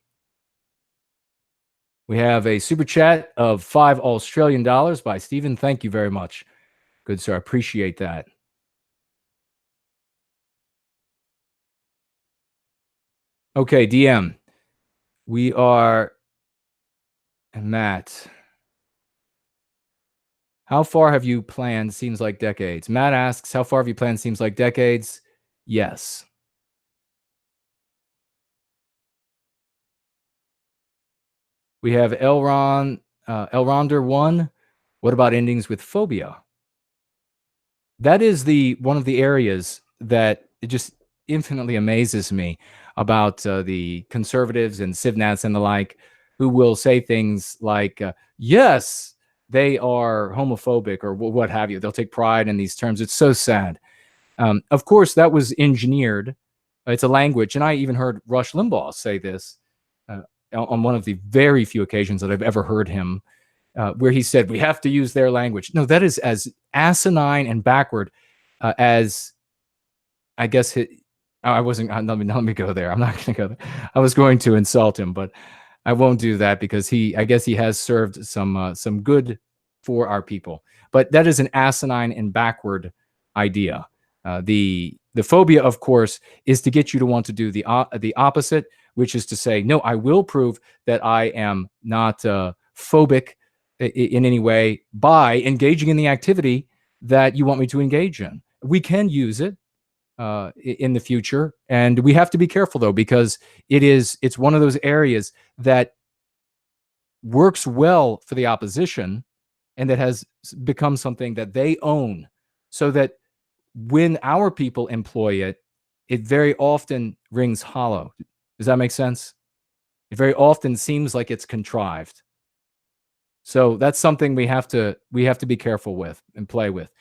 We have a super chat of $5 Australian by Stephen. Thank you very much. Good, sir. I appreciate that. Okay, DM. We are, and Matt. How far have you planned? Seems like decades. Matt asks, how far have you planned? Seems like decades. Yes. We have Elronder 1. What about endings with phobia? That is one of the areas that it just infinitely amazes me about the conservatives and civnats and the like, who will say things like, yes, they are homophobic or what have you. They'll take pride in these terms. It's so sad. Of course, that was engineered. It's a language. And I even heard Rush Limbaugh say this on one of the very few occasions that I've ever heard him, where he said, we have to use their language. No, that is as asinine and backward as, I guess, I wasn't, let me go there. I'm not going to go there. I was going to insult him, but I won't do that because I guess he has served some good for our people. But that is an asinine and backward idea. The phobia, of course, is to get you to want to do the opposite, which is to say, no, I will prove that I am not phobic in any way by engaging in the activity that you want me to engage in. We can use it in the future, and we have to be careful though, because it's one of those areas that works well for the opposition and that has become something that they own, so that when our people employ it, it very often rings hollow. Does that make sense? It very often seems like it's contrived. So that's something we have to be careful with and play with.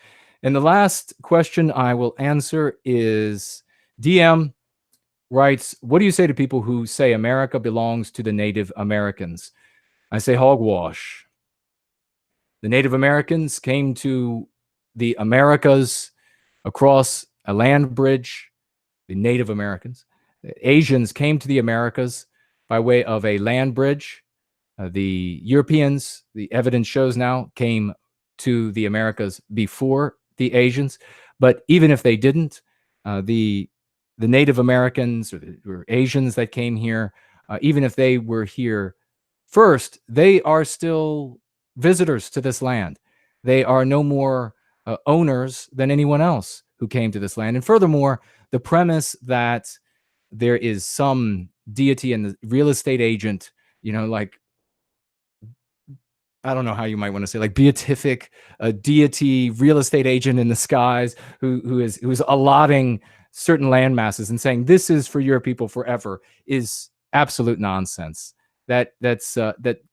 And the last question I will answer is DM writes, what do you say to people who say America belongs to the Native Americans? I say hogwash. The Native Americans came to the Americas across a land bridge. The Native Americans. Asians came to the Americas by way of a land bridge. The Europeans, the evidence shows now, came to the Americas before the Asians. But even if they didn't, the Native Americans or Asians that came here, even if they were here first, they are still visitors to this land. They are no more owners than anyone else who came to this land. And furthermore, the premise that there is some deity and the real estate agent, like, I don't know how you might want to say, like beatific, a deity, real estate agent in the skies who's allotting certain land masses and saying this is for your people forever, is absolute nonsense. That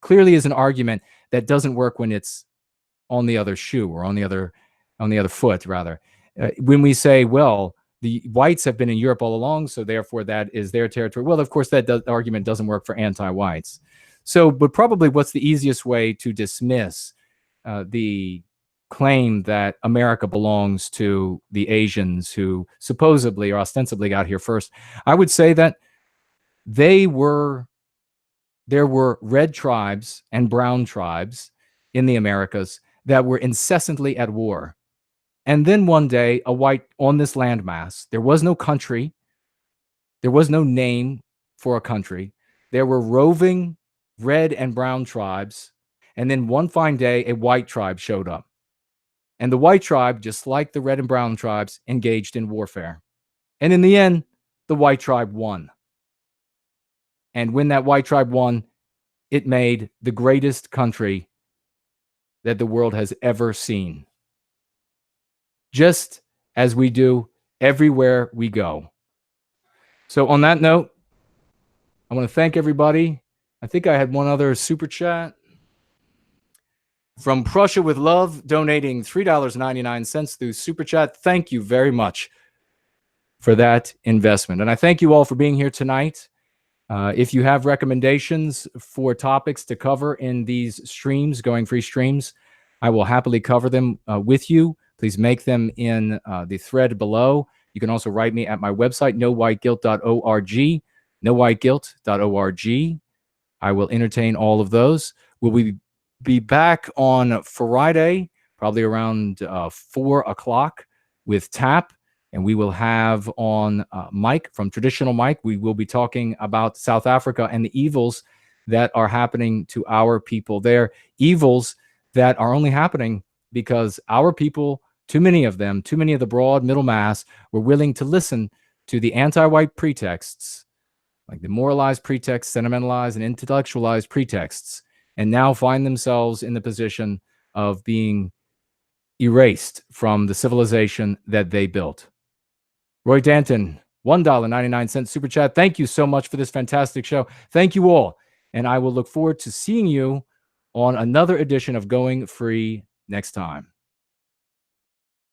clearly is an argument that doesn't work when it's on the other shoe, or on the other foot rather. When we say, well, the whites have been in Europe all along, so therefore that is their territory. Well, of course, that argument doesn't work for anti-whites. So, but probably what's the easiest way to dismiss the claim that America belongs to the Asians who supposedly or ostensibly got here first? I would say that there were red tribes and brown tribes in the Americas that were incessantly at war. And then one day, a white on this landmass, there was no country, there was no name for a country. There were roving red and brown tribes. And then one fine day, a white tribe showed up. And the white tribe, just like the red and brown tribes, engaged in warfare. And in the end, the white tribe won. And when that white tribe won, it made the greatest country that the world has ever seen. Just as we do everywhere we go. So on that note, I want to thank everybody. I think I had one other super chat from Prussia with Love, donating $3.99 through super chat. Thank you very much for that investment. And I thank you all for being here tonight. If you have recommendations for topics to cover in these streams, Going Free streams, I will happily cover them with you. Please make them in the thread below. You can also write me at my website, nowhiteguilt.org, nowhiteguilt.org. I will entertain all of those. We'll be back on Friday, probably around 4 o'clock with TAP. And we will have on Mike from Traditional Mike. We will be talking about South Africa and the evils that are happening to our people there. Evils that are only happening because our people, too many of them, too many of the broad middle mass, were willing to listen to the anti-white pretexts, like the moralized pretexts, sentimentalized and intellectualized pretexts, and now find themselves in the position of being erased from the civilization that they built. Roy Danton, $1.99 super chat. Thank you so much for this fantastic show. Thank you all. And I will look forward to seeing you on another edition of Going Free next time.